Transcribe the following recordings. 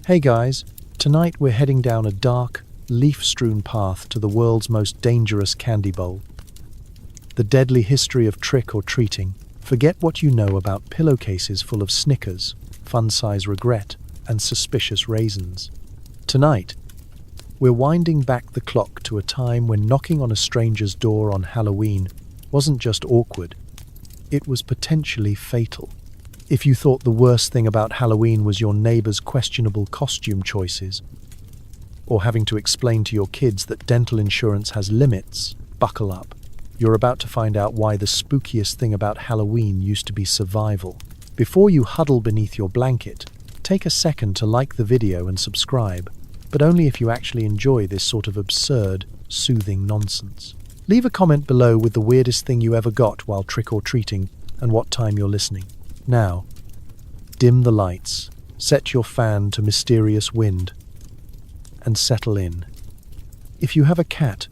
Hey guys, tonight we're heading down a dark, leaf-strewn path to the world's most dangerous candy bowl. The deadly history of trick-or-treating. Forget what you know about pillowcases full of Snickers, fun-size regret, and suspicious raisins. Tonight, we're winding back the clock to a time when knocking on a stranger's door on Halloween wasn't just awkward, it was potentially fatal. If you thought the worst thing about Halloween was your neighbor's questionable costume choices, or having to explain to your kids that dental insurance has limits, buckle up. You're about to find out why the spookiest thing about Halloween used to be survival. Before you huddle beneath your blanket, take a second to like the video and subscribe, but only if you actually enjoy this sort of absurd, soothing nonsense. Leave a comment below with the weirdest thing you ever got while trick-or-treating and what time you're listening. Now, dim the lights, set your fan to mysterious wind, and settle in. If you have a cat,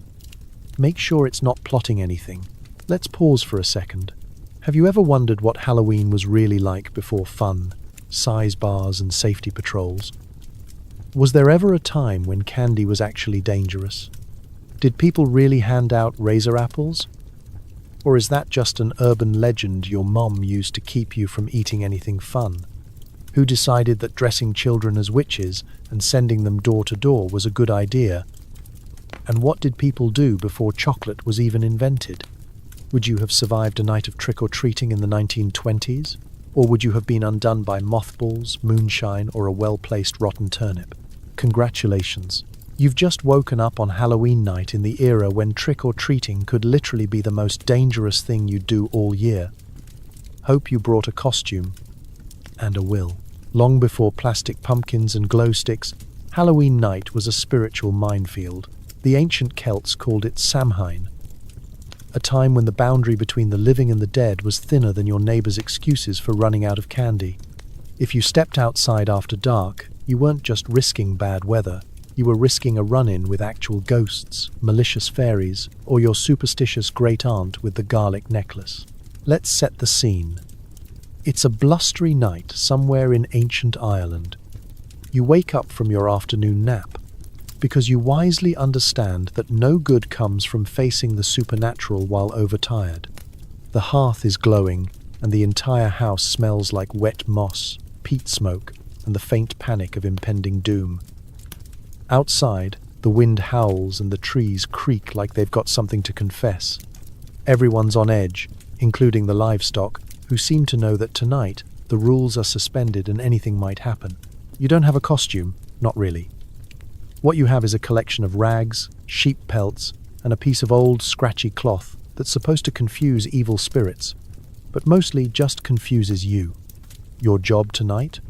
make sure it's not plotting anything. Let's pause for a second. Have you ever wondered what Halloween was really like before fun, size bars, and safety patrols? Was there ever a time when candy was actually dangerous? Did people really hand out razor apples? Or is that just an urban legend your mom used to keep you from eating anything fun? Who decided that dressing children as witches and sending them door to door was a good idea? And what did people do before chocolate was even invented? Would you have survived a night of trick-or-treating in the 1920s? Or would you have been undone by mothballs, moonshine, or a well-placed rotten turnip? Congratulations. You've just woken up on Halloween night in the era when trick-or-treating could literally be the most dangerous thing you'd do all year. Hope you brought a costume and a will. Long before plastic pumpkins and glow sticks, Halloween night was a spiritual minefield. The ancient Celts called it Samhain, a time when the boundary between the living and the dead was thinner than your neighbor's excuses for running out of candy. If you stepped outside after dark, you weren't just risking bad weather. You were risking a run-in with actual ghosts, malicious fairies, or your superstitious great-aunt with the garlic necklace. Let's set the scene. It's a blustery night somewhere in ancient Ireland. You wake up from your afternoon nap because you wisely understand that no good comes from facing the supernatural while overtired. The hearth is glowing, and the entire house smells like wet moss, peat smoke, and the faint panic of impending doom. Outside, the wind howls and the trees creak like they've got something to confess. Everyone's on edge, including the livestock, who seem to know that tonight the rules are suspended and anything might happen. You don't have a costume, not really. What you have is a collection of rags, sheep pelts, and a piece of old, scratchy cloth that's supposed to confuse evil spirits, but mostly just confuses you. Your job tonight?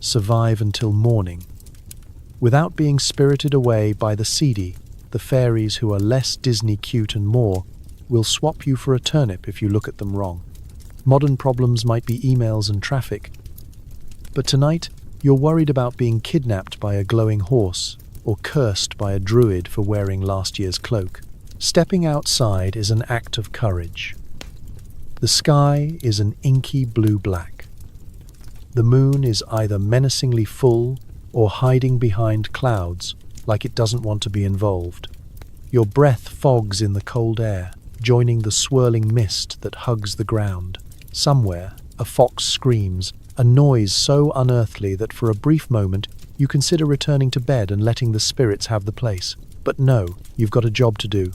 Survive until morning. Without being spirited away by the seedy, the fairies who are less Disney cute and more will swap you for a turnip if you look at them wrong. Modern problems might be emails and traffic, but tonight you're worried about being kidnapped by a glowing horse or cursed by a druid for wearing last year's cloak. Stepping outside is an act of courage. The sky is an inky blue-black. The moon is either menacingly full or hiding behind clouds like it doesn't want to be involved. Your breath fogs in the cold air, joining the swirling mist that hugs the ground. Somewhere, a fox screams, a noise so unearthly that for a brief moment you consider returning to bed and letting the spirits have the place. But no, you've got a job to do.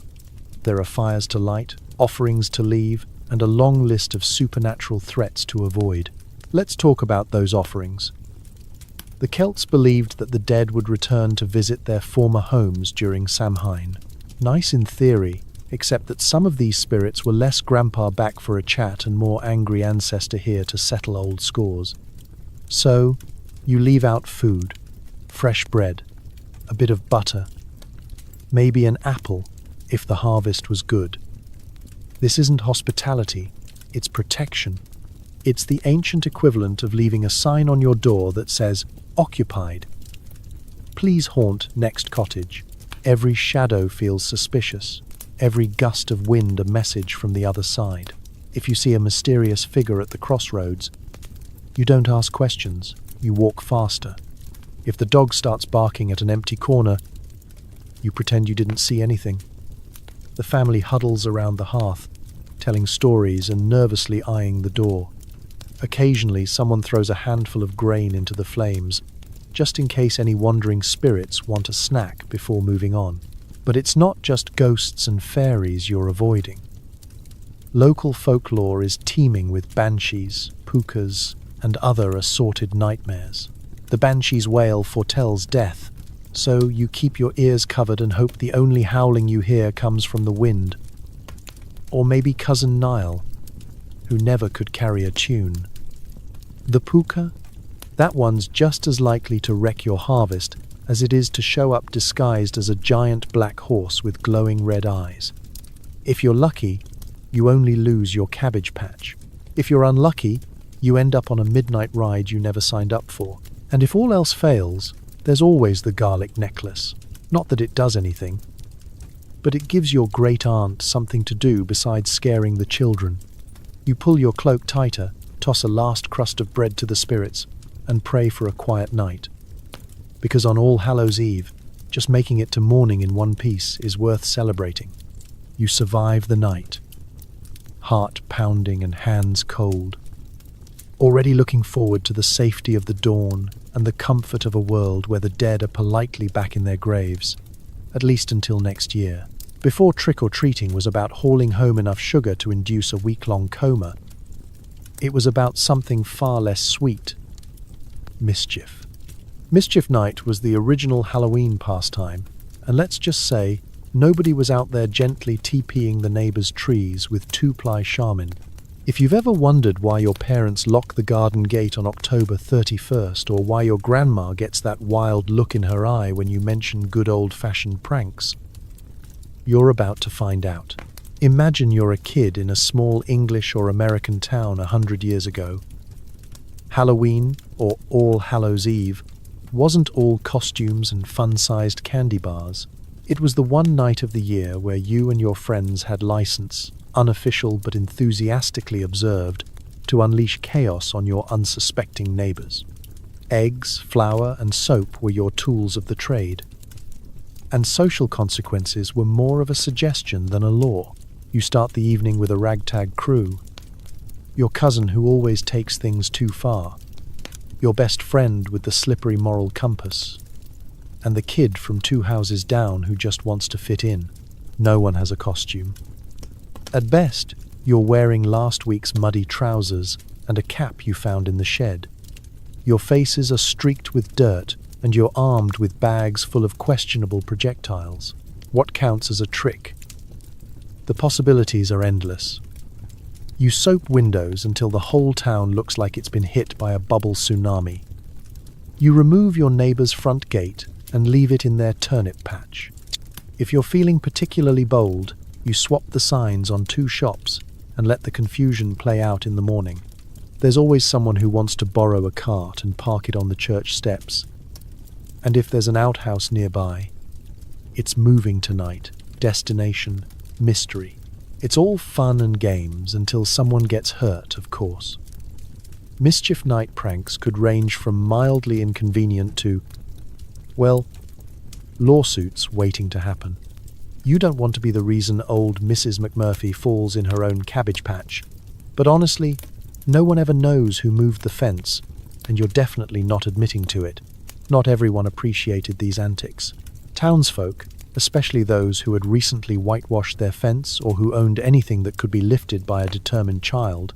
There are fires to light, offerings to leave, and a long list of supernatural threats to avoid. Let's talk about those offerings. The Celts believed that the dead would return to visit their former homes during Samhain. Nice in theory, except that some of these spirits were less grandpa back for a chat and more angry ancestor here to settle old scores. So, you leave out food, fresh bread, a bit of butter, maybe an apple if the harvest was good. This isn't hospitality, it's protection. It's the ancient equivalent of leaving a sign on your door that says, "Occupied. Please haunt next cottage." Every shadow feels suspicious, every gust of wind a message from the other side. If you see a mysterious figure at the crossroads, you don't ask questions, you walk faster. If the dog starts barking at an empty corner, you pretend you didn't see anything. The family huddles around the hearth, telling stories and nervously eyeing the door. Occasionally, someone throws a handful of grain into the flames, just in case any wandering spirits want a snack before moving on. But it's not just ghosts and fairies you're avoiding. Local folklore is teeming with banshees, pukas, and other assorted nightmares. The banshee's wail foretells death, so you keep your ears covered and hope the only howling you hear comes from the wind. Or maybe Cousin Nile, who never could carry a tune. The puka? That one's just as likely to wreck your harvest as it is to show up disguised as a giant black horse with glowing red eyes. If you're lucky, you only lose your cabbage patch. If you're unlucky, you end up on a midnight ride you never signed up for. And if all else fails, there's always the garlic necklace. Not that it does anything, but it gives your great aunt something to do besides scaring the children. You pull your cloak tighter, toss a last crust of bread to the spirits, and pray for a quiet night. Because on All Hallows Eve, just making it to morning in one piece is worth celebrating. You survive the night, heart pounding and hands cold, already looking forward to the safety of the dawn and the comfort of a world where the dead are politely back in their graves, at least until next year. Before trick-or-treating was about hauling home enough sugar to induce a week-long coma, it was about something far less sweet: mischief. Mischief Night was the original Halloween pastime, and let's just say, nobody was out there gently TPing the neighbors' trees with two-ply Charmin. If you've ever wondered why your parents lock the garden gate on October 31st, or why your grandma gets that wild look in her eye when you mention good old-fashioned pranks, you're about to find out. Imagine you're a kid in a small English or American town 100 years ago. Halloween, or All Hallows Eve, wasn't all costumes and fun-sized candy bars. It was the one night of the year where you and your friends had license, unofficial but enthusiastically observed, to unleash chaos on your unsuspecting neighbors. Eggs, flour, and soap were your tools of the trade. And social consequences were more of a suggestion than a law. You start the evening with a ragtag crew. Your cousin who always takes things too far. Your best friend with the slippery moral compass. And the kid from 2 houses down who just wants to fit in. No one has a costume. At best, you're wearing last week's muddy trousers and a cap you found in the shed. Your faces are streaked with dirt, and you're armed with bags full of questionable projectiles. What counts as a trick? The possibilities are endless. You soap windows until the whole town looks like it's been hit by a bubble tsunami. You remove your neighbor's front gate and leave it in their turnip patch. If you're feeling particularly bold, you swap the signs on 2 shops and let the confusion play out in the morning. There's always someone who wants to borrow a cart and park it on the church steps. And if there's an outhouse nearby, it's moving tonight, destination, mystery. It's all fun and games until someone gets hurt, of course. Mischief Night pranks could range from mildly inconvenient to, well, lawsuits waiting to happen. You don't want to be the reason old Mrs. McMurphy falls in her own cabbage patch, but honestly, no one ever knows who moved the fence, and you're definitely not admitting to it. Not everyone appreciated these antics. Townsfolk, especially those who had recently whitewashed their fence or who owned anything that could be lifted by a determined child,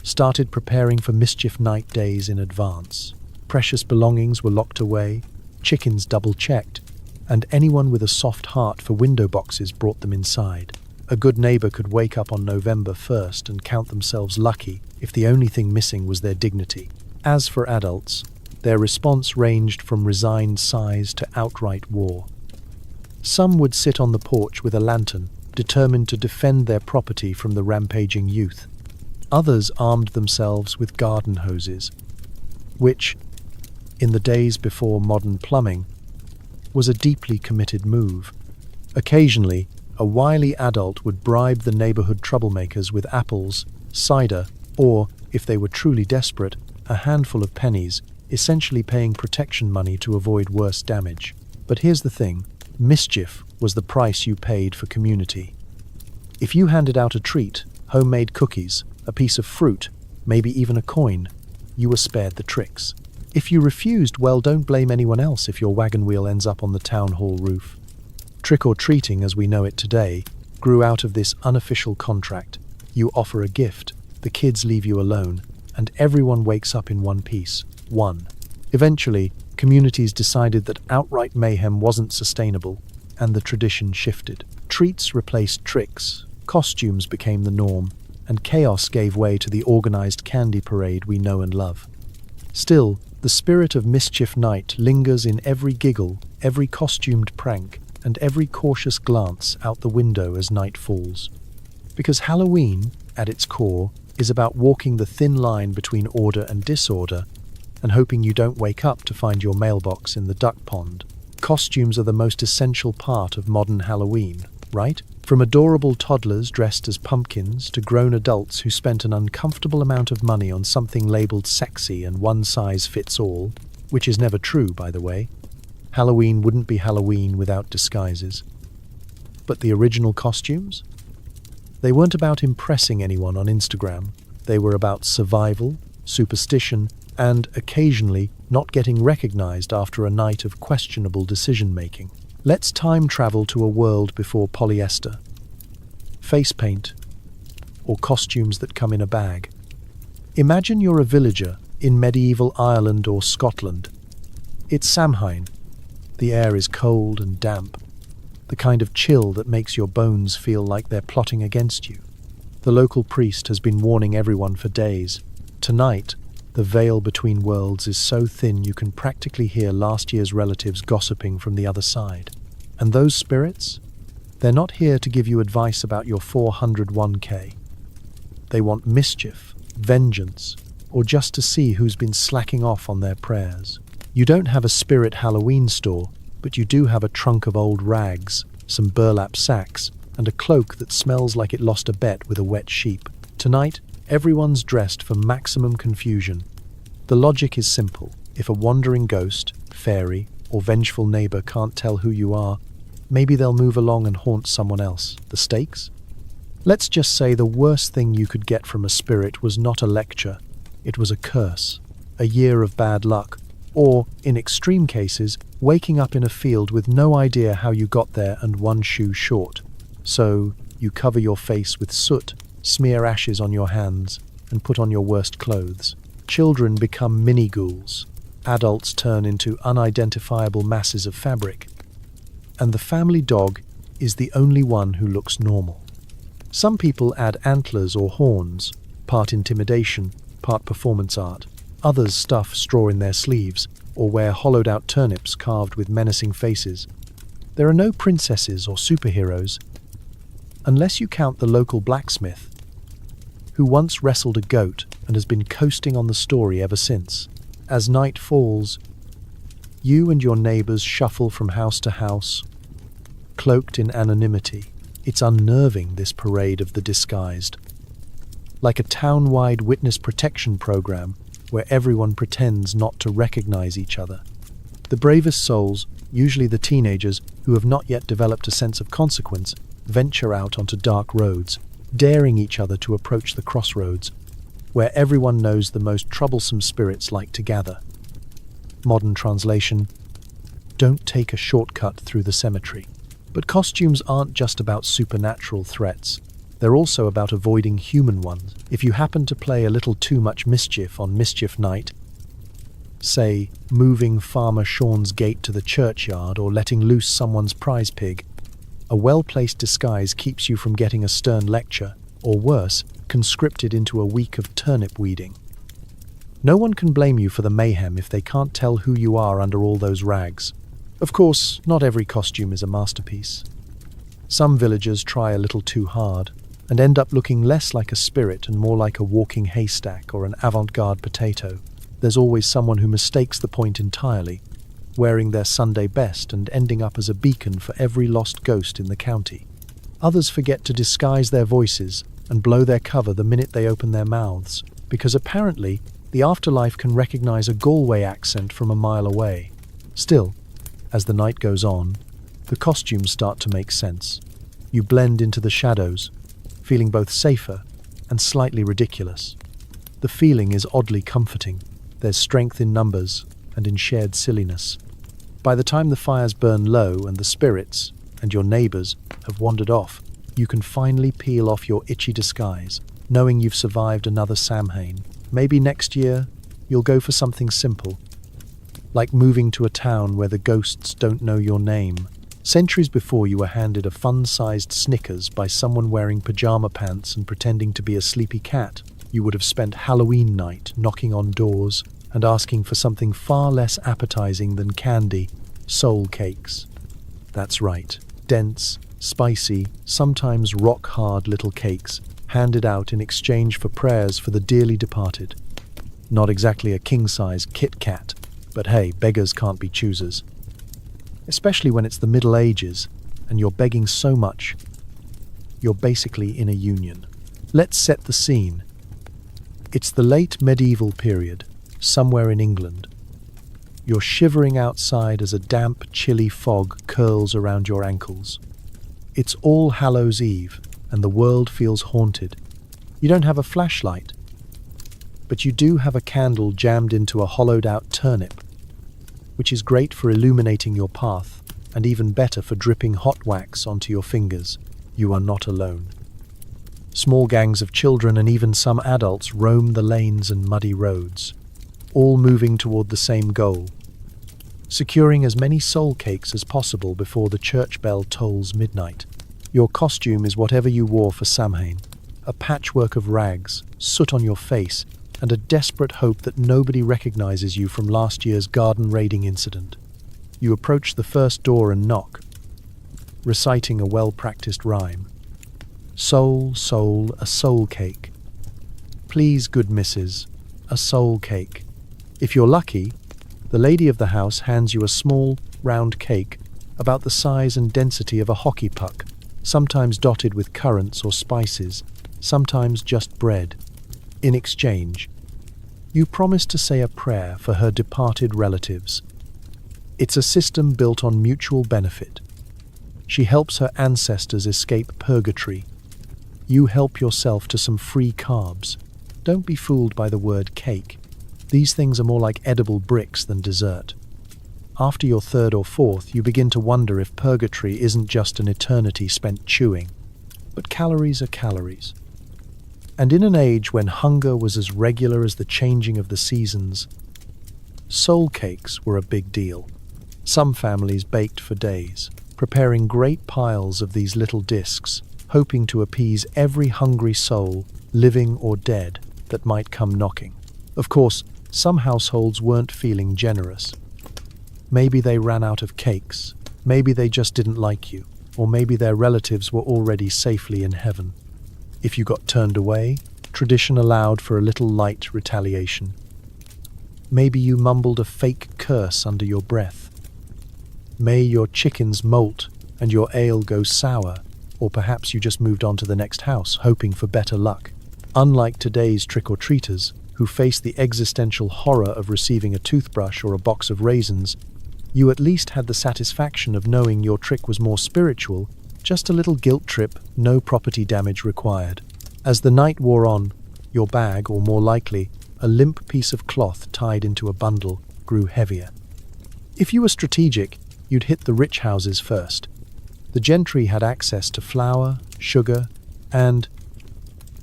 started preparing for Mischief Night days in advance. Precious belongings were locked away, chickens double-checked, and anyone with a soft heart for window boxes brought them inside. A good neighbor could wake up on November 1st and count themselves lucky if the only thing missing was their dignity. As for adults, their response ranged from resigned sighs to outright war. Some would sit on the porch with a lantern, determined to defend their property from the rampaging youth. Others armed themselves with garden hoses, which, in the days before modern plumbing, was a deeply committed move. Occasionally, a wily adult would bribe the neighborhood troublemakers with apples, cider, or, if they were truly desperate, a handful of pennies, essentially paying protection money to avoid worse damage. But here's the thing, mischief was the price you paid for community. If you handed out a treat, homemade cookies, a piece of fruit, maybe even a coin, you were spared the tricks. If you refused, well, don't blame anyone else if your wagon wheel ends up on the town hall roof. Trick-or-treating, as we know it today, grew out of this unofficial contract. You offer a gift, the kids leave you alone, and everyone wakes up in one piece. Eventually, communities decided that outright mayhem wasn't sustainable, and the tradition shifted. Treats replaced tricks, costumes became the norm, and chaos gave way to the organized candy parade we know and love. Still, the spirit of Mischief Night lingers in every giggle, every costumed prank, and every cautious glance out the window as night falls. Because Halloween, at its core, is about walking the thin line between order and disorder, and hoping you don't wake up to find your mailbox in the duck pond. Costumes are the most essential part of modern Halloween, right? From adorable toddlers dressed as pumpkins to grown adults who spent an uncomfortable amount of money on something labeled sexy and one size fits all, which is never true, by the way. Halloween wouldn't be Halloween without disguises. But the original costumes? They weren't about impressing anyone on Instagram. They were about survival, superstition, and occasionally not getting recognized after a night of questionable decision-making. Let's time travel to a world before polyester, face paint, or costumes that come in a bag. Imagine you're a villager in medieval Ireland or Scotland. It's Samhain. The air is cold and damp, the kind of chill that makes your bones feel like they're plotting against you. The local priest has been warning everyone for days. Tonight, the veil between worlds is so thin you can practically hear last year's relatives gossiping from the other side. And those spirits? They're not here to give you advice about your 401k. They want mischief, vengeance, or just to see who's been slacking off on their prayers. You don't have a spirit Halloween store, but you do have a trunk of old rags, some burlap sacks, and a cloak that smells like it lost a bet with a wet sheep. Tonight, everyone's dressed for maximum confusion. The logic is simple. If a wandering ghost, fairy, or vengeful neighbor can't tell who you are, maybe they'll move along and haunt someone else. The stakes? Let's just say the worst thing you could get from a spirit was not a lecture, it was a curse, a year of bad luck, or, in extreme cases, waking up in a field with no idea how you got there and one shoe short. So, you cover your face with soot, smear ashes on your hands, and put on your worst clothes. Children become mini-ghouls. Adults turn into unidentifiable masses of fabric. And the family dog is the only one who looks normal. Some people add antlers or horns, part intimidation, part performance art. Others stuff straw in their sleeves, or wear hollowed-out turnips carved with menacing faces. There are no princesses or superheroes, unless you count the local blacksmith, who once wrestled a goat and has been coasting on the story ever since. As night falls, you and your neighbors shuffle from house to house, cloaked in anonymity. It's unnerving, this parade of the disguised. Like a town-wide witness protection program where everyone pretends not to recognize each other. The bravest souls, usually the teenagers who have not yet developed a sense of consequence, venture out onto dark roads, daring each other to approach the crossroads, where everyone knows the most troublesome spirits like to gather. Modern translation: don't take a shortcut through the cemetery. But costumes aren't just about supernatural threats. They're also about avoiding human ones. If you happen to play a little too much mischief on Mischief Night, say, moving Farmer Sean's gate to the churchyard or letting loose someone's prize pig, a well-placed disguise keeps you from getting a stern lecture, or worse, conscripted into a week of turnip weeding. No one can blame you for the mayhem if they can't tell who you are under all those rags. Of course, not every costume is a masterpiece. Some villagers try a little too hard, and end up looking less like a spirit and more like a walking haystack or an avant-garde potato. There's always someone who mistakes the point entirely, wearing their Sunday best and ending up as a beacon for every lost ghost in the county. Others forget to disguise their voices and blow their cover the minute they open their mouths, because apparently The afterlife can recognize a Galway accent from a mile away. Still, as the night goes on, the costumes start to make sense. You blend into the shadows, feeling both safer and slightly ridiculous. The feeling is oddly comforting. There's strength in numbers and in shared silliness. By the time the fires burn low and the spirits and your neighbors have wandered off, you can finally peel off your itchy disguise, knowing you've survived another Samhain. Maybe next year, you'll go for something simple, like moving to a town where the ghosts don't know your name. Centuries before you were handed a fun-sized Snickers by someone wearing pajama pants and pretending to be a sleepy cat, you would have spent Halloween night knocking on doors and asking for something far less appetizing than candy, soul cakes. That's right, dense, spicy, sometimes rock-hard little cakes, handed out in exchange for prayers for the dearly departed. Not exactly a king-size Kit Kat, but hey, beggars can't be choosers. Especially when it's the Middle Ages and you're begging so much, you're basically in a union. Let's set the scene. It's the late medieval period, somewhere in England. You're shivering outside as a damp, chilly fog curls around your ankles. It's All Hallows Eve, and the world feels haunted. You don't have a flashlight, but you do have a candle jammed into a hollowed-out turnip, which is great for illuminating your path, and even better for dripping hot wax onto your fingers. You are not alone. Small gangs of children and even some adults roam the lanes and muddy roads, all moving toward the same goal, securing as many soul cakes as possible before the church bell tolls midnight. Your costume is whatever you wore for Samhain, a patchwork of rags, soot on your face, and a desperate hope that nobody recognizes you from last year's garden raiding incident. You approach the first door and knock, reciting a well-practiced rhyme. Soul, soul, a soul cake. Please, good missus, a soul cake. If you're lucky, the lady of the house hands you a small, round cake about the size and density of a hockey puck, sometimes dotted with currants or spices, sometimes just bread. In exchange, you promise to say a prayer for her departed relatives. It's a system built on mutual benefit. She helps her ancestors escape purgatory. You help yourself to some free carbs. Don't be fooled by the word cake. These things are more like edible bricks than dessert. After your third or fourth, you begin to wonder if purgatory isn't just an eternity spent chewing. But calories are calories. And in an age when hunger was as regular as the changing of the seasons, soul cakes were a big deal. Some families baked for days, preparing great piles of these little discs, hoping to appease every hungry soul, living or dead, that might come knocking. Of course, some households weren't feeling generous. Maybe they ran out of cakes, maybe they just didn't like you, or maybe their relatives were already safely in heaven. If you got turned away, tradition allowed for a little light retaliation. Maybe you mumbled a fake curse under your breath. May your chickens molt and your ale go sour, or perhaps you just moved on to the next house, hoping for better luck. Unlike today's trick-or-treaters, who face the existential horror of receiving a toothbrush or a box of raisins, you at least had the satisfaction of knowing your trick was more spiritual, just a little guilt trip, no property damage required. As the night wore on, your bag, or more likely, a limp piece of cloth tied into a bundle, grew heavier. If you were strategic, you'd hit the rich houses first. The gentry had access to flour, sugar, and,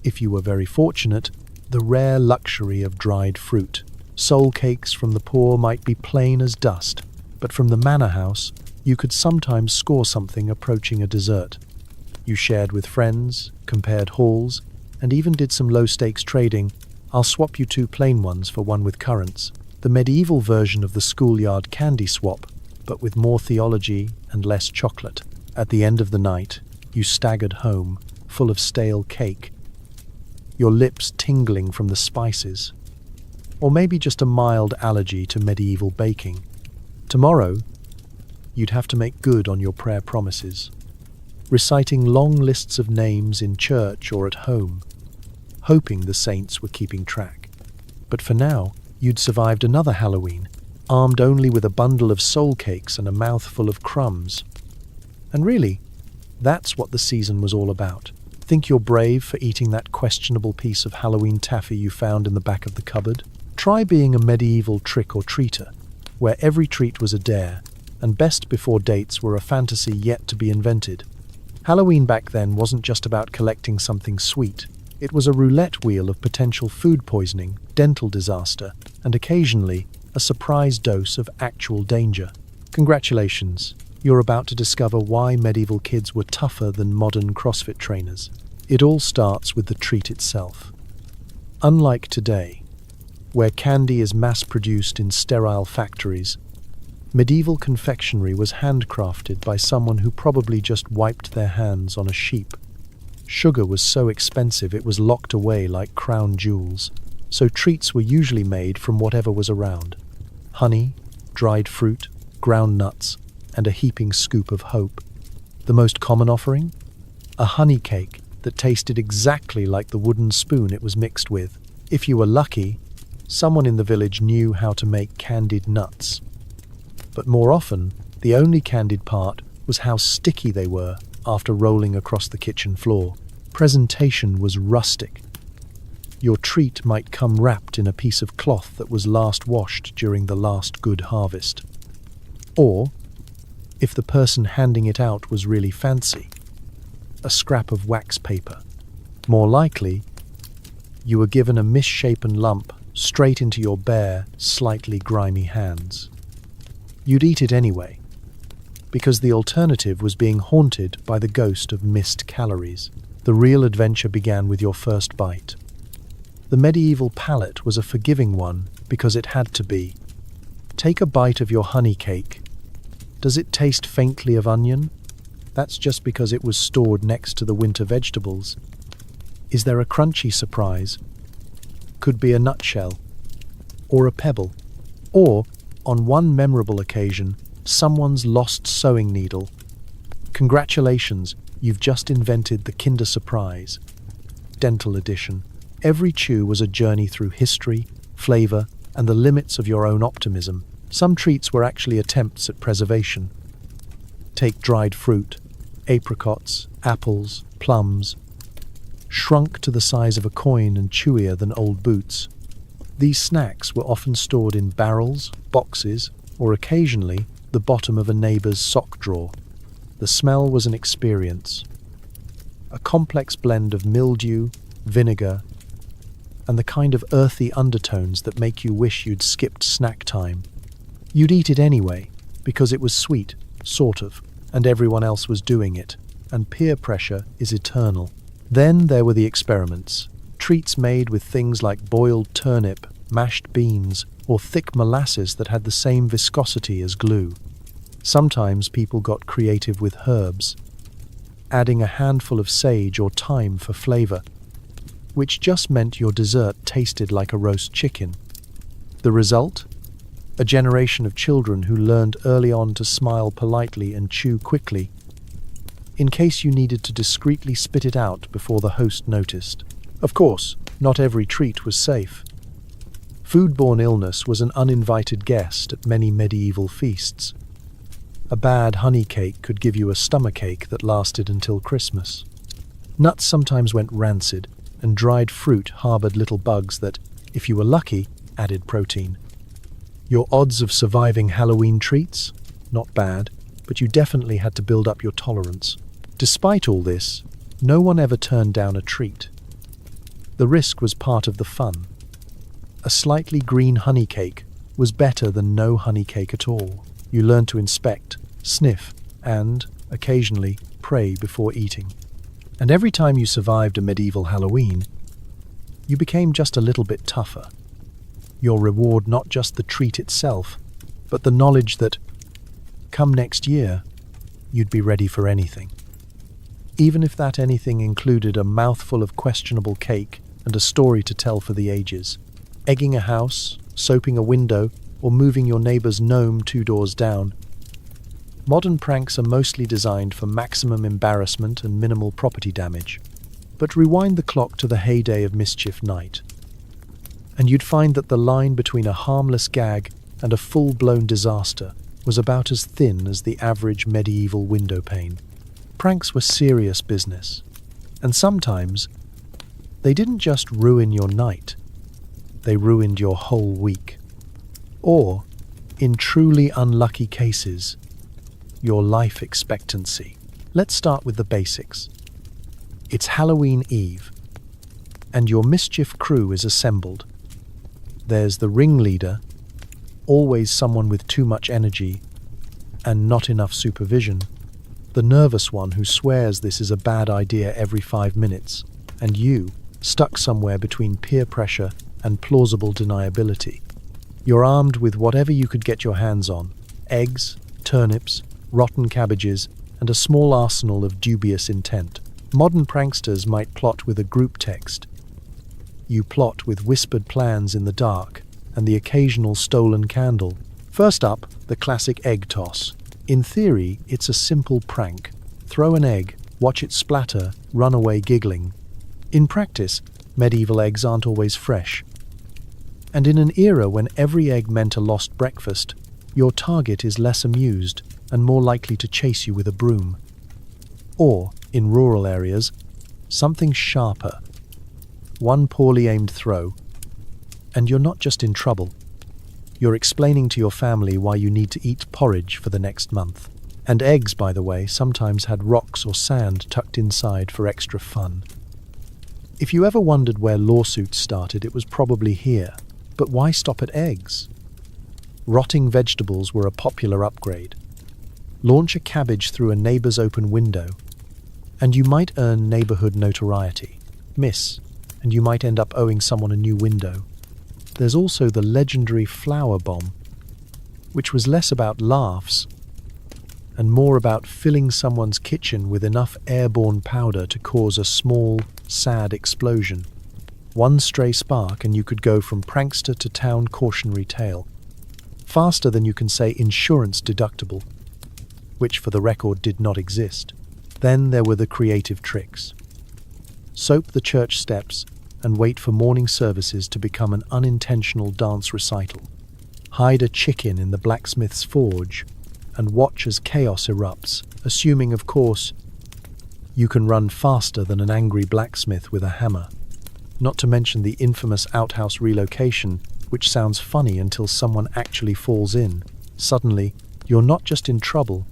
if you were very fortunate, the rare luxury of dried fruit. Soul cakes from the poor might be plain as dust, but from the manor house, you could sometimes score something approaching a dessert. You shared with friends, compared hauls, and even did some low-stakes trading. I'll swap you 2 plain ones for one with currants. The medieval version of the schoolyard candy swap, but with more theology and less chocolate. At the end of the night, you staggered home, full of stale cake, your lips tingling from the spices, or maybe just a mild allergy to medieval baking. Tomorrow, you'd have to make good on your prayer promises, reciting long lists of names in church or at home, hoping the saints were keeping track. But for now, you'd survived another Halloween, armed only with a bundle of soul cakes and a mouthful of crumbs. And really, that's what the season was all about. Think you're brave for eating that questionable piece of Halloween taffy you found in the back of the cupboard? Try being a medieval trick-or-treater, where every treat was a dare, and best before dates were a fantasy yet to be invented. Halloween back then wasn't just about collecting something sweet. It was a roulette wheel of potential food poisoning, dental disaster, and occasionally a surprise dose of actual danger. Congratulations, you're about to discover why medieval kids were tougher than modern CrossFit trainers. It all starts with the treat itself. Unlike today, where candy is mass-produced in sterile factories, medieval confectionery was handcrafted by someone who probably just wiped their hands on a sheep. Sugar was so expensive it was locked away like crown jewels, so treats were usually made from whatever was around. Honey, dried fruit, ground nuts, and a heaping scoop of hope. The most common offering? A honey cake that tasted exactly like the wooden spoon it was mixed with. If you were lucky, someone in the village knew how to make candied nuts. But more often, the only candied part was how sticky they were after rolling across the kitchen floor. Presentation was rustic. Your treat might come wrapped in a piece of cloth that was last washed during the last good harvest. Or, if the person handing it out was really fancy, a scrap of wax paper. More likely, you were given a misshapen lump straight into your bare, slightly grimy hands. You'd eat it anyway, because the alternative was being haunted by the ghost of missed calories. The real adventure began with your first bite. The medieval palate was a forgiving one because it had to be. Take a bite of your honey cake. Does it taste faintly of onion? That's just because it was stored next to the winter vegetables. Is there a crunchy surprise? Could be a nutshell, or a pebble, or, on one memorable occasion, someone's lost sewing needle. Congratulations, you've just invented the Kinder Surprise. Dental edition. Every chew was a journey through history, flavor, and the limits of your own optimism. Some treats were actually attempts at preservation. Take dried fruit, apricots, apples, plums, shrunk to the size of a coin and chewier than old boots. These snacks were often stored in barrels, boxes, or occasionally the bottom of a neighbor's sock drawer. The smell was an experience. A complex blend of mildew, vinegar, and the kind of earthy undertones that make you wish you'd skipped snack time. You'd eat it anyway, because it was sweet, sort of, and everyone else was doing it, and peer pressure is eternal. Then there were the experiments, treats made with things like boiled turnip, mashed beans, or thick molasses that had the same viscosity as glue. Sometimes people got creative with herbs, adding a handful of sage or thyme for flavor, which just meant your dessert tasted like a roast chicken. The result? A generation of children who learned early on to smile politely and chew quickly, in case you needed to discreetly spit it out before the host noticed. Of course, not every treat was safe. Foodborne illness was an uninvited guest at many medieval feasts. A bad honey cake could give you a stomachache that lasted until Christmas. Nuts sometimes went rancid, and dried fruit harbored little bugs that, if you were lucky, added protein. Your odds of surviving Halloween treats? Not bad, but you definitely had to build up your tolerance. Despite all this, no one ever turned down a treat. The risk was part of the fun. A slightly green honey cake was better than no honey cake at all. You learned to inspect, sniff, and, occasionally, pray before eating. And every time you survived a medieval Halloween, you became just a little bit tougher. Your reward not just the treat itself, but the knowledge that, come next year, you'd be ready for anything. Even if that anything included a mouthful of questionable cake and a story to tell for the ages. Egging a house, soaping a window, or moving your neighbor's gnome 2 doors down. Modern pranks are mostly designed for maximum embarrassment and minimal property damage. But rewind the clock to the heyday of Mischief Night. and you'd find that the line between a harmless gag and a full-blown disaster was about as thin as the average medieval window pane. Pranks were serious business, and sometimes they didn't just ruin your night, they ruined your whole week. Or, in truly unlucky cases, your life expectancy. Let's start with the basics. It's Halloween Eve, and your mischief crew is assembled. There's the ringleader, always someone with too much energy and not enough supervision, the nervous one who swears this is a bad idea every 5 minutes, and you, stuck somewhere between peer pressure and plausible deniability. You're armed with whatever you could get your hands on: eggs, turnips, rotten cabbages, and a small arsenal of dubious intent. Modern pranksters might plot with a group text. You plot with whispered plans in the dark and the occasional stolen candle. First up, the classic egg toss. In theory, it's a simple prank. Throw an egg, watch it splatter, run away giggling. In practice, medieval eggs aren't always fresh. And in an era when every egg meant a lost breakfast, your target is less amused and more likely to chase you with a broom. Or, in rural areas, something sharper. One poorly aimed throw, and you're not just in trouble. You're explaining to your family why you need to eat porridge for the next month. And eggs, by the way, sometimes had rocks or sand tucked inside for extra fun. If you ever wondered where lawsuits started, it was probably here. But why stop at eggs? Rotting vegetables were a popular upgrade. Launch a cabbage through a neighbor's open window, and you might earn neighborhood notoriety. Miss, and you might end up owing someone a new window. There's also the legendary flour bomb, which was less about laughs and more about filling someone's kitchen with enough airborne powder to cause a small, sad explosion. One stray spark and you could go from prankster to town cautionary tale. Faster than you can say insurance deductible, which for the record did not exist. Then there were the creative tricks. Soap the church steps and wait for morning services to become an unintentional dance recital. Hide a chicken in the blacksmith's forge and watch as chaos erupts, assuming, of course, you can run faster than an angry blacksmith with a hammer. Not to mention the infamous outhouse relocation, which sounds funny until someone actually falls in. Suddenly, you're not just in trouble,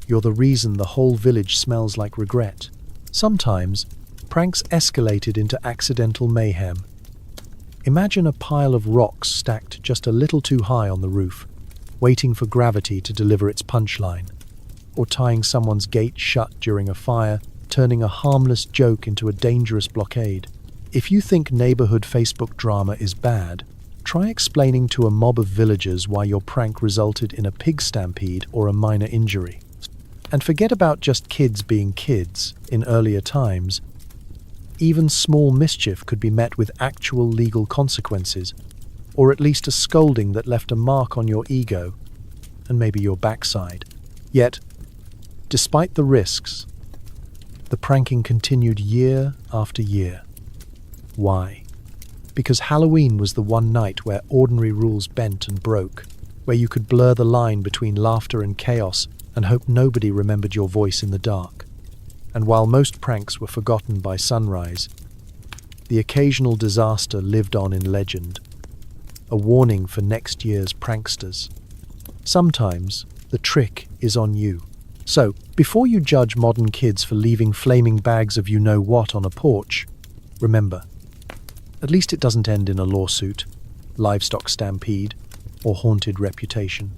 you're the reason the whole village smells like regret. Sometimes, pranks escalated into accidental mayhem. Imagine a pile of rocks stacked just a little too high on the roof, waiting for gravity to deliver its punchline, or tying someone's gate shut during a fire, turning a harmless joke into a dangerous blockade. If you think neighborhood Facebook drama is bad, try explaining to a mob of villagers why your prank resulted in a pig stampede or a minor injury. And forget about just kids being kids. In earlier times, even small mischief could be met with actual legal consequences, or at least a scolding that left a mark on your ego and maybe your backside. Yet, despite the risks, the pranking continued year after year. Why? Because Halloween was the one night where ordinary rules bent and broke, where you could blur the line between laughter and chaos and hope nobody remembered your voice in the dark. And while most pranks were forgotten by sunrise, the occasional disaster lived on in legend, a warning for next year's pranksters. Sometimes the trick is on you. So, before you judge modern kids for leaving flaming bags of you-know-what on a porch, remember, at least it doesn't end in a lawsuit, livestock stampede, or haunted reputation.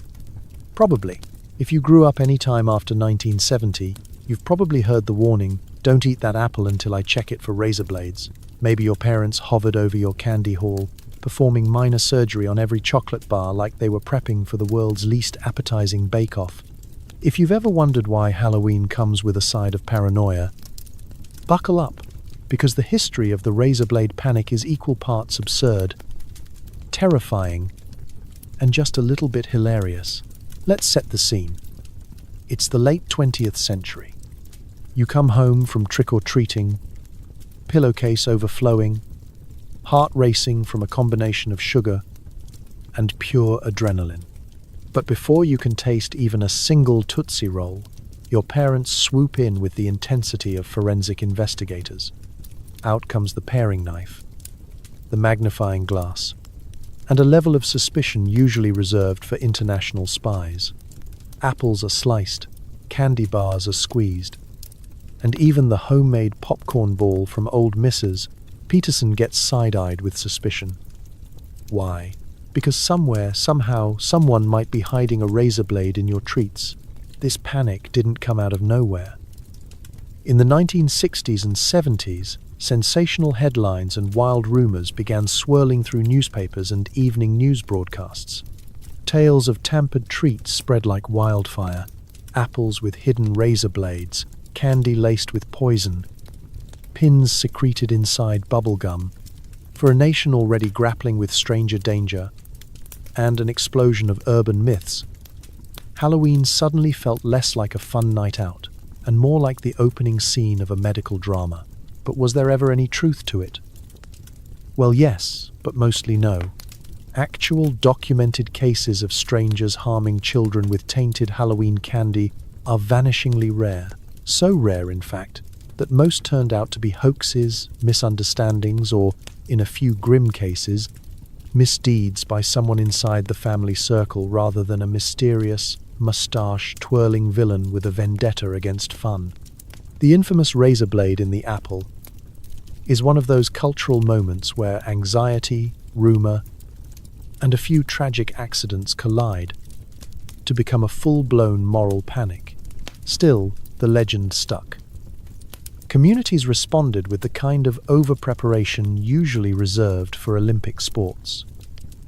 Probably, if you grew up any time after 1970, you've probably heard the warning, "Don't eat that apple until I check it for razor blades." Maybe your parents hovered over your candy haul, performing minor surgery on every chocolate bar like they were prepping for the world's least appetizing bake-off. If you've ever wondered why Halloween comes with a side of paranoia, buckle up, because the history of the razor blade panic is equal parts absurd, terrifying, and just a little bit hilarious. Let's set the scene. It's the late 20th century. You come home from trick-or-treating, pillowcase overflowing, heart racing from a combination of sugar and pure adrenaline. But before you can taste even a single Tootsie Roll, your parents swoop in with the intensity of forensic investigators. Out comes the paring knife, the magnifying glass, and a level of suspicion usually reserved for international spies. Apples are sliced, candy bars are squeezed, and even the homemade popcorn ball from old Mrs. Peterson gets side-eyed with suspicion. Why? Because somewhere, somehow, someone might be hiding a razor blade in your treats. This panic didn't come out of nowhere. In the 1960s and 70s, sensational headlines and wild rumors began swirling through newspapers and evening news broadcasts. Tales of tampered treats spread like wildfire, apples with hidden razor blades, candy laced with poison, pins secreted inside bubblegum. For a nation already grappling with stranger danger and an explosion of urban myths, Halloween suddenly felt less like a fun night out and more like the opening scene of a medical drama. But was there ever any truth to it? Well, yes, but mostly no. Actual documented cases of strangers harming children with tainted Halloween candy are vanishingly rare. So rare, in fact, that most turned out to be hoaxes, misunderstandings, or, in a few grim cases, misdeeds by someone inside the family circle rather than a mysterious, mustache-twirling villain with a vendetta against fun. The infamous razor blade in the apple is one of those cultural moments where anxiety, rumor, and a few tragic accidents collide to become a full-blown moral panic. Still, the legend stuck. Communities responded with the kind of over-preparation usually reserved for Olympic sports.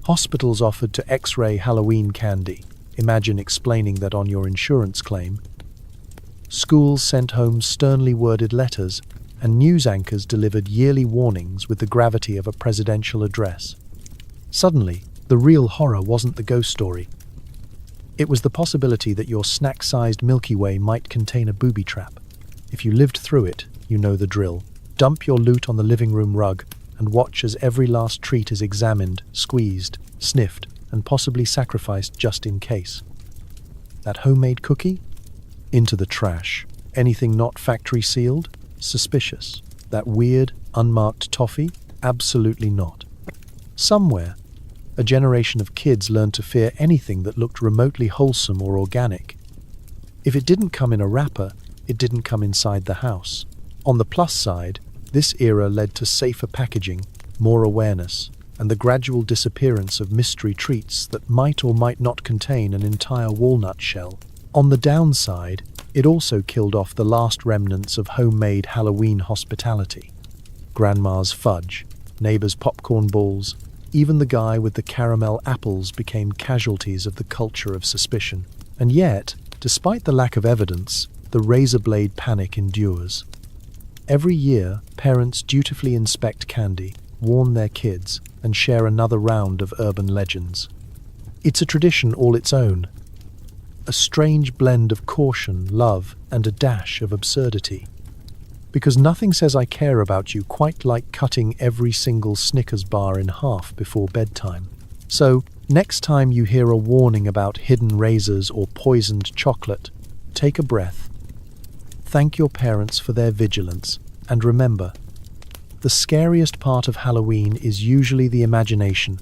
Hospitals offered to X-ray Halloween candy. Imagine explaining that on your insurance claim. Schools sent home sternly worded letters, and news anchors delivered yearly warnings with the gravity of a presidential address. Suddenly, the real horror wasn't the ghost story. It was the possibility that your snack-sized Milky Way might contain a booby trap. If you lived through it, you know the drill. Dump your loot on the living room rug and watch as every last treat is examined, squeezed, sniffed, and possibly sacrificed just in case. That homemade cookie? Into the trash. Anything not factory sealed? Suspicious. That weird, unmarked toffee? Absolutely not. Somewhere, a generation of kids learned to fear anything that looked remotely wholesome or organic. If it didn't come in a wrapper, it didn't come inside the house. On the plus side, this era led to safer packaging, more awareness, and the gradual disappearance of mystery treats that might or might not contain an entire walnut shell. On the downside, it also killed off the last remnants of homemade Halloween hospitality. Grandma's fudge, neighbors' popcorn balls, even the guy with the caramel apples became casualties of the culture of suspicion. And yet, despite the lack of evidence, the razor blade panic endures. Every year, parents dutifully inspect candy, warn their kids, and share another round of urban legends. It's a tradition all its own, a strange blend of caution, love, and a dash of absurdity. Because nothing says I care about you quite like cutting every single Snickers bar in half before bedtime. So, next time you hear a warning about hidden razors or poisoned chocolate, take a breath. Thank your parents for their vigilance, and remember, the scariest part of Halloween is usually the imagination,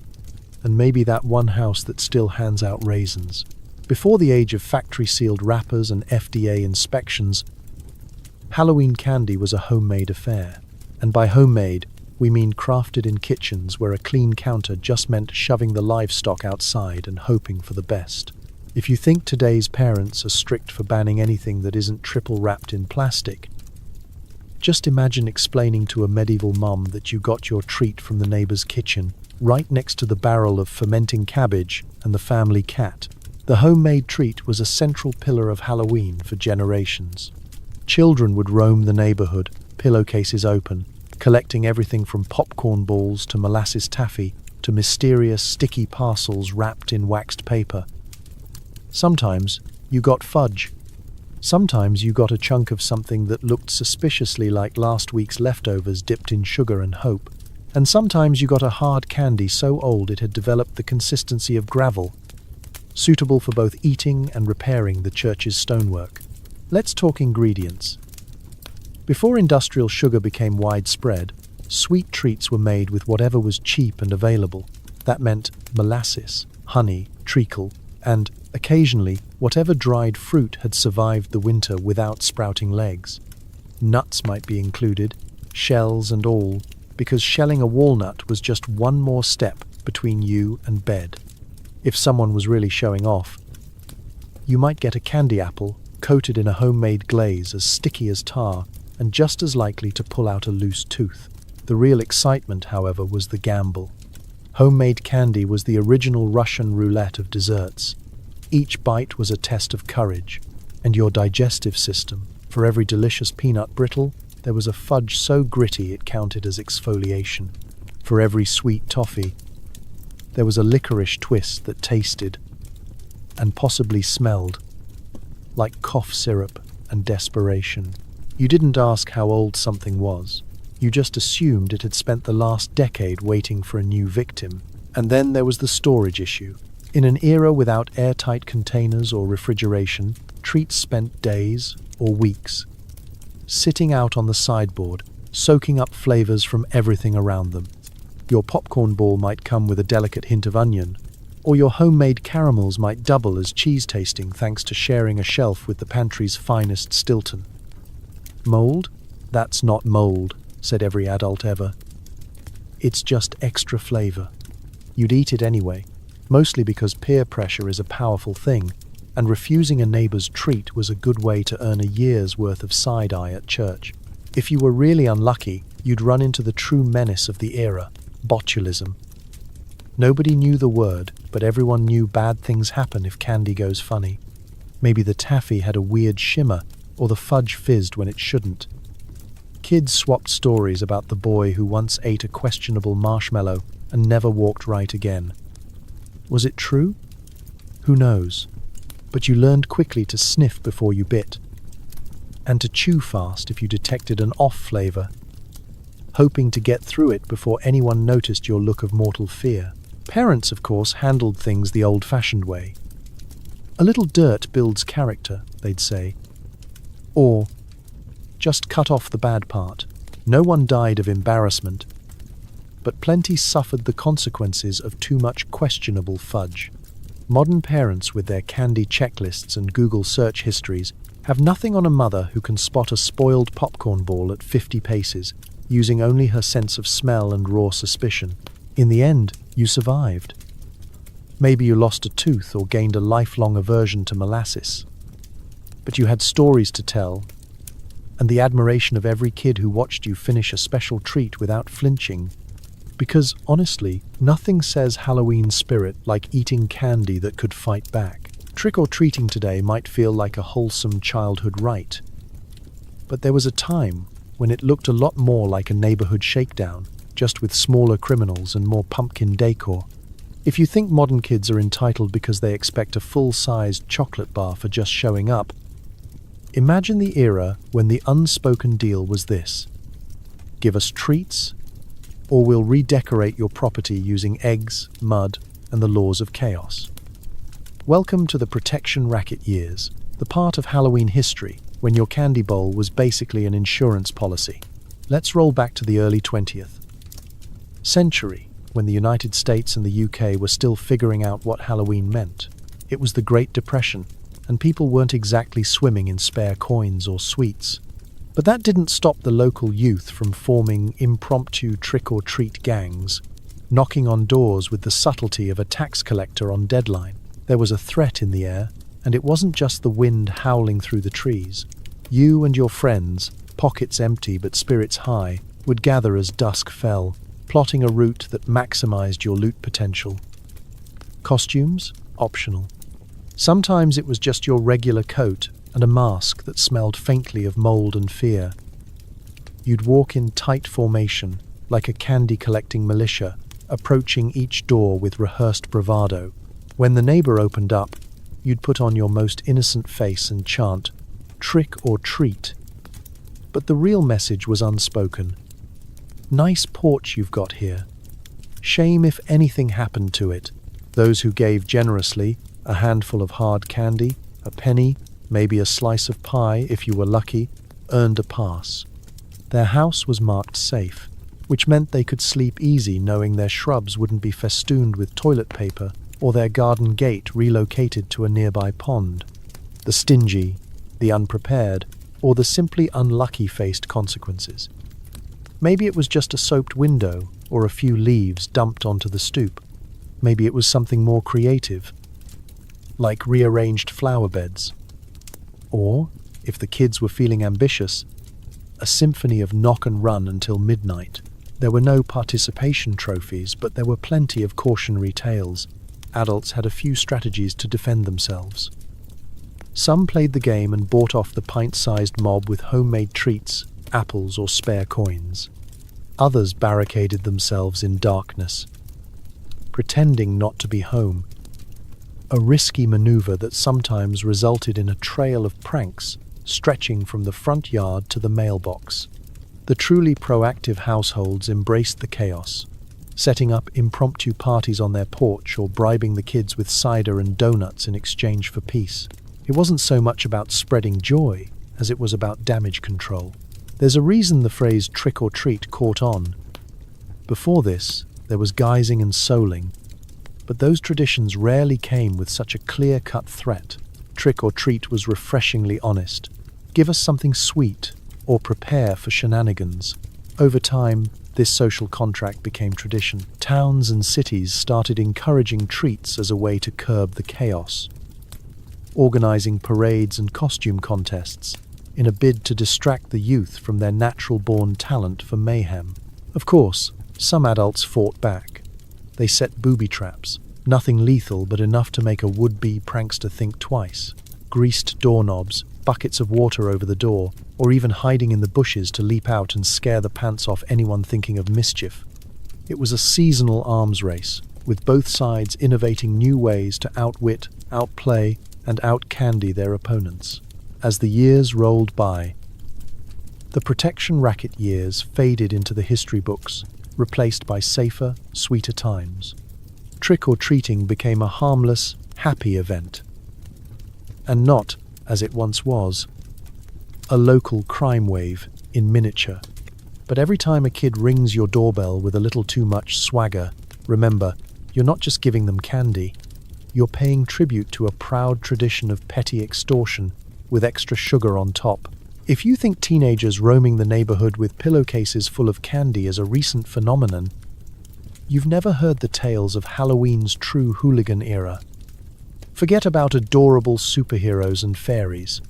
and maybe that one house that still hands out raisins. Before the age of factory-sealed wrappers and FDA inspections, Halloween candy was a homemade affair. And by homemade, we mean crafted in kitchens where a clean counter just meant shoving the livestock outside and hoping for the best. If you think today's parents are strict for banning anything that isn't triple wrapped in plastic, just imagine explaining to a medieval mom that you got your treat from the neighbor's kitchen, right next to the barrel of fermenting cabbage and the family cat. The homemade treat was a central pillar of Halloween for generations. Children would roam the neighborhood, pillowcases open, collecting everything from popcorn balls to molasses taffy to mysterious sticky parcels wrapped in waxed paper. Sometimes you got fudge. Sometimes you got a chunk of something that looked suspiciously like last week's leftovers dipped in sugar and hope. And sometimes you got a hard candy so old it had developed the consistency of gravel, suitable for both eating and repairing the church's stonework. Let's talk ingredients. Before industrial sugar became widespread, sweet treats were made with whatever was cheap and available. That meant molasses, honey, treacle, and, occasionally, whatever dried fruit had survived the winter without sprouting legs. Nuts might be included, shells and all, because shelling a walnut was just one more step between you and bed. If someone was really showing off, you might get a candy apple coated in a homemade glaze as sticky as tar and just as likely to pull out a loose tooth. The real excitement, however, was the gamble. Homemade candy was the original Russian roulette of desserts. Each bite was a test of courage and your digestive system. For every delicious peanut brittle, there was a fudge so gritty it counted as exfoliation. For every sweet toffee, there was a licorice twist that tasted, and possibly smelled, like cough syrup and desperation. You didn't ask how old something was. You just assumed it had spent the last decade waiting for a new victim. And then there was the storage issue. In an era without airtight containers or refrigeration, treats spent days or weeks sitting out on the sideboard, soaking up flavors from everything around them. Your popcorn ball might come with a delicate hint of onion, or your homemade caramels might double as cheese tasting thanks to sharing a shelf with the pantry's finest Stilton. Mold? That's not mold, said every adult ever. It's just extra flavor. You'd eat it anyway, mostly because peer pressure is a powerful thing, and refusing a neighbor's treat was a good way to earn a year's worth of side-eye at church. If you were really unlucky, you'd run into the true menace of the era, botulism. Nobody knew the word, but everyone knew bad things happen if candy goes funny. Maybe the taffy had a weird shimmer, or the fudge fizzed when it shouldn't. Kids swapped stories about the boy who once ate a questionable marshmallow and never walked right again. Was it true? Who knows? But you learned quickly to sniff before you bit, and to chew fast if you detected an off flavor, hoping to get through it before anyone noticed your look of mortal fear. Parents, of course, handled things the old-fashioned way. A little dirt builds character, they'd say. Or, just cut off the bad part. No one died of embarrassment, but plenty suffered the consequences of too much questionable fudge. Modern parents with their candy checklists and Google search histories have nothing on a mother who can spot a spoiled popcorn ball at 50 paces, using only her sense of smell and raw suspicion. In the end, you survived. Maybe you lost a tooth or gained a lifelong aversion to molasses. But you had stories to tell, and the admiration of every kid who watched you finish a special treat without flinching. Because, honestly, nothing says Halloween spirit like eating candy that could fight back. Trick-or-treating today might feel like a wholesome childhood rite. But there was a time when it looked a lot more like a neighborhood shakedown, just with smaller criminals and more pumpkin decor. If you think modern kids are entitled because they expect a full-sized chocolate bar for just showing up, imagine the era when the unspoken deal was this: give us treats, or we'll redecorate your property using eggs, mud, and the laws of chaos. Welcome to the protection racket years, the part of Halloween history when your candy bowl was basically an insurance policy. Let's roll back to the early 20th century, when the United States and the UK were still figuring out what Halloween meant. It was the Great Depression, and people weren't exactly swimming in spare coins or sweets. But that didn't stop the local youth from forming impromptu trick-or-treat gangs, knocking on doors with the subtlety of a tax collector on deadline. There was a threat in the air, and it wasn't just the wind howling through the trees. You and your friends, pockets empty but spirits high, would gather as dusk fell, plotting a route that maximized your loot potential. Costumes? Optional. Sometimes it was just your regular coat and a mask that smelled faintly of mold and fear. You'd walk in tight formation, like a candy-collecting militia, approaching each door with rehearsed bravado. When the neighbor opened up, you'd put on your most innocent face and chant, "Trick or treat." But the real message was unspoken. Nice porch you've got here. Shame if anything happened to it. Those who gave generously, a handful of hard candy, a penny, maybe a slice of pie if you were lucky, earned a pass. Their house was marked safe, which meant they could sleep easy knowing their shrubs wouldn't be festooned with toilet paper or their garden gate relocated to a nearby pond. The stingy, the unprepared, or the simply unlucky faced consequences. Maybe it was just a soaped window or a few leaves dumped onto the stoop. Maybe it was something more creative, like rearranged flower beds. Or, if the kids were feeling ambitious, a symphony of knock and run until midnight. There were no participation trophies, but there were plenty of cautionary tales. Adults had a few strategies to defend themselves. Some played the game and bought off the pint-sized mob with homemade treats, apples or spare coins. Others barricaded themselves in darkness, pretending not to be home. A risky maneuver that sometimes resulted in a trail of pranks stretching from the front yard to the mailbox. The truly proactive households embraced the chaos, setting up impromptu parties on their porch or bribing the kids with cider and donuts in exchange for peace. It wasn't so much about spreading joy as it was about damage control. There's a reason the phrase trick or treat caught on. Before this, there was guising and souling, but those traditions rarely came with such a clear-cut threat. Trick or treat was refreshingly honest. Give us something sweet, or prepare for shenanigans. Over time, this social contract became tradition. Towns and cities started encouraging treats as a way to curb the chaos, organizing parades and costume contests in a bid to distract the youth from their natural-born talent for mayhem. Of course, some adults fought back. They set booby traps, nothing lethal but enough to make a would-be prankster think twice. Greased doorknobs, buckets of water over the door, or even hiding in the bushes to leap out and scare the pants off anyone thinking of mischief. It was a seasonal arms race, with both sides innovating new ways to outwit, outplay, and outcandy their opponents. As the years rolled by, the protection racket years faded into the history books, replaced by safer, sweeter times. Trick-or-treating became a harmless, happy event, and not, as it once was, a local crime wave in miniature. But every time a kid rings your doorbell with a little too much swagger, remember, you're not just giving them candy, you're paying tribute to a proud tradition of petty extortion with extra sugar on top. If you think teenagers roaming the neighborhood with pillowcases full of candy is a recent phenomenon, you've never heard the tales of Halloween's true hooligan era. Forget about adorable superheroes and fairies.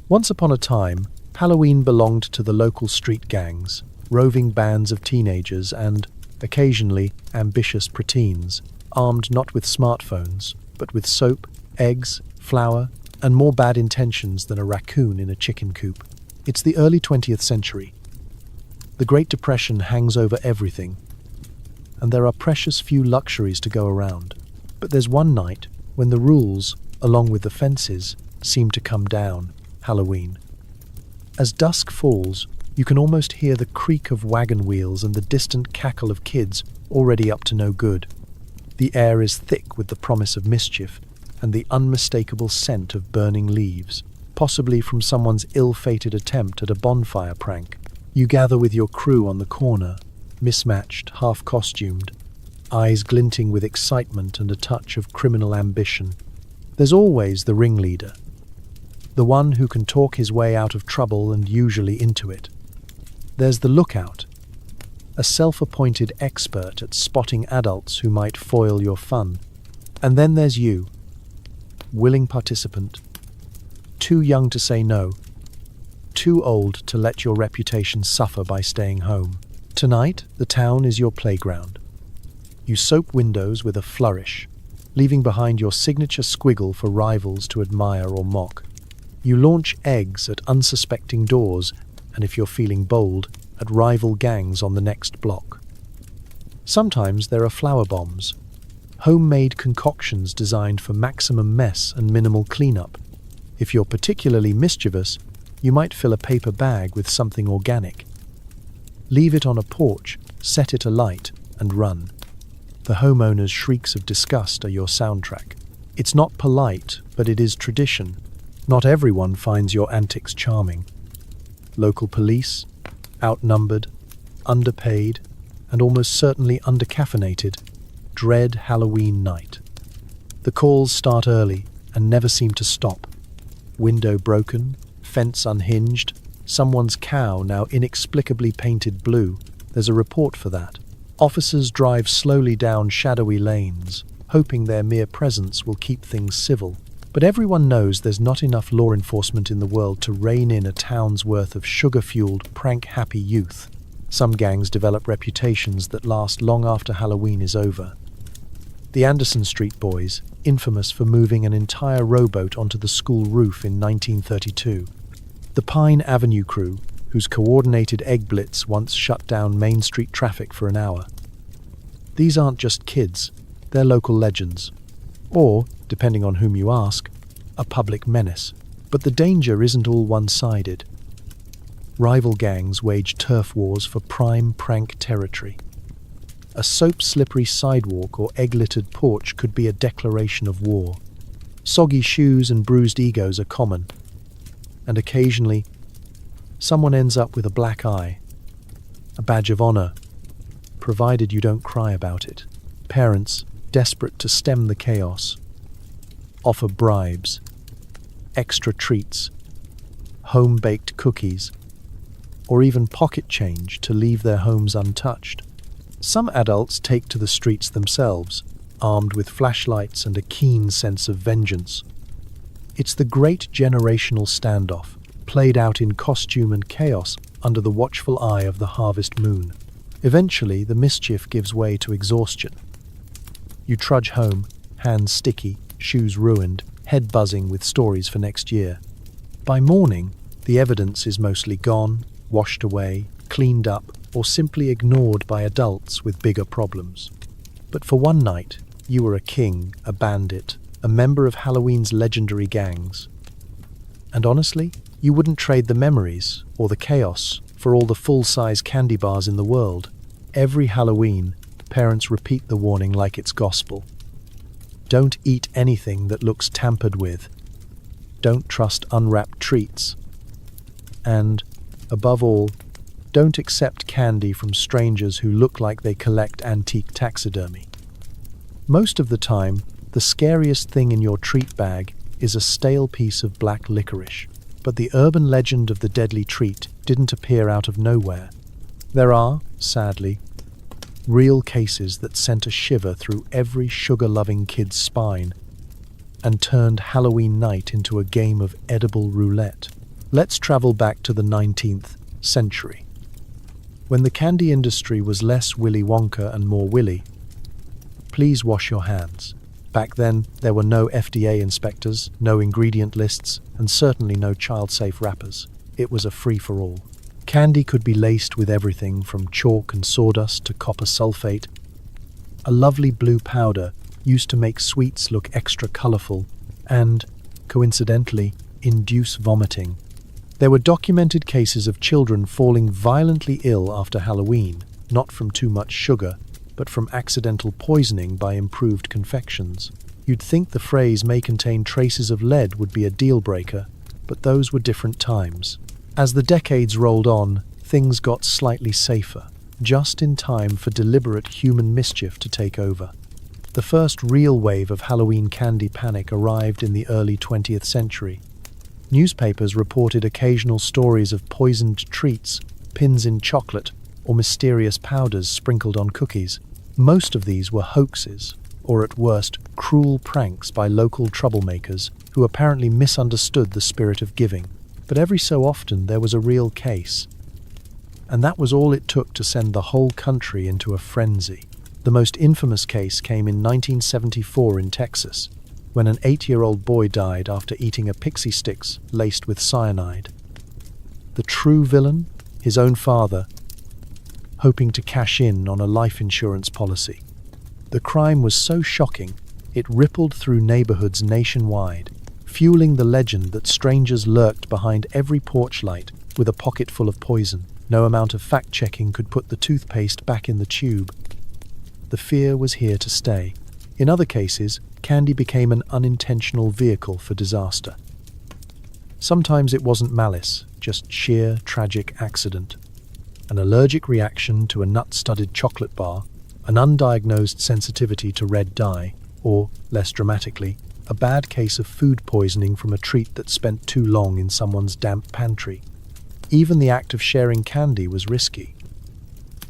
Once upon a time, Halloween belonged to the local street gangs, roving bands of teenagers and, occasionally, ambitious preteens, armed not with smartphones, but with soap, eggs, flour, and more bad intentions than a raccoon in a chicken coop. It's the early 20th century. The Great Depression hangs over everything, and there are precious few luxuries to go around. But there's one night when the rules, along with the fences, seem to come down. Halloween. As dusk falls, you can almost hear the creak of wagon wheels and the distant cackle of kids already up to no good. The air is thick with the promise of mischief and the unmistakable scent of burning leaves, possibly from someone's ill-fated attempt at a bonfire prank. You gather with your crew on the corner, mismatched, half-costumed, eyes glinting with excitement and a touch of criminal ambition. There's always the ringleader, the one who can talk his way out of trouble and usually into it. There's the lookout, a self-appointed expert at spotting adults who might foil your fun. And then there's you, willing participant, too young to say no, too old to let your reputation suffer by staying home. Tonight, the town is your playground. You soap windows with a flourish, leaving behind your signature squiggle for rivals to admire or mock. You launch eggs at unsuspecting doors, and if you're feeling bold, at rival gangs on the next block. Sometimes there are flower bombs, homemade concoctions designed for maximum mess and minimal cleanup. If you're particularly mischievous, you might fill a paper bag with something organic. Leave it on a porch, set it alight, and run. The homeowner's shrieks of disgust are your soundtrack. It's not polite, but it is tradition. Not everyone finds your antics charming. Local police, outnumbered, underpaid, and almost certainly undercaffeinated, dread Halloween night. The calls start early and never seem to stop. Window broken, fence unhinged, someone's cow now inexplicably painted blue. There's a report for that. Officers drive slowly down shadowy lanes, hoping their mere presence will keep things civil. But everyone knows there's not enough law enforcement in the world to rein in a town's worth of sugar-fueled, prank-happy youth. Some gangs develop reputations that last long after Halloween is over. The Anderson Street Boys, infamous for moving an entire rowboat onto the school roof in 1932. The Pine Avenue Crew, whose coordinated egg blitz once shut down Main Street traffic for an hour. These aren't just kids, they're local legends. Or, depending on whom you ask, a public menace. But the danger isn't all one-sided. Rival gangs wage turf wars for prime prank territory. A soap-slippery sidewalk or egg-littered porch could be a declaration of war. Soggy shoes and bruised egos are common. And occasionally, someone ends up with a black eye, a badge of honor, provided you don't cry about it. Parents, desperate to stem the chaos, offer bribes, extra treats, home-baked cookies, or even pocket change to leave their homes untouched. Some adults take to the streets themselves, armed with flashlights and a keen sense of vengeance. It's the great generational standoff, played out in costume and chaos under the watchful eye of the harvest moon. Eventually, the mischief gives way to exhaustion. You trudge home, hands sticky, shoes ruined, head buzzing with stories for next year. By morning, the evidence is mostly gone, washed away, cleaned up, or simply ignored by adults with bigger problems. But for one night, you were a king, a bandit, a member of Halloween's legendary gangs. And honestly, you wouldn't trade the memories or the chaos for all the full-size candy bars in the world. Every Halloween, parents repeat the warning like it's gospel. Don't eat anything that looks tampered with. Don't trust unwrapped treats. And, above all, don't accept candy from strangers who look like they collect antique taxidermy. Most of the time, the scariest thing in your treat bag is a stale piece of black licorice. But the urban legend of the deadly treat didn't appear out of nowhere. There are, sadly, real cases that sent a shiver through every sugar-loving kid's spine and turned Halloween night into a game of edible roulette. Let's travel back to the 19th century, when the candy industry was less Willy Wonka and more Willy. Please wash your hands. Back then, there were no FDA inspectors, no ingredient lists, and certainly no child-safe wrappers. It was a free-for-all. Candy could be laced with everything from chalk and sawdust to copper sulfate. A lovely blue powder used to make sweets look extra colorful and, coincidentally, induce vomiting. There were documented cases of children falling violently ill after Halloween, not from too much sugar, but from accidental poisoning by improved confections. You'd think the phrase may contain traces of lead would be a deal-breaker, but those were different times. As the decades rolled on, things got slightly safer, just in time for deliberate human mischief to take over. The first real wave of Halloween candy panic arrived in the early 20th century. Newspapers reported occasional stories of poisoned treats, pins in chocolate, or mysterious powders sprinkled on cookies. Most of these were hoaxes, or at worst, cruel pranks by local troublemakers who apparently misunderstood the spirit of giving. But every so often there was a real case. And that was all it took to send the whole country into a frenzy. The most infamous case came in 1974 in Texas, when an 8-year-old boy died after eating a pixie sticks laced with cyanide. The true villain? His own father, hoping to cash in on a life insurance policy. The crime was so shocking, it rippled through neighborhoods nationwide, fueling the legend that strangers lurked behind every porch light with a pocket full of poison. No amount of fact-checking could put the toothpaste back in the tube. The fear was here to stay. In other cases, candy became an unintentional vehicle for disaster. Sometimes it wasn't malice, just sheer tragic accident. An allergic reaction to a nut-studded chocolate bar, an undiagnosed sensitivity to red dye, or, less dramatically, a bad case of food poisoning from a treat that spent too long in someone's damp pantry. Even the act of sharing candy was risky.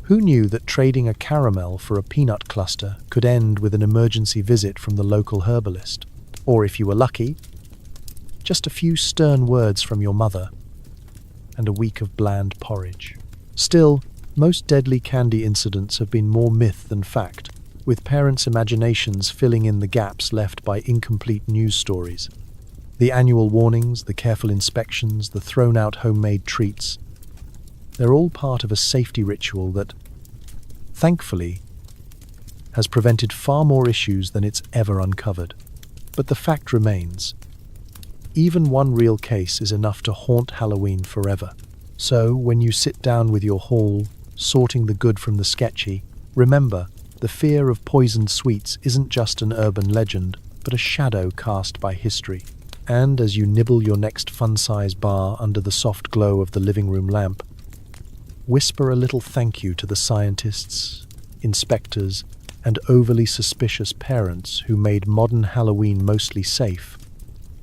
Who knew that trading a caramel for a peanut cluster could end with an emergency visit from the local herbalist? Or if you were lucky, just a few stern words from your mother and a week of bland porridge. Still, most deadly candy incidents have been more myth than fact, with parents' imaginations filling in the gaps left by incomplete news stories. The annual warnings, the careful inspections, the thrown-out homemade treats, they're all part of a safety ritual that, thankfully, has prevented far more issues than it's ever uncovered. But the fact remains, even one real case is enough to haunt Halloween forever. So, when you sit down with your haul, sorting the good from the sketchy, remember, the fear of poisoned sweets isn't just an urban legend, but a shadow cast by history. And as you nibble your next fun-size bar under the soft glow of the living room lamp, whisper a little thank you to the scientists, inspectors, and overly suspicious parents who made modern Halloween mostly safe,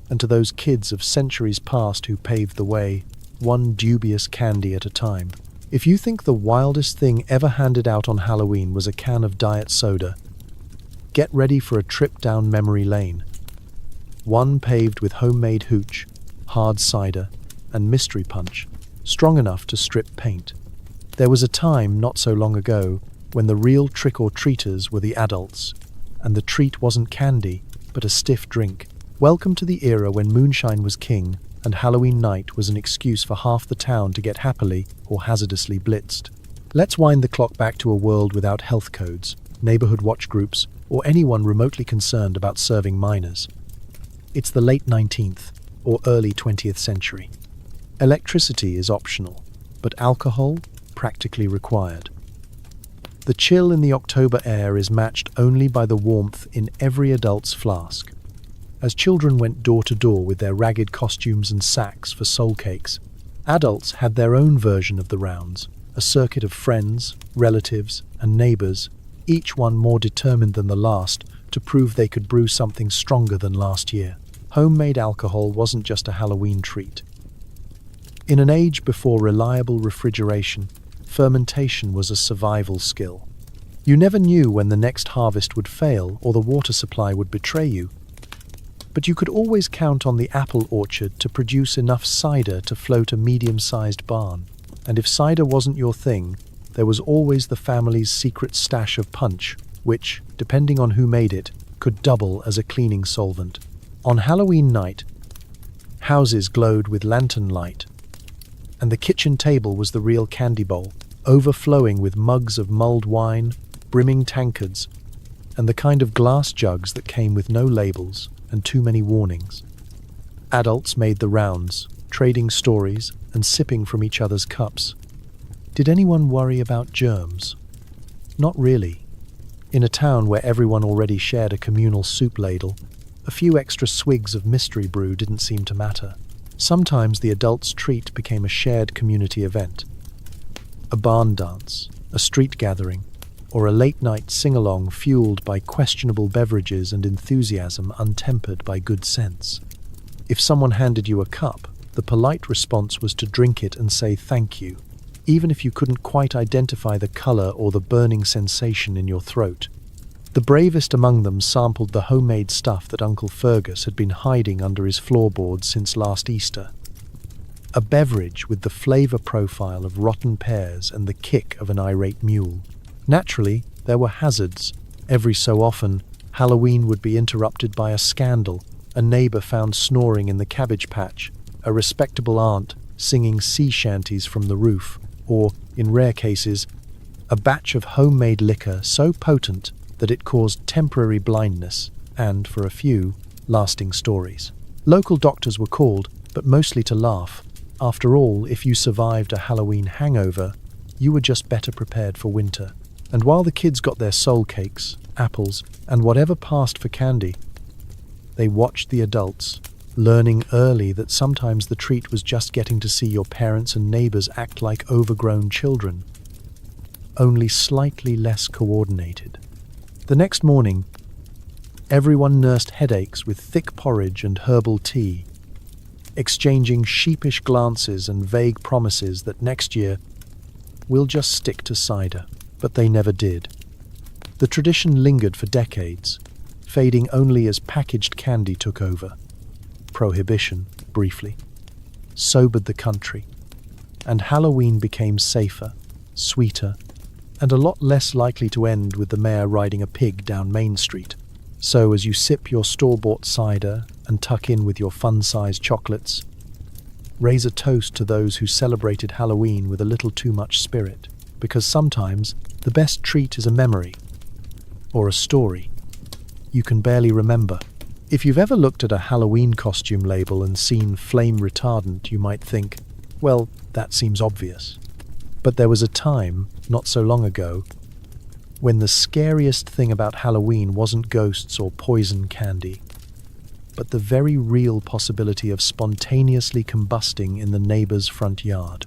and to those kids of centuries past who paved the way, one dubious candy at a time. If you think the wildest thing ever handed out on Halloween was a can of diet soda, get ready for a trip down memory lane. One paved with homemade hooch, hard cider, and mystery punch, strong enough to strip paint. There was a time, not so long ago, when the real trick-or-treaters were the adults, and the treat wasn't candy, but a stiff drink. Welcome to the era when moonshine was king, and Halloween night was an excuse for half the town to get happily or hazardously blitzed. Let's wind the clock back to a world without health codes, neighborhood watch groups, or anyone remotely concerned about serving minors. It's the late 19th or early 20th century. Electricity is optional, but alcohol practically required. The chill in the October air is matched only by the warmth in every adult's flask. As children went door to door with their ragged costumes and sacks for soul cakes, adults had their own version of the rounds, a circuit of friends, relatives, and neighbors, each one more determined than the last to prove they could brew something stronger than last year. Homemade alcohol wasn't just a Halloween treat. In an age before reliable refrigeration, fermentation was a survival skill. You never knew when the next harvest would fail or the water supply would betray you. But you could always count on the apple orchard to produce enough cider to float a medium-sized barn. And if cider wasn't your thing, there was always the family's secret stash of punch, which, depending on who made it, could double as a cleaning solvent. On Halloween night, houses glowed with lantern light, and the kitchen table was the real candy bowl, overflowing with mugs of mulled wine, brimming tankards, and the kind of glass jugs that came with no labels and too many warnings. Adults made the rounds, trading stories and sipping from each other's cups. Did anyone worry about germs? Not really. In a town where everyone already shared a communal soup ladle, a few extra swigs of mystery brew didn't seem to matter. Sometimes the adults' treat became a shared community event. A barn dance, a street gathering, or a late-night sing-along fueled by questionable beverages and enthusiasm untempered by good sense. If someone handed you a cup, the polite response was to drink it and say thank you, even if you couldn't quite identify the color or the burning sensation in your throat. The bravest among them sampled the homemade stuff that Uncle Fergus had been hiding under his floorboards since last Easter. A beverage with the flavor profile of rotten pears and the kick of an irate mule. Naturally, there were hazards. Every so often, Halloween would be interrupted by a scandal, a neighbor found snoring in the cabbage patch, a respectable aunt singing sea shanties from the roof, or, in rare cases, a batch of homemade liquor so potent that it caused temporary blindness and, for a few, lasting stories. Local doctors were called, but mostly to laugh. After all, if you survived a Halloween hangover, you were just better prepared for winter. And while the kids got their soul cakes, apples, and whatever passed for candy, they watched the adults, learning early that sometimes the treat was just getting to see your parents and neighbors act like overgrown children, only slightly less coordinated. The next morning, everyone nursed headaches with thick porridge and herbal tea, exchanging sheepish glances and vague promises that next year we'll just stick to cider. But they never did. The tradition lingered for decades, fading only as packaged candy took over. Prohibition, briefly, sobered the country, and Halloween became safer, sweeter, and a lot less likely to end with the mayor riding a pig down Main Street. So as you sip your store-bought cider and tuck in with your fun-sized chocolates, raise a toast to those who celebrated Halloween with a little too much spirit, because sometimes the best treat is a memory or a story you can barely remember. If you've ever looked at a Halloween costume label and seen flame retardant, you might think, well, that seems obvious. But there was a time, not so long ago, when the scariest thing about Halloween wasn't ghosts or poison candy, but the very real possibility of spontaneously combusting in the neighbor's front yard.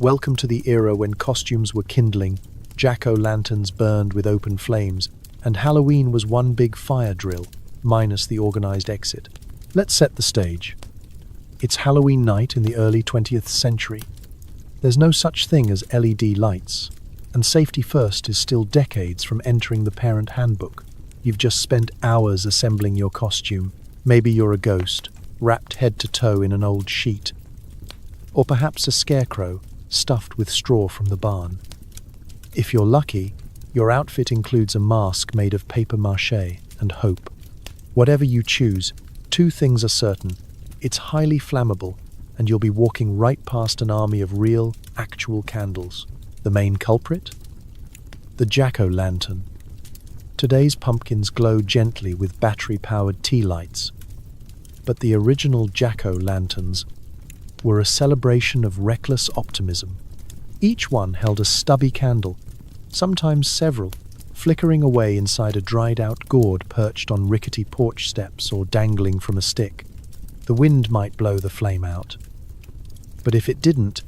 Welcome to the era when costumes were kindling, jack-o'-lanterns burned with open flames, and Halloween was one big fire drill, minus the organized exit. Let's set the stage. It's Halloween night in the early 20th century. There's no such thing as LED lights, and safety first is still decades from entering the parent handbook. You've just spent hours assembling your costume. Maybe you're a ghost, wrapped head to toe in an old sheet, or perhaps a scarecrow, stuffed with straw from the barn. If you're lucky, your outfit includes a mask made of paper mache and hope. Whatever you choose, two things are certain. It's highly flammable, and you'll be walking right past an army of real, actual candles. The main culprit? The jack-o'-lantern. Today's pumpkins glow gently with battery-powered tea lights, but the original jack-o'-lanterns were a celebration of reckless optimism. Each one held a stubby candle, sometimes several, flickering away inside a dried-out gourd perched on rickety porch steps or dangling from a stick. The wind might blow the flame out, but if it didn't,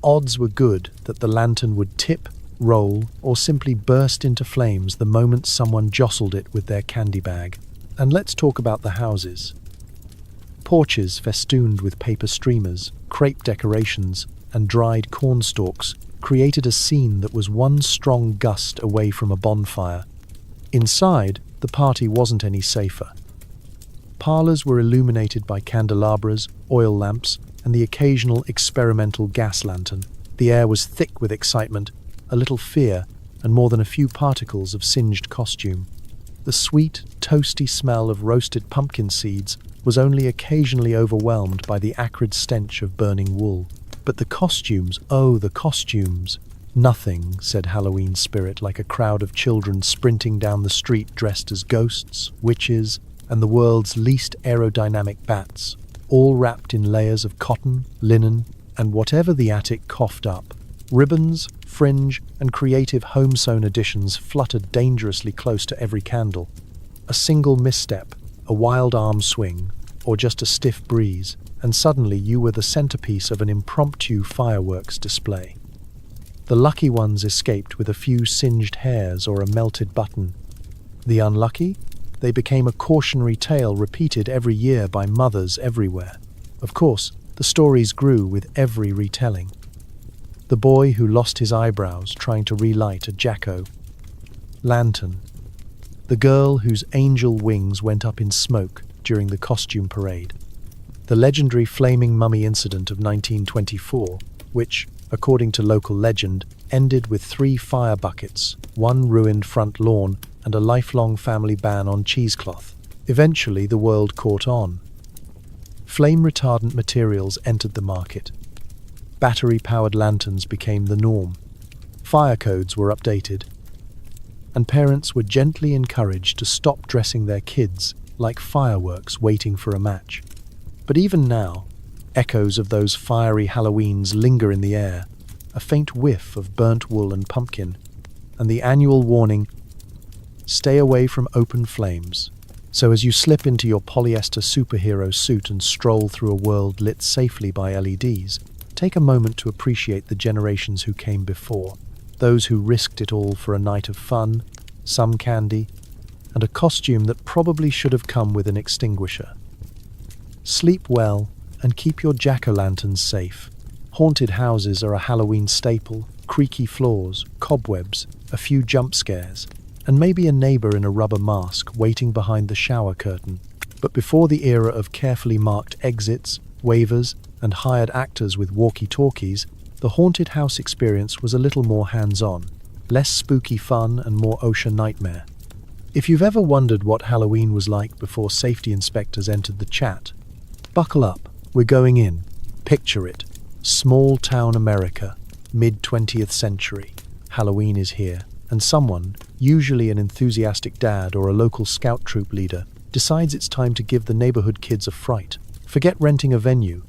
odds were good that the lantern would tip, roll, or simply burst into flames the moment someone jostled it with their candy bag. And let's talk about the houses. Porches festooned with paper streamers, crepe decorations, and dried corn stalks created a scene that was one strong gust away from a bonfire. Inside, the party wasn't any safer. Parlors were illuminated by candelabras, oil lamps, and the occasional experimental gas lantern. The air was thick with excitement, a little fear, and more than a few particles of singed costume. The sweet, toasty smell of roasted pumpkin seeds was only occasionally overwhelmed by the acrid stench of burning wool. But the costumes, oh, the costumes! Nothing, said Halloween spirit, like a crowd of children sprinting down the street dressed as ghosts, witches, and the world's least aerodynamic bats, all wrapped in layers of cotton, linen, and whatever the attic coughed up. Ribbons, fringe, and creative home-sewn additions fluttered dangerously close to every candle. A single misstep, a wild arm swing, or just a stiff breeze, and suddenly you were the centerpiece of an impromptu fireworks display. The lucky ones escaped with a few singed hairs or a melted button. The unlucky? They became a cautionary tale repeated every year by mothers everywhere. Of course, the stories grew with every retelling. The boy who lost his eyebrows trying to relight a jack-o'-lantern. The girl whose angel wings went up in smoke during the costume parade. The legendary flaming mummy incident of 1924, which, according to local legend, ended with 3 fire buckets, 1 ruined front lawn, and a lifelong family ban on cheesecloth. Eventually, the world caught on. Flame-retardant materials entered the market. Battery-powered lanterns became the norm. Fire codes were updated, and parents were gently encouraged to stop dressing their kids like fireworks waiting for a match. But even now, Echoes of those fiery Halloweens linger in the air, a faint whiff of burnt wool and pumpkin, and the annual warning, stay away from open flames. So as you slip into your polyester superhero suit and stroll through a world lit safely by LEDs, take a moment to appreciate the generations who came before, those who risked it all for a night of fun, some candy, and a costume that probably should have come with an extinguisher. Sleep well and keep your jack-o'-lanterns safe. Haunted houses are a Halloween staple, creaky floors, cobwebs, a few jump scares, and maybe a neighbor in a rubber mask waiting behind the shower curtain. But before the era of carefully marked exits, waivers, and hired actors with walkie-talkies, the haunted house experience was a little more hands-on, less spooky fun and more OSHA nightmare. If you've ever wondered what Halloween was like before safety inspectors entered the chat, buckle up, we're going in. Picture it. Small-town America, mid-20th century. Halloween is here, and someone, usually an enthusiastic dad or a local scout troop leader, decides it's time to give the neighborhood kids a fright. Forget renting a venue.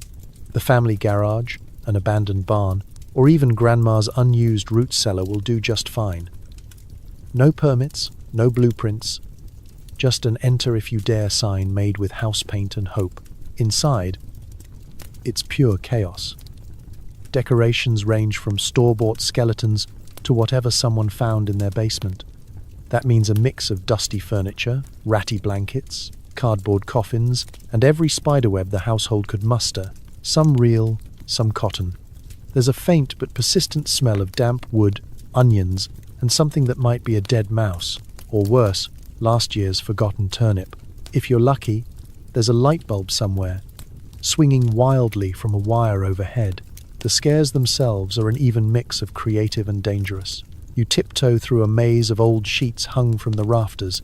The family garage, an abandoned barn, or even grandma's unused root cellar will do just fine. No permits, no blueprints, just an enter if you dare sign made with house paint and hope. Inside, it's pure chaos. Decorations range from store-bought skeletons to whatever someone found in their basement. That means a mix of dusty furniture, ratty blankets, cardboard coffins, and every spiderweb the household could muster, some real, some cotton. There's a faint but persistent smell of damp wood, onions, and something that might be a dead mouse, or worse, last year's forgotten turnip. If you're lucky, there's a light bulb somewhere, swinging wildly from a wire overhead. The scares themselves are an even mix of creative and dangerous. You tiptoe through a maze of old sheets hung from the rafters.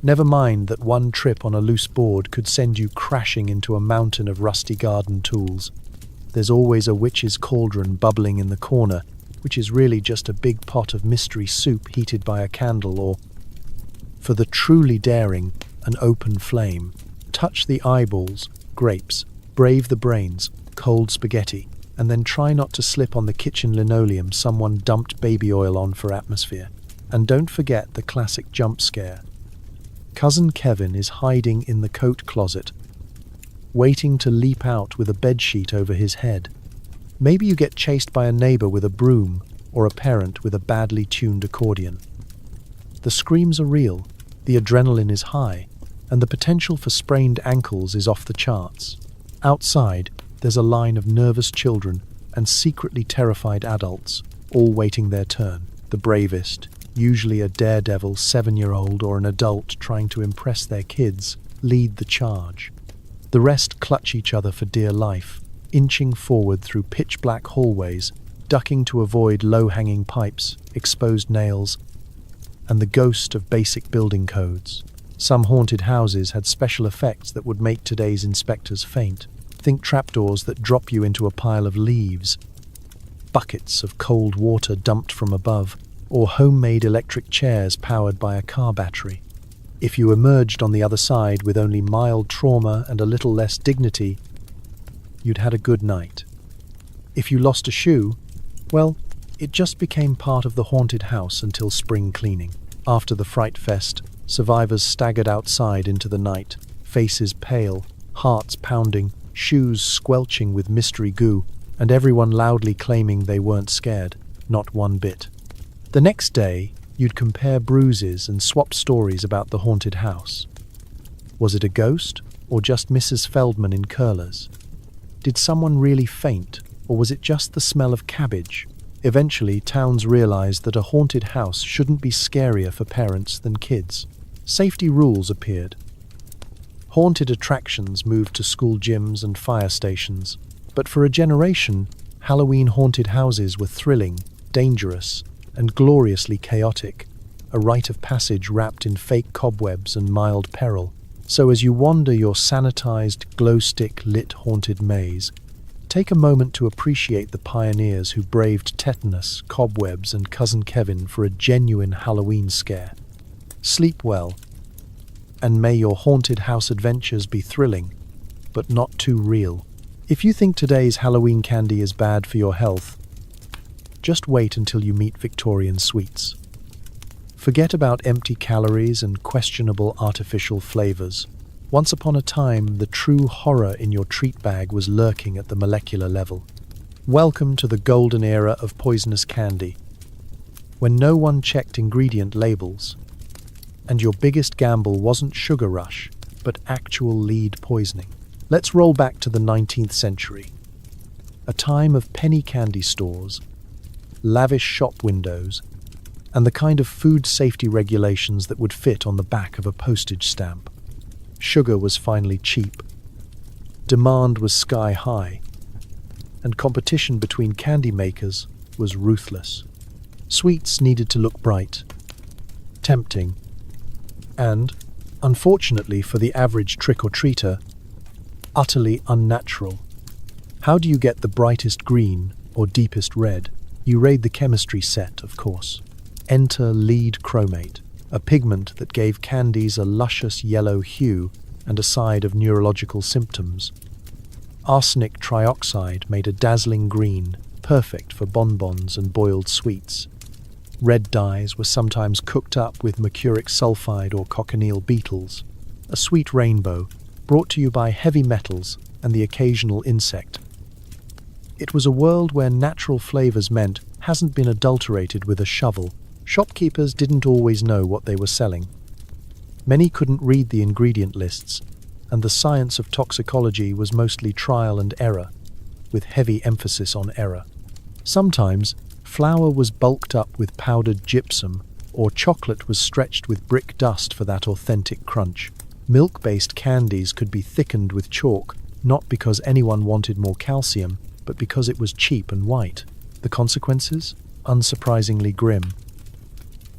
Never mind that one trip on a loose board could send you crashing into a mountain of rusty garden tools. There's always a witch's cauldron bubbling in the corner, which is really just a big pot of mystery soup heated by a candle, or, for the truly daring, an open flame. Touch the eyeballs, grapes, brave the brains, cold spaghetti, and then try not to slip on the kitchen linoleum someone dumped baby oil on for atmosphere. And don't forget the classic jump scare. Cousin Kevin is hiding in the coat closet, waiting to leap out with a bedsheet over his head. Maybe you get chased by a neighbor with a broom, or a parent with a badly tuned accordion. The screams are real, the adrenaline is high, and the potential for sprained ankles is off the charts. Outside, there's a line of nervous children and secretly terrified adults, all waiting their turn. The bravest, usually a daredevil 7-year-old or an adult trying to impress their kids, lead the charge. The rest clutch each other for dear life, inching forward through pitch-black hallways, ducking to avoid low-hanging pipes, exposed nails, and the ghost of basic building codes. Some haunted houses had special effects that would make today's inspectors faint. Think trapdoors that drop you into a pile of leaves, buckets of cold water dumped from above, or homemade electric chairs powered by a car battery. If you emerged on the other side with only mild trauma and a little less dignity, you'd had a good night. If you lost a shoe, well, it just became part of the haunted house until spring cleaning. After the fright fest, survivors staggered outside into the night, faces pale, hearts pounding, shoes squelching with mystery goo, and everyone loudly claiming they weren't scared, not one bit. The next day, you'd compare bruises and swap stories about the haunted house. Was it a ghost, or just Mrs. Feldman in curlers? Did someone really faint, or was it just the smell of cabbage? Eventually, towns realized that a haunted house shouldn't be scarier for parents than kids. Safety rules appeared. Haunted attractions moved to school gyms and fire stations, but for a generation, Halloween haunted houses were thrilling, dangerous, and gloriously chaotic, a rite of passage wrapped in fake cobwebs and mild peril. So as you wander your sanitized, glow-stick-lit haunted maze, take a moment to appreciate the pioneers who braved tetanus, cobwebs, and Cousin Kevin for a genuine Halloween scare. Sleep well, and may your haunted house adventures be thrilling, but not too real. If you think today's Halloween candy is bad for your health, just wait until you meet Victorian sweets. Forget about empty calories and questionable artificial flavors. Once upon a time, the true horror in your treat bag was lurking at the molecular level. Welcome to the golden era of poisonous candy, when no one checked ingredient labels, and your biggest gamble wasn't sugar rush, but actual lead poisoning. Let's roll back to the 19th century, a time of penny candy stores, lavish shop windows, and the kind of food safety regulations that would fit on the back of a postage stamp. Sugar was finally cheap, demand was sky high, and competition between candy makers was ruthless. Sweets needed to look bright, tempting, and, unfortunately for the average trick-or-treater, utterly unnatural. How do you get the brightest green or deepest red? You raid the chemistry set, of course. Enter lead chromate, a pigment that gave candies a luscious yellow hue and a side of neurological symptoms. Arsenic trioxide made a dazzling green, perfect for bonbons and boiled sweets. Red dyes were sometimes cooked up with mercuric sulfide or cochineal beetles, a sweet rainbow brought to you by heavy metals and the occasional insect. It was a world where natural flavors meant hasn't been adulterated with a shovel. Shopkeepers didn't always know what they were selling. Many couldn't read the ingredient lists, and the science of toxicology was mostly trial and error, with heavy emphasis on error. Sometimes, flour was bulked up with powdered gypsum, or chocolate was stretched with brick dust for that authentic crunch. Milk-based candies could be thickened with chalk, not because anyone wanted more calcium, but because it was cheap and white. The consequences? Unsurprisingly grim.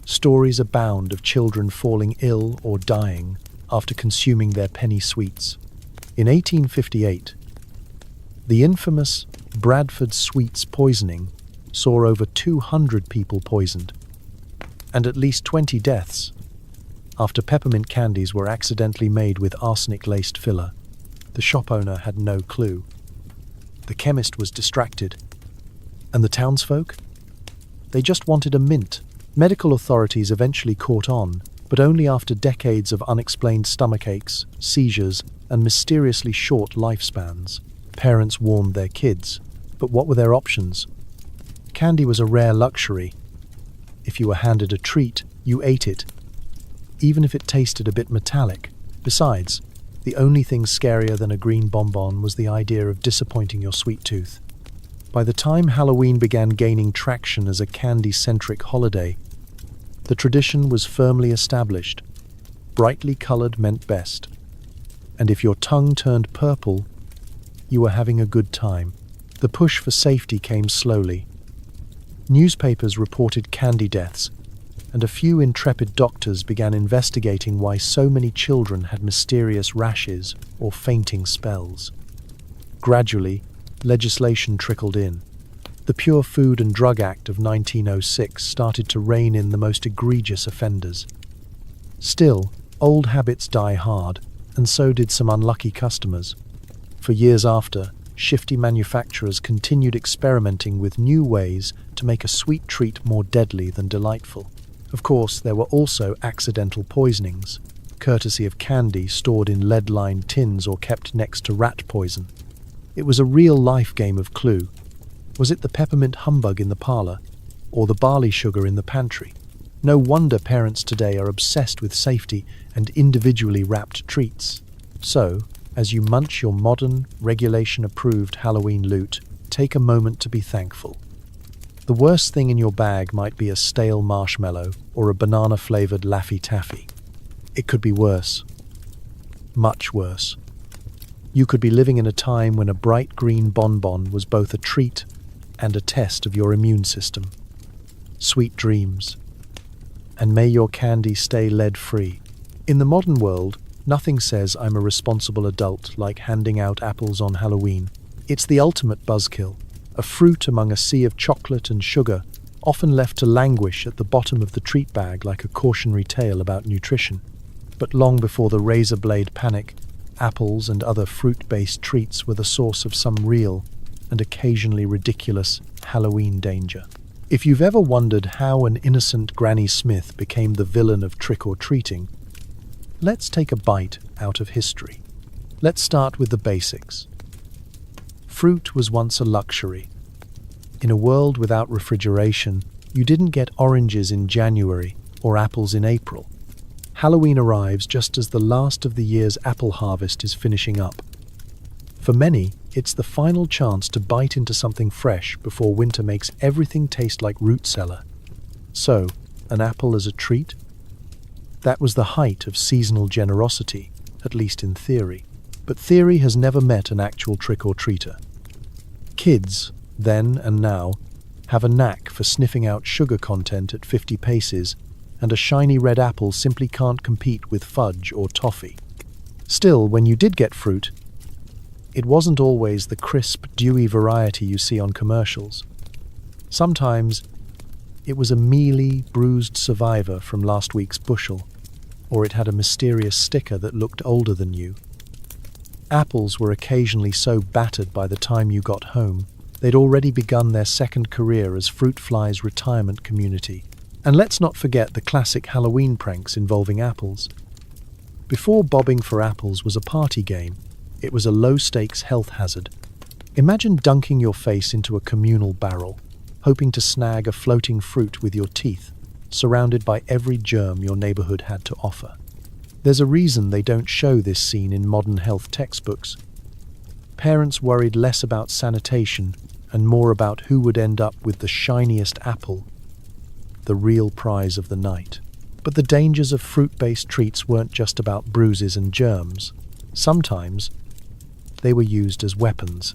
Stories abound of children falling ill or dying after consuming their penny sweets. In 1858, the infamous Bradford sweets poisoning saw over 200 people poisoned, and at least 20 deaths after peppermint candies were accidentally made with arsenic-laced filler. The shop owner had no clue. The chemist was distracted. And the townsfolk? They just wanted a mint. Medical authorities eventually caught on, but only after decades of unexplained stomachaches, seizures, and mysteriously short lifespans. Parents warned their kids, but what were their options? Candy was a rare luxury. If you were handed a treat, you ate it, even if it tasted a bit metallic. Besides, the only thing scarier than a green bonbon was the idea of disappointing your sweet tooth. By the time Halloween began gaining traction as a candy-centric holiday, the tradition was firmly established. Brightly colored meant best. And if your tongue turned purple, you were having a good time. The push for safety came slowly. Newspapers reported candy deaths, and a few intrepid doctors began investigating why so many children had mysterious rashes or fainting spells. Gradually, legislation trickled in. The Pure Food and Drug Act of 1906 started to rein in the most egregious offenders. Still, old habits die hard, and so did some unlucky customers. For years after, shifty manufacturers continued experimenting with new ways to make a sweet treat more deadly than delightful. Of course, there were also accidental poisonings, courtesy of candy stored in lead-lined tins or kept next to rat poison. It was a real-life game of Clue. Was it the peppermint humbug in the parlor, or the barley sugar in the pantry? No wonder parents today are obsessed with safety and individually wrapped treats. So, as you munch your modern, regulation-approved Halloween loot, take a moment to be thankful. The worst thing in your bag might be a stale marshmallow or a banana-flavored Laffy Taffy. It could be worse. Much worse. You could be living in a time when a bright green bonbon was both a treat and a test of your immune system. Sweet dreams. And may your candy stay lead-free. In the modern world, nothing says I'm a responsible adult like handing out apples on Halloween. It's the ultimate buzzkill, a fruit among a sea of chocolate and sugar, often left to languish at the bottom of the treat bag like a cautionary tale about nutrition. But long before the razor blade panic, apples and other fruit-based treats were the source of some real and occasionally ridiculous Halloween danger. If you've ever wondered how an innocent Granny Smith became the villain of trick-or-treating, let's take a bite out of history. Let's start with the basics. Fruit was once a luxury. In a world without refrigeration, you didn't get oranges in January or apples in April. Halloween arrives just as the last of the year's apple harvest is finishing up. For many, it's the final chance to bite into something fresh before winter makes everything taste like root cellar. So, an apple as a treat? That was the height of seasonal generosity, at least in theory. But theory has never met an actual trick-or-treater. Kids, then and now, have a knack for sniffing out sugar content at 50 paces, and a shiny red apple simply can't compete with fudge or toffee. Still, when you did get fruit, it wasn't always the crisp, dewy variety you see on commercials. Sometimes, it was a mealy, bruised survivor from last week's bushel, or it had a mysterious sticker that looked older than you. Apples were occasionally so battered by the time you got home, they'd already begun their second career as fruit flies' retirement community. And let's not forget the classic Halloween pranks involving apples. Before bobbing for apples was a party game, it was a low-stakes health hazard. Imagine dunking your face into a communal barrel, hoping to snag a floating fruit with your teeth, surrounded by every germ your neighborhood had to offer. There's a reason they don't show this scene in modern health textbooks. Parents worried less about sanitation and more about who would end up with the shiniest apple, the real prize of the night. But the dangers of fruit-based treats weren't just about bruises and germs. Sometimes, they were used as weapons.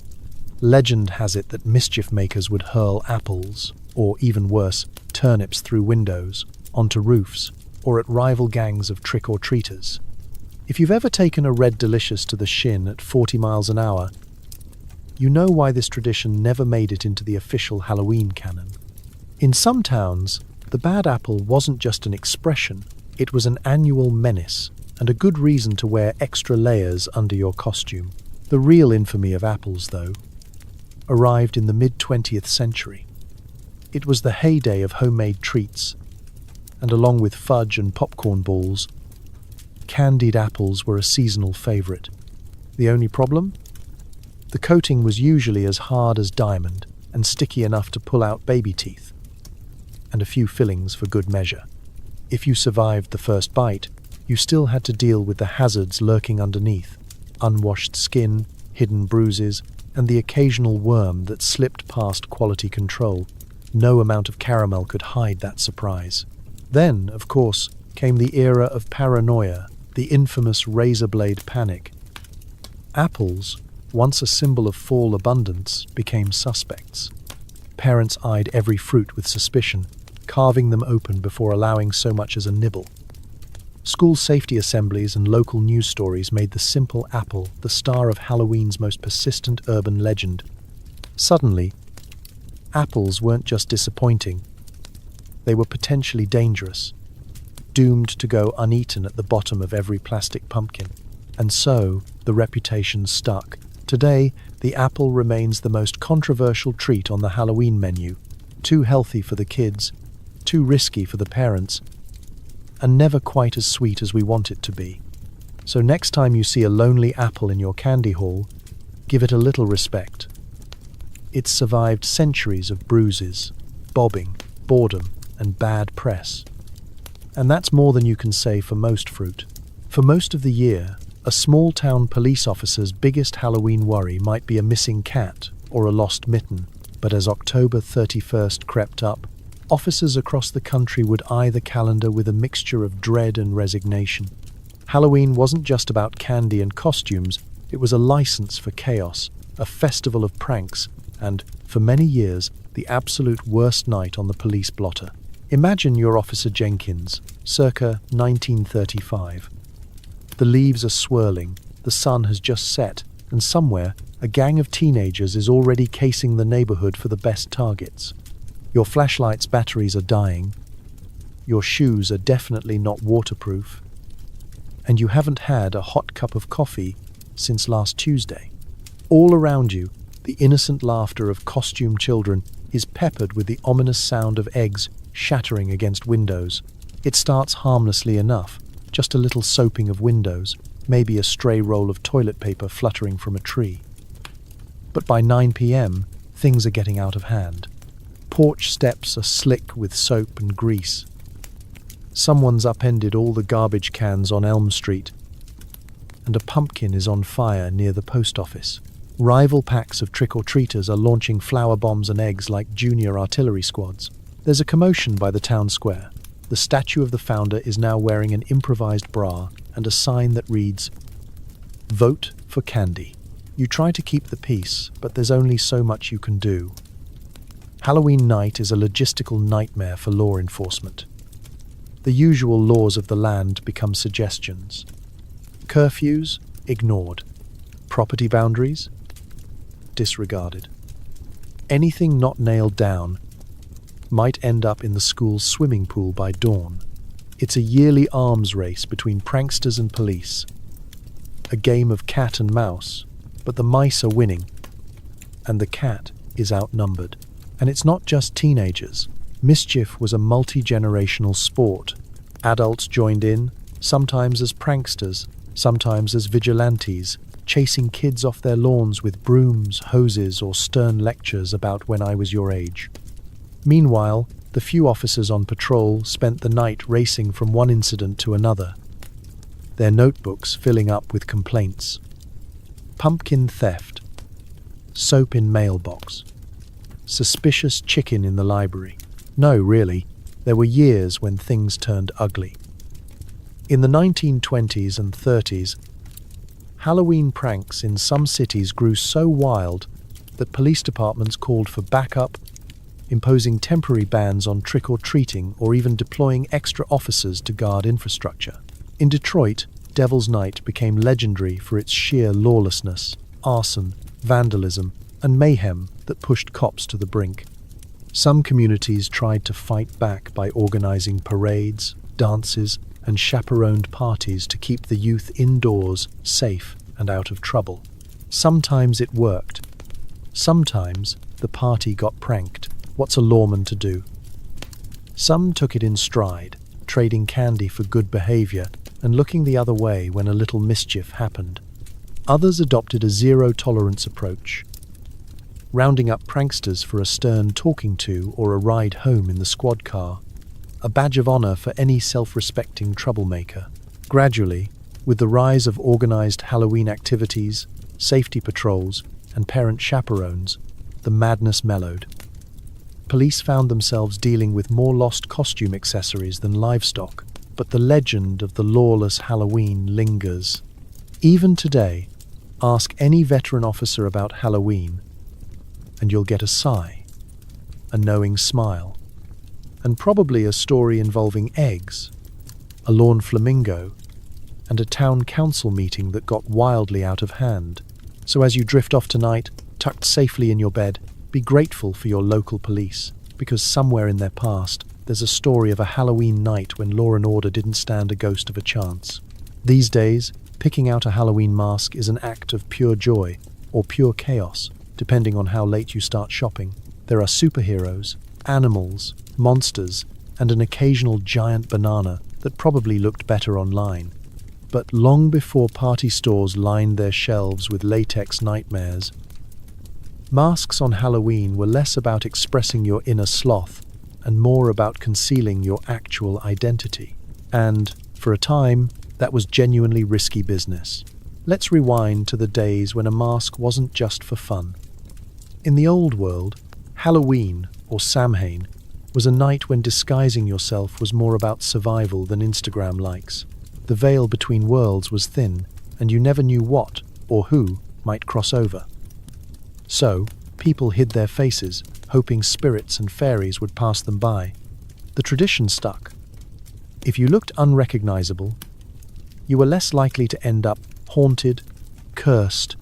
Legend has it that mischief makers would hurl apples, or even worse, turnips through windows, onto roofs, or at rival gangs of trick-or-treaters. If you've ever taken a red delicious to the shin at 40 miles an hour, you know why this tradition never made it into the official Halloween canon. In some towns, the bad apple wasn't just an expression, it was an annual menace, and a good reason to wear extra layers under your costume. The real infamy of apples, though, arrived in the mid-20th century. It was the heyday of homemade treats, and along with fudge and popcorn balls, candied apples were a seasonal favorite. The only problem? The coating was usually as hard as diamond and sticky enough to pull out baby teeth, and a few fillings for good measure. If you survived the first bite, you still had to deal with the hazards lurking underneath: unwashed skin, hidden bruises, and the occasional worm that slipped past quality control. No amount of caramel could hide that surprise. Then, of course, came the era of paranoia, the infamous razor blade panic. Apples, once a symbol of fall abundance, became suspects. Parents eyed every fruit with suspicion, carving them open before allowing so much as a nibble. School safety assemblies and local news stories made the simple apple the star of Halloween's most persistent urban legend. Suddenly, apples weren't just disappointing, they were potentially dangerous, doomed to go uneaten at the bottom of every plastic pumpkin. And so, the reputation stuck. Today, the apple remains the most controversial treat on the Halloween menu. Too healthy for the kids, too risky for the parents, and never quite as sweet as we want it to be. So next time you see a lonely apple in your candy haul, give it a little respect. It's survived centuries of bruises, bobbing, boredom, and bad press. And that's more than you can say for most fruit. For most of the year, a small-town police officer's biggest Halloween worry might be a missing cat or a lost mitten. But as October 31st crept up, officers across the country would eye the calendar with a mixture of dread and resignation. Halloween wasn't just about candy and costumes, it was a license for chaos, a festival of pranks, and, for many years, the absolute worst night on the police blotter. Imagine you're Officer Jenkins, circa 1935. The leaves are swirling, the sun has just set, and somewhere, a gang of teenagers is already casing the neighborhood for the best targets. Your flashlight's batteries are dying, your shoes are definitely not waterproof, and you haven't had a hot cup of coffee since last Tuesday. All around you, the innocent laughter of costumed children is peppered with the ominous sound of eggs shattering against windows. It starts harmlessly enough, just a little soaping of windows, maybe a stray roll of toilet paper fluttering from a tree. But by 9 p.m., things are getting out of hand. Porch steps are slick with soap and grease. Someone's upended all the garbage cans on Elm Street, and a pumpkin is on fire near the post office. Rival packs of trick-or-treaters are launching flower bombs and eggs like junior artillery squads. There's a commotion by the town square. The statue of the founder is now wearing an improvised bra and a sign that reads, "Vote for Candy." You try to keep the peace, but there's only so much you can do. Halloween night is a logistical nightmare for law enforcement. The usual laws of the land become suggestions. Curfews, ignored. Property boundaries, disregarded. Anything not nailed down might end up in the school's swimming pool by dawn. It's a yearly arms race between pranksters and police. A game of cat and mouse, but the mice are winning, and the cat is outnumbered. And it's not just teenagers. Mischief was a multi-generational sport. Adults joined in, sometimes as pranksters, sometimes as vigilantes, chasing kids off their lawns with brooms, hoses, or stern lectures about when I was your age. Meanwhile, the few officers on patrol spent the night racing from one incident to another, their notebooks filling up with complaints. Pumpkin theft, soap in mailbox, suspicious chicken in the library. No, really, there were years when things turned ugly. In the 1920s and 30s, Halloween pranks in some cities grew so wild that police departments called for backup, imposing temporary bans on trick-or-treating or even deploying extra officers to guard infrastructure. In Detroit, Devil's Night became legendary for its sheer lawlessness, arson, vandalism, and mayhem that pushed cops to the brink. Some communities tried to fight back by organizing parades, dances, and chaperoned parties to keep the youth indoors, safe, and out of trouble. Sometimes it worked. Sometimes the party got pranked. What's a lawman to do? Some took it in stride, trading candy for good behavior and looking the other way when a little mischief happened. Others adopted a zero-tolerance approach, rounding up pranksters for a stern talking to or a ride home in the squad car, a badge of honor for any self-respecting troublemaker. Gradually, with the rise of organized Halloween activities, safety patrols, and parent chaperones, the madness mellowed. Police found themselves dealing with more lost costume accessories than livestock, but the legend of the lawless Halloween lingers. Even today, ask any veteran officer about Halloween, and you'll get a sigh, a knowing smile, and probably a story involving eggs, a lawn flamingo, and a town council meeting that got wildly out of hand. So as you drift off tonight, tucked safely in your bed, be grateful for your local police, because somewhere in their past, there's a story of a Halloween night when law and order didn't stand a ghost of a chance. These days, picking out a Halloween mask is an act of pure joy, or pure chaos, depending on how late you start shopping. There are superheroes, animals, monsters, and an occasional giant banana that probably looked better online. But long before party stores lined their shelves with latex nightmares, masks on Halloween were less about expressing your inner sloth and more about concealing your actual identity. And, for a time, that was genuinely risky business. Let's rewind to the days when a mask wasn't just for fun. In the old world, Halloween, or Samhain, was a night when disguising yourself was more about survival than Instagram likes. The veil between worlds was thin, and you never knew what, or who, might cross over. So, people hid their faces, hoping spirits and fairies would pass them by. The tradition stuck. If you looked unrecognizable, you were less likely to end up haunted, cursed,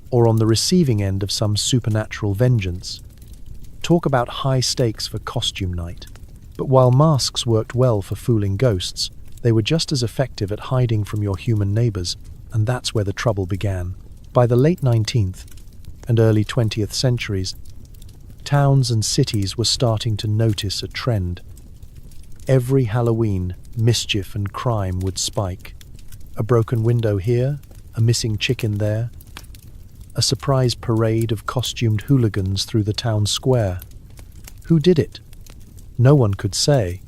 or on the receiving end of some supernatural vengeance. Talk about high stakes for costume night. But while masks worked well for fooling ghosts, they were just as effective at hiding from your human neighbors, and that's where the trouble began. By the late 19th and early 20th centuries, towns and cities were starting to notice a trend. Every Halloween, mischief and crime would spike. A broken window here, a missing chicken there, a surprise parade of costumed hooligans through the town square. Who did it? No one could say,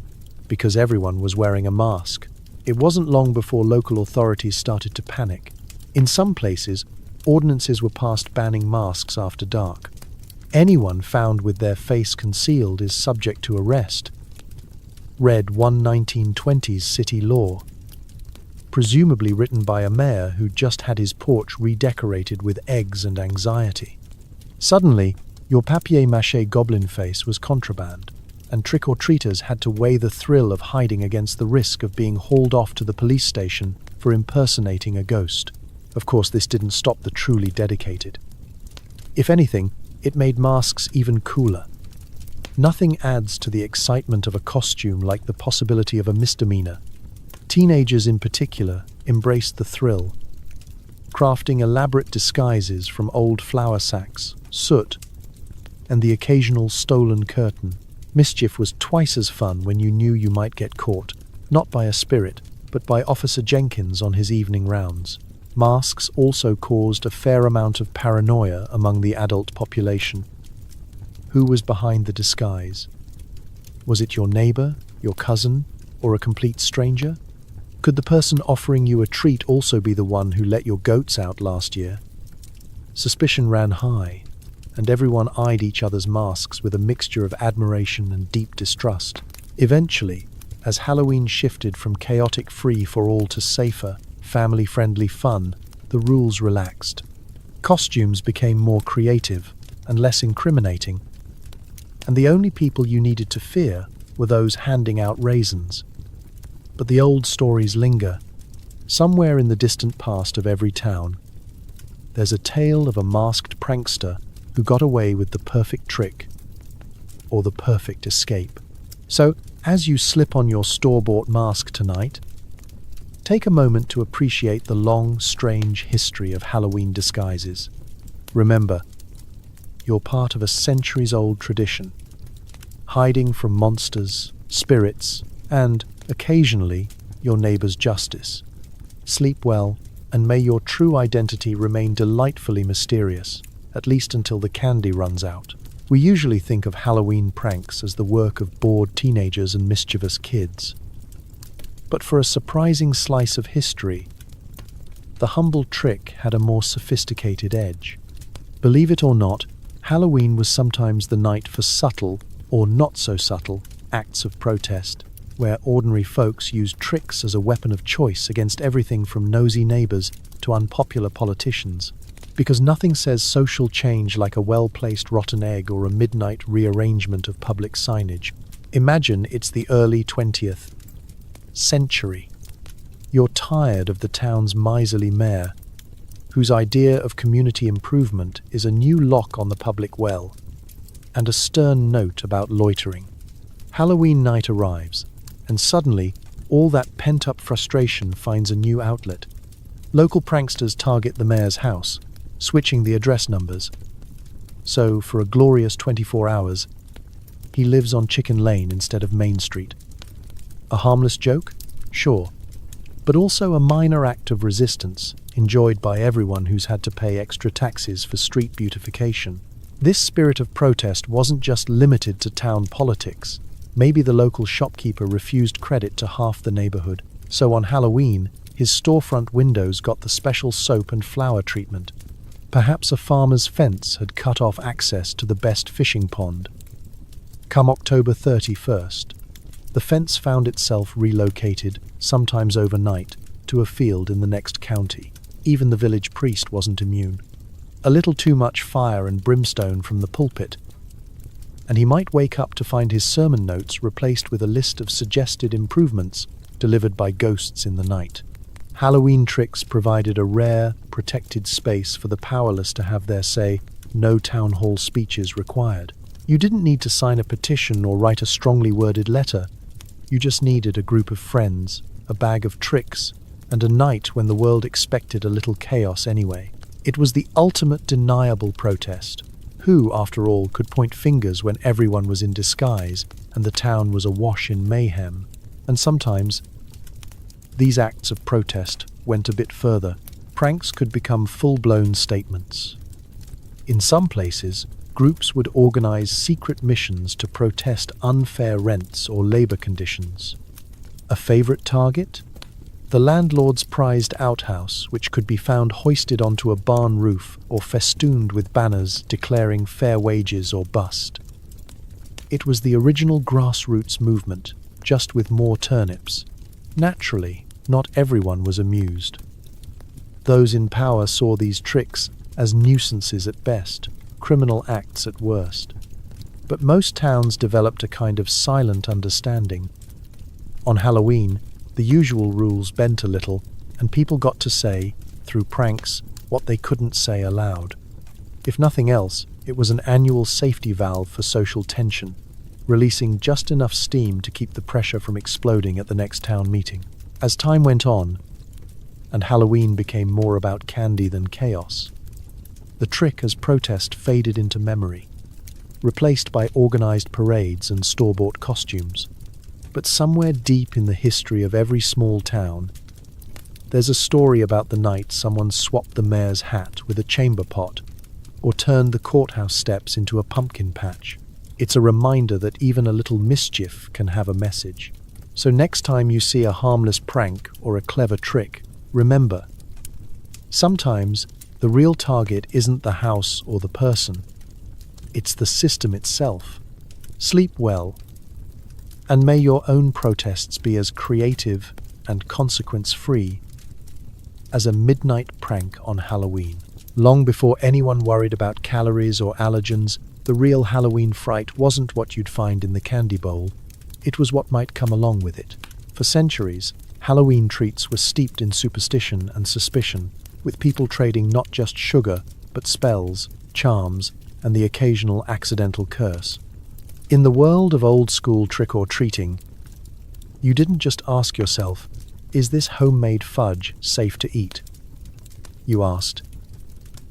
because everyone was wearing a mask. It wasn't long before local authorities started to panic. In some places, ordinances were passed banning masks after dark. Anyone found with their face concealed is subject to arrest. Read 1920s city law, presumably written by a mayor who just had his porch redecorated with eggs and anxiety. Suddenly, your papier-mâché goblin face was contraband, and trick-or-treaters had to weigh the thrill of hiding against the risk of being hauled off to the police station for impersonating a ghost. Of course, this didn't stop the truly dedicated. If anything, it made masks even cooler. Nothing adds to the excitement of a costume like the possibility of a misdemeanor. Teenagers in particular embraced the thrill, crafting elaborate disguises from old flour sacks, soot, and the occasional stolen curtain. Mischief was twice as fun when you knew you might get caught, not by a spirit, but by Officer Jenkins on his evening rounds. Masks also caused a fair amount of paranoia among the adult population. Who was behind the disguise? Was it your neighbor, your cousin, or a complete stranger? Could the person offering you a treat also be the one who let your goats out last year? Suspicion ran high, and everyone eyed each other's masks with a mixture of admiration and deep distrust. Eventually, as Halloween shifted from chaotic free-for-all to safer, family-friendly fun, the rules relaxed. Costumes became more creative and less incriminating, and the only people you needed to fear were those handing out raisins. But the old stories linger. Somewhere in the distant past of every town, there's a tale of a masked prankster who got away with the perfect trick, or the perfect escape. So, as you slip on your store-bought mask tonight, take a moment to appreciate the long, strange history of Halloween disguises. Remember, you're part of a centuries-old tradition, hiding from monsters, spirits, and, occasionally, your neighbor's justice. Sleep well, and may your true identity remain delightfully mysterious, at least until the candy runs out. We usually think of Halloween pranks as the work of bored teenagers and mischievous kids. But for a surprising slice of history, the humble trick had a more sophisticated edge. Believe it or not, Halloween was sometimes the night for subtle, or not so subtle, acts of protest, where ordinary folks used tricks as a weapon of choice against everything from nosy neighbors to unpopular politicians. Because nothing says social change like a well-placed rotten egg or a midnight rearrangement of public signage. Imagine it's the early 20th century. You're tired of the town's miserly mayor, whose idea of community improvement is a new lock on the public well, and a stern note about loitering. Halloween night arrives, and suddenly, all that pent-up frustration finds a new outlet. Local pranksters target the mayor's house, switching the address numbers. So, for a glorious 24 hours, he lives on Chicken Lane instead of Main Street. A harmless joke? Sure. But also a minor act of resistance, enjoyed by everyone who's had to pay extra taxes for street beautification. This spirit of protest wasn't just limited to town politics. Maybe the local shopkeeper refused credit to half the neighborhood, so on Halloween, his storefront windows got the special soap and flour treatment. Perhaps a farmer's fence had cut off access to the best fishing pond. Come October 31st, the fence found itself relocated, sometimes overnight, to a field in the next county. Even the village priest wasn't immune. A little too much fire and brimstone from the pulpit, and he might wake up to find his sermon notes replaced with a list of suggested improvements delivered by ghosts in the night. Halloween tricks provided a rare, protected space for the powerless to have their say, no town hall speeches required. You didn't need to sign a petition or write a strongly worded letter. You just needed a group of friends, a bag of tricks, and a night when the world expected a little chaos anyway. It was the ultimate deniable protest. Who, after all, could point fingers when everyone was in disguise and the town was awash in mayhem? And sometimes, these acts of protest went a bit further. Pranks could become full-blown statements. In some places, groups would organize secret missions to protest unfair rents or labor conditions. A favorite target? The landlord's prized outhouse, which could be found hoisted onto a barn roof or festooned with banners declaring fair wages or bust. It was the original grassroots movement, just with more turnips. Naturally, not everyone was amused. Those in power saw these tricks as nuisances at best, criminal acts at worst. But most towns developed a kind of silent understanding. On Halloween, the usual rules bent a little, and people got to say, through pranks, what they couldn't say aloud. If nothing else, it was an annual safety valve for social tension, releasing just enough steam to keep the pressure from exploding at the next town meeting. As time went on, and Halloween became more about candy than chaos, the trick as protest faded into memory, replaced by organized parades and store-bought costumes. But somewhere deep in the history of every small town, there's a story about the night someone swapped the mayor's hat with a chamber pot, or turned the courthouse steps into a pumpkin patch. It's a reminder that even a little mischief can have a message. So next time you see a harmless prank or a clever trick, remember, sometimes the real target isn't the house or the person. It's the system itself. Sleep well, and may your own protests be as creative and consequence-free as a midnight prank on Halloween. Long before anyone worried about calories or allergens, the real Halloween fright wasn't what you'd find in the candy bowl. It was what might come along with it. For centuries, Halloween treats were steeped in superstition and suspicion, with people trading not just sugar, but spells, charms, and the occasional accidental curse. In the world of old-school trick-or-treating, you didn't just ask yourself, is this homemade fudge safe to eat? You asked,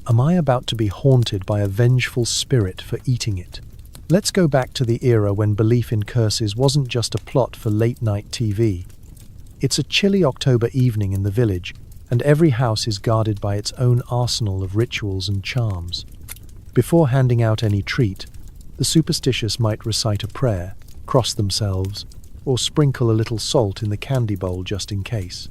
am I about to be haunted by a vengeful spirit for eating it? Let's go back to the era when belief in curses wasn't just a plot for late-night TV. It's a chilly October evening in the village, and every house is guarded by its own arsenal of rituals and charms. Before handing out any treat, the superstitious might recite a prayer, cross themselves, or sprinkle a little salt in the candy bowl just in case.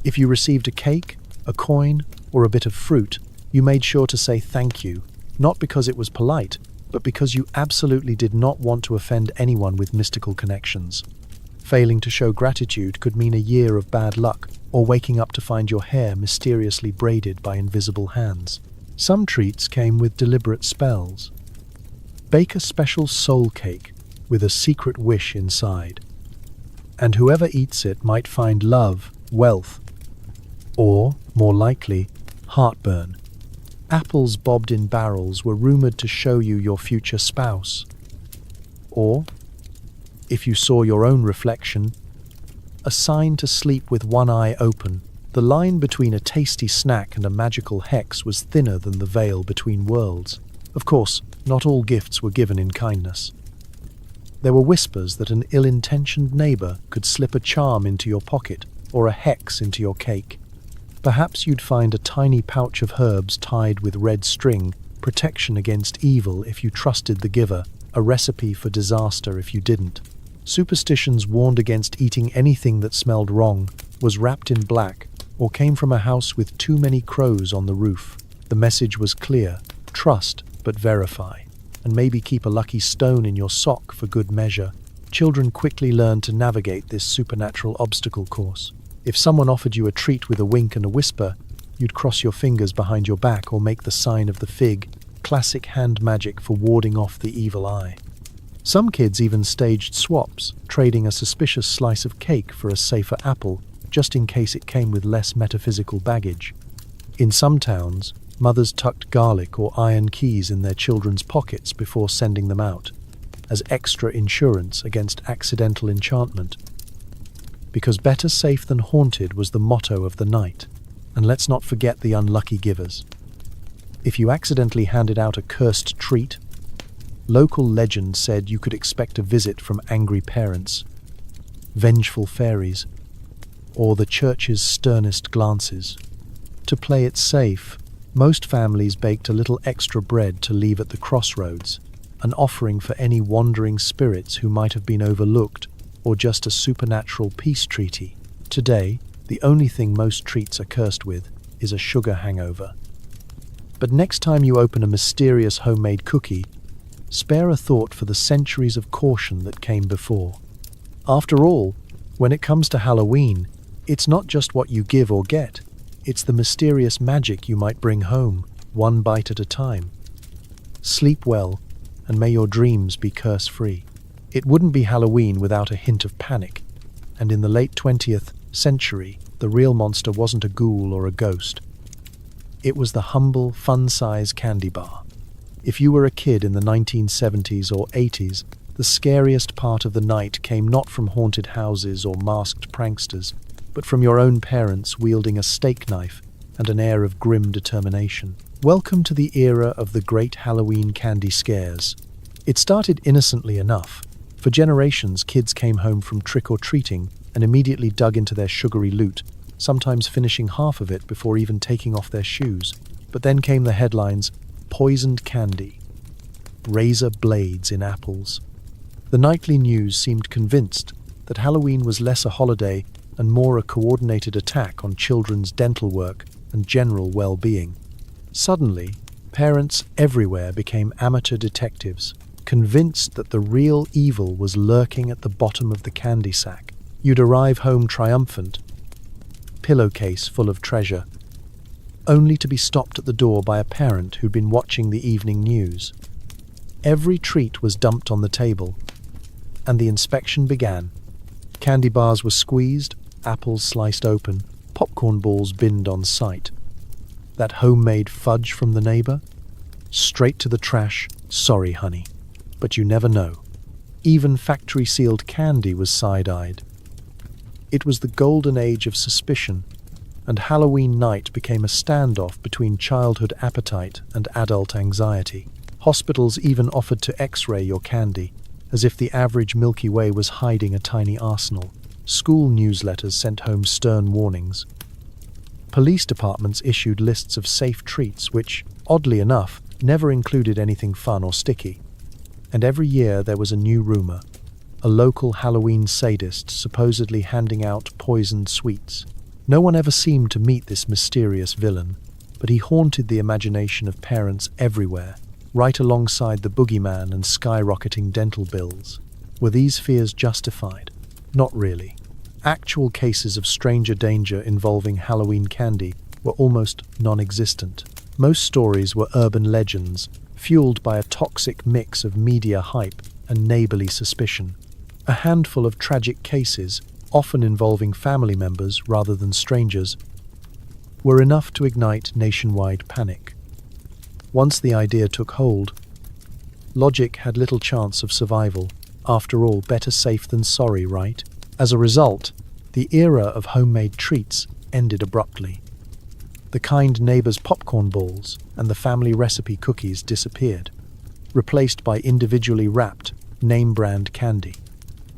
If you received a cake, a coin, or a bit of fruit, you made sure to say thank you, not because it was polite, but because you absolutely did not want to offend anyone with mystical connections. Failing to show gratitude could mean a year of bad luck, or waking up to find your hair mysteriously braided by invisible hands. Some treats came with deliberate spells. Bake a special soul cake with a secret wish inside, and whoever eats it might find love, wealth, or, more likely, heartburn. Apples bobbed in barrels were rumored to show you your future spouse. Or, if you saw your own reflection, a sign to sleep with one eye open. The line between a tasty snack and a magical hex was thinner than the veil between worlds. Of course, not all gifts were given in kindness. There were whispers that an ill-intentioned neighbor could slip a charm into your pocket or a hex into your cake. Perhaps you'd find a tiny pouch of herbs tied with red string, protection against evil if you trusted the giver, a recipe for disaster if you didn't. Superstitions warned against eating anything that smelled wrong, was wrapped in black, or came from a house with too many crows on the roof. The message was clear: trust, but verify, and maybe keep a lucky stone in your sock for good measure. Children quickly learned to navigate this supernatural obstacle course. If someone offered you a treat with a wink and a whisper, you'd cross your fingers behind your back or make the sign of the fig, classic hand magic for warding off the evil eye. Some kids even staged swaps, trading a suspicious slice of cake for a safer apple, just in case it came with less metaphysical baggage. In some towns, mothers tucked garlic or iron keys in their children's pockets before sending them out, as extra insurance against accidental enchantment. Because better safe than haunted was the motto of the night. And let's not forget the unlucky givers. If you accidentally handed out a cursed treat, local legend said you could expect a visit from angry parents, vengeful fairies, or the church's sternest glances. To play it safe, most families baked a little extra bread to leave at the crossroads, an offering for any wandering spirits who might have been overlooked, or just a supernatural peace treaty. Today, the only thing most treats are cursed with is a sugar hangover. But next time you open a mysterious homemade cookie, spare a thought for the centuries of caution that came before. After all, when it comes to Halloween, it's not just what you give or get, it's the mysterious magic you might bring home, one bite at a time. Sleep well, and may your dreams be curse-free. It wouldn't be Halloween without a hint of panic, and in the late 20th century, the real monster wasn't a ghoul or a ghost. It was the humble, fun-size candy bar. If you were a kid in the 1970s or 80s, the scariest part of the night came not from haunted houses or masked pranksters, but from your own parents wielding a steak knife and an air of grim determination. Welcome to the era of the great Halloween candy scares. It started innocently enough. For generations, kids came home from trick-or-treating and immediately dug into their sugary loot, sometimes finishing half of it before even taking off their shoes. But then came the headlines, poisoned candy, razor blades in apples. The nightly news seemed convinced that Halloween was less a holiday and more a coordinated attack on children's dental work and general well-being. Suddenly, parents everywhere became amateur detectives, convinced that the real evil was lurking at the bottom of the candy sack. You'd arrive home triumphant, pillowcase full of treasure, only to be stopped at the door by a parent who'd been watching the evening news. Every treat was dumped on the table, and the inspection began. Candy bars were squeezed, apples sliced open, popcorn balls binned on sight. That homemade fudge from the neighbor? Straight to the trash, sorry honey. But you never know. Even factory-sealed candy was side-eyed. It was the golden age of suspicion, and Halloween night became a standoff between childhood appetite and adult anxiety. Hospitals even offered to X-ray your candy, as if the average Milky Way was hiding a tiny arsenal. School newsletters sent home stern warnings. Police departments issued lists of safe treats which, oddly enough, never included anything fun or sticky. And every year there was a new rumor, a local Halloween sadist supposedly handing out poisoned sweets. No one ever seemed to meet this mysterious villain, but he haunted the imagination of parents everywhere, right alongside the boogeyman and skyrocketing dental bills. Were these fears justified? Not really. Actual cases of stranger danger involving Halloween candy were almost non-existent. Most stories were urban legends, fueled by a toxic mix of media hype and neighborly suspicion. A handful of tragic cases, often involving family members rather than strangers, were enough to ignite nationwide panic. Once the idea took hold, logic had little chance of survival. After all, better safe than sorry, right? As a result, the era of homemade treats ended abruptly. The kind neighbor's popcorn balls and the family recipe cookies disappeared, replaced by individually wrapped, name-brand candy.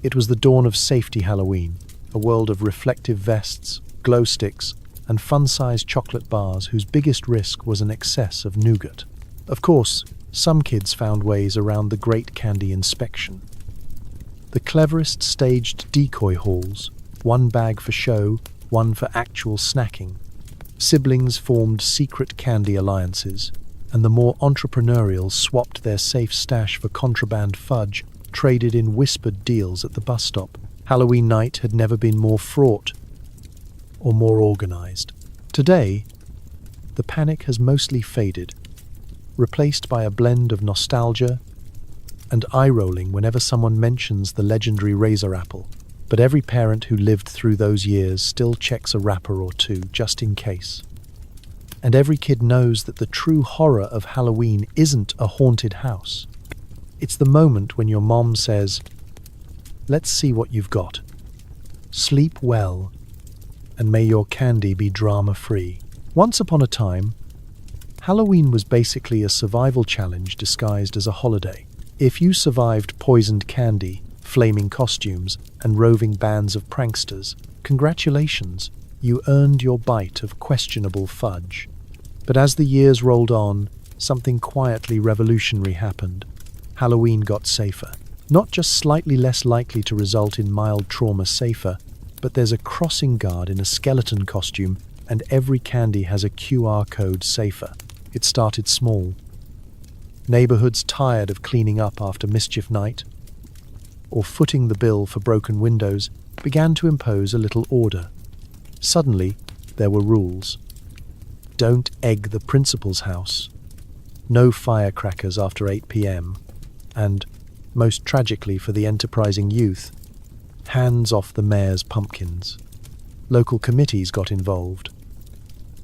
It was the dawn of safety Halloween, a world of reflective vests, glow sticks, and fun-sized chocolate bars whose biggest risk was an excess of nougat. Of course, some kids found ways around the great candy inspection. The cleverest staged decoy hauls, one bag for show, one for actual snacking. Siblings formed secret candy alliances, and the more entrepreneurial swapped their safe stash for contraband fudge, traded in whispered deals at the bus stop. Halloween night had never been more fraught or more organized. Today, the panic has mostly faded, replaced by a blend of nostalgia and eye-rolling whenever someone mentions the legendary razor apple. But every parent who lived through those years still checks a wrapper or two, just in case. And every kid knows that the true horror of Halloween isn't a haunted house. It's the moment when your mom says, "Let's see what you've got. Sleep well, and may your candy be drama-free." Once upon a time, Halloween was basically a survival challenge disguised as a holiday. If you survived poisoned candy, flaming costumes, and roving bands of pranksters, congratulations, you earned your bite of questionable fudge. But as the years rolled on, something quietly revolutionary happened. Halloween got safer. Not just slightly less likely to result in mild trauma safer, but there's a crossing guard in a skeleton costume, and every candy has a QR code safer. It started small. Neighborhoods tired of cleaning up after Mischief Night, or footing the bill for broken windows, began to impose a little order. Suddenly, there were rules. Don't egg the principal's house. No firecrackers after 8 p.m. And, most tragically for the enterprising youth, hands off the mayor's pumpkins. Local committees got involved.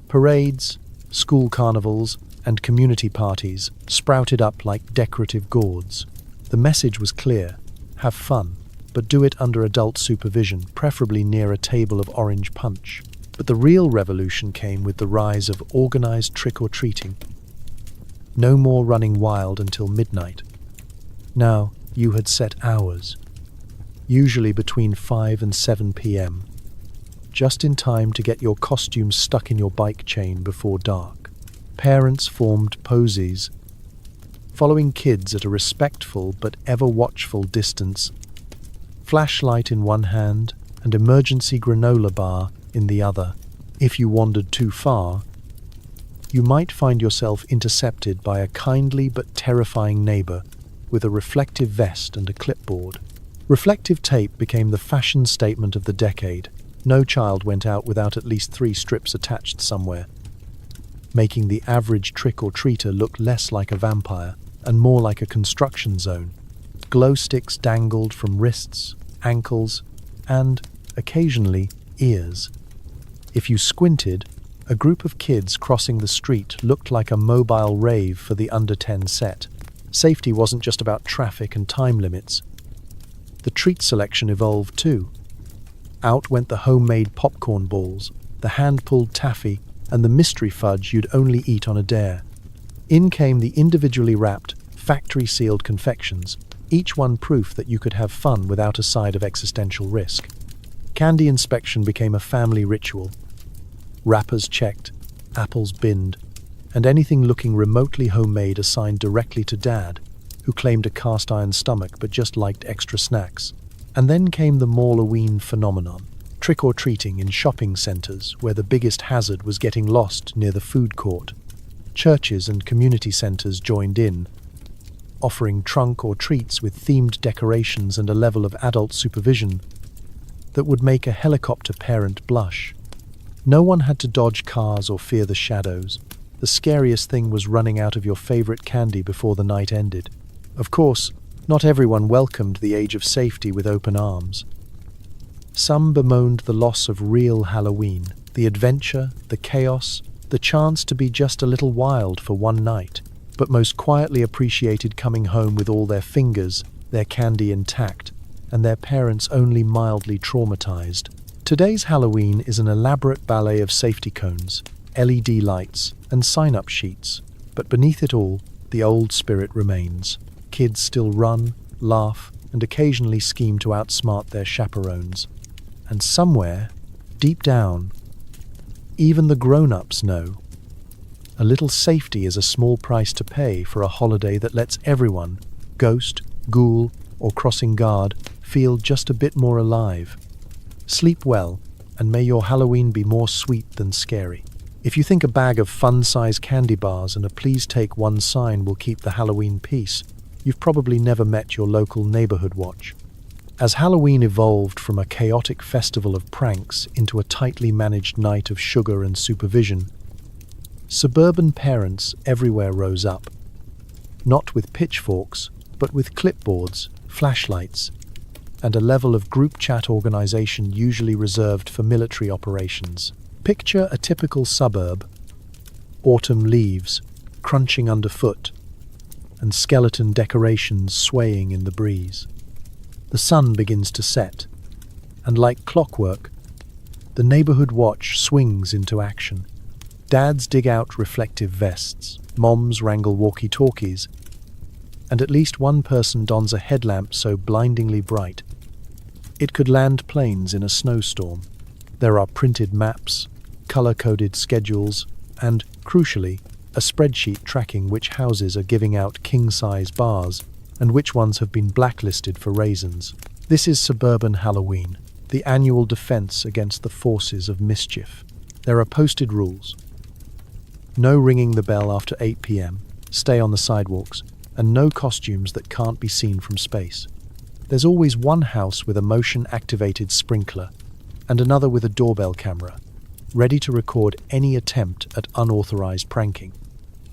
Parades, school carnivals, and community parties sprouted up like decorative gourds. The message was clear: have fun, but do it under adult supervision, preferably near a table of orange punch. But the real revolution came with the rise of organized trick-or-treating. No more running wild until midnight. Now, you had set hours, usually between 5 and 7 p.m., just in time to get your costume stuck in your bike chain before dark. Parents formed posies, following kids at a respectful but ever-watchful distance, flashlight in one hand and emergency granola bar in the other. If you wandered too far, you might find yourself intercepted by a kindly but terrifying neighbor with a reflective vest and a clipboard. Reflective tape became the fashion statement of the decade. No child went out without at least 3 strips attached somewhere, making the average trick-or-treater look less like a vampire and more like a construction zone. Glow sticks dangled from wrists, ankles, and, occasionally, ears. If you squinted, a group of kids crossing the street looked like a mobile rave for the under-10 set. Safety wasn't just about traffic and time limits. The treat selection evolved too. Out went the homemade popcorn balls, the hand-pulled taffy, and the mystery fudge you'd only eat on a dare. In came the individually wrapped, factory-sealed confections, each one proof that you could have fun without a side of existential risk. Candy inspection became a family ritual. Wrappers checked, apples binned, and anything looking remotely homemade assigned directly to Dad, who claimed a cast-iron stomach but just liked extra snacks. And then came the Malloween phenomenon, trick-or-treating in shopping centers where the biggest hazard was getting lost near the food court. Churches and community centers joined in, offering trunk or treats with themed decorations and a level of adult supervision that would make a helicopter parent blush. No one had to dodge cars or fear the shadows. The scariest thing was running out of your favorite candy before the night ended. Of course, not everyone welcomed the age of safety with open arms. Some bemoaned the loss of real Halloween, the adventure, the chaos, the chance to be just a little wild for one night, but most quietly appreciated coming home with all their fingers, their candy intact, and their parents only mildly traumatized. Today's Halloween is an elaborate ballet of safety cones, LED lights, and sign-up sheets, but beneath it all, the old spirit remains. Kids still run, laugh, and occasionally scheme to outsmart their chaperones. And somewhere, deep down, even the grown-ups know a little safety is a small price to pay for a holiday that lets everyone, ghost, ghoul, or crossing guard, feel just a bit more alive. Sleep well, and may your Halloween be more sweet than scary. If you think a bag of fun-size candy bars and a please take one sign will keep the Halloween peace, you've probably never met your local neighborhood watch. As Halloween evolved from a chaotic festival of pranks into a tightly managed night of sugar and supervision, suburban parents everywhere rose up, not with pitchforks, but with clipboards, flashlights, and a level of group chat organization usually reserved for military operations. Picture a typical suburb: autumn leaves crunching underfoot, and skeleton decorations swaying in the breeze. The sun begins to set, and like clockwork, the neighborhood watch swings into action. Dads dig out reflective vests, moms wrangle walkie-talkies, and at least one person dons a headlamp so blindingly bright it could land planes in a snowstorm. There are printed maps, color-coded schedules, and, crucially, a spreadsheet tracking which houses are giving out king-size bars and which ones have been blacklisted for raisins. This is suburban Halloween, the annual defense against the forces of mischief. There are posted rules. No ringing the bell after 8 p.m., stay on the sidewalks, and no costumes that can't be seen from space. There's always one house with a motion-activated sprinkler and another with a doorbell camera, ready to record any attempt at unauthorized pranking.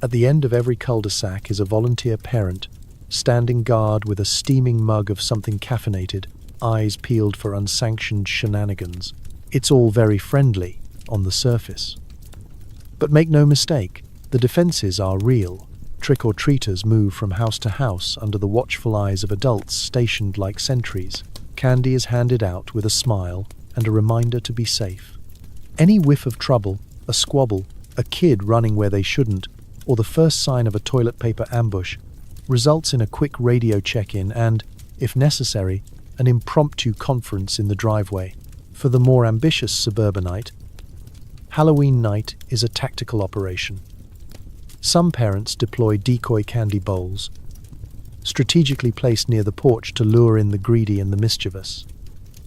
At the end of every cul-de-sac is a volunteer parent, standing guard with a steaming mug of something caffeinated, eyes peeled for unsanctioned shenanigans. It's all very friendly on the surface. But make no mistake, the defenses are real. Trick-or-treaters move from house to house under the watchful eyes of adults stationed like sentries. Candy is handed out with a smile and a reminder to be safe. Any whiff of trouble, a squabble, a kid running where they shouldn't, or the first sign of a toilet paper ambush results in a quick radio check-in and, if necessary, an impromptu conference in the driveway. For the more ambitious suburbanite, Halloween night is a tactical operation. Some parents deploy decoy candy bowls, strategically placed near the porch to lure in the greedy and the mischievous.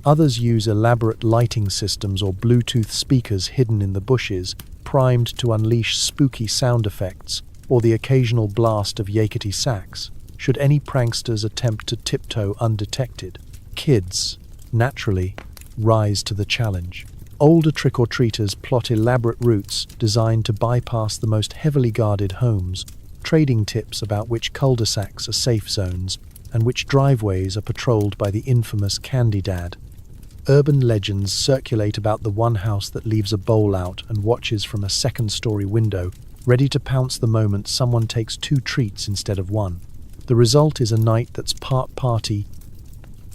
Others use elaborate lighting systems or Bluetooth speakers hidden in the bushes, primed to unleash spooky sound effects or the occasional blast of yakety sax, should any pranksters attempt to tiptoe undetected. Kids, naturally, rise to the challenge. Older trick-or-treaters plot elaborate routes designed to bypass the most heavily guarded homes, trading tips about which cul-de-sacs are safe zones and which driveways are patrolled by the infamous Candy Dad. Urban legends circulate about the one house that leaves a bowl out and watches from a second-story window, ready to pounce the moment someone takes 2 treats instead of 1. The result is a night that's part party,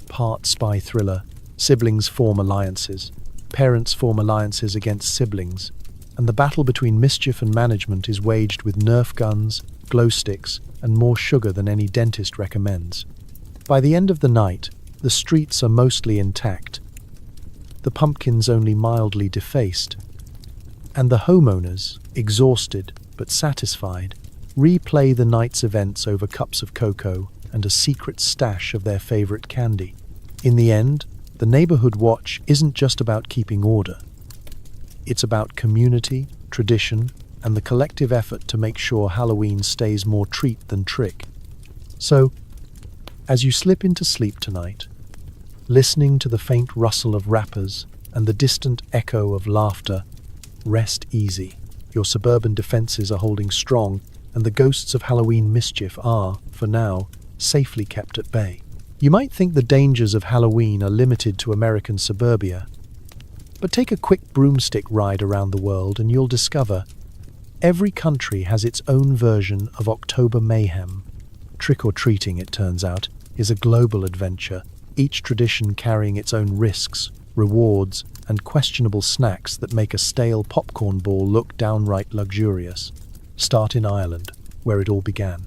part spy thriller. Siblings form alliances. Parents form alliances against siblings, and the battle between mischief and management is waged with Nerf guns, glow sticks, and more sugar than any dentist recommends. By the end of the night, the streets are mostly intact, the pumpkins only mildly defaced, and the homeowners, exhausted but satisfied, replay the night's events over cups of cocoa and a secret stash of their favorite candy. In the end, the neighborhood watch isn't just about keeping order. It's about community, tradition, and the collective effort to make sure Halloween stays more treat than trick. So, as you slip into sleep tonight, listening to the faint rustle of wrappers and the distant echo of laughter, rest easy. Your suburban defenses are holding strong, and the ghosts of Halloween mischief are, for now, safely kept at bay. You might think the dangers of Halloween are limited to American suburbia, but take a quick broomstick ride around the world and you'll discover every country has its own version of October mayhem. Trick-or-treating, it turns out, is a global adventure, each tradition carrying its own risks, rewards, and questionable snacks that make a stale popcorn ball look downright luxurious. Start in Ireland, where it all began.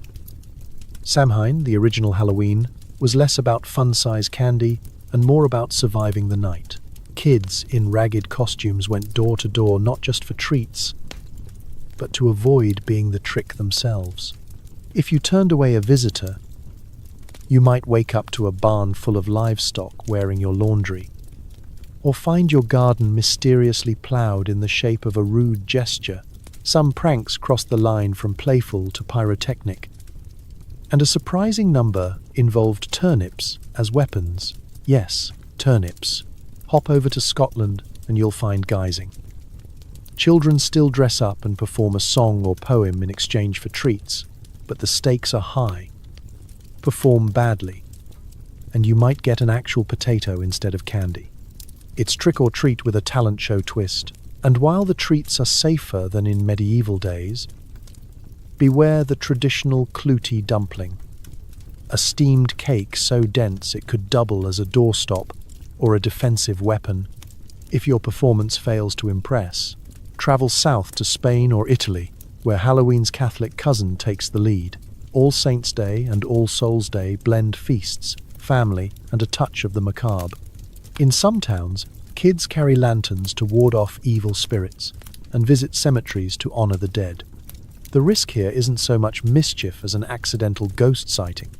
Samhain, the original Halloween, was less about fun-size candy and more about surviving the night. Kids in ragged costumes went door to door not just for treats, but to avoid being the trick themselves. If you turned away a visitor, you might wake up to a barn full of livestock wearing your laundry, or find your garden mysteriously ploughed in the shape of a rude gesture. Some pranks crossed the line from playful to pyrotechnic, and a surprising number involved turnips as weapons. Yes, turnips. Hop over to Scotland and you'll find guising. Children still dress up and perform a song or poem in exchange for treats, but the stakes are high. Perform badly, and you might get an actual potato instead of candy. It's trick or treat with a talent show twist, and while the treats are safer than in medieval days, beware the traditional clooty dumpling, a steamed cake so dense it could double as a doorstop or a defensive weapon. If your performance fails to impress, Travel south to Spain or Italy, where Halloween's Catholic cousin takes the lead. All Saints' Day and All Souls' Day blend feasts, family, and a touch of the macabre. In some towns, kids carry lanterns to ward off evil spirits and visit cemeteries to honor the dead. The risk here isn't so much mischief as an accidental ghost sighting,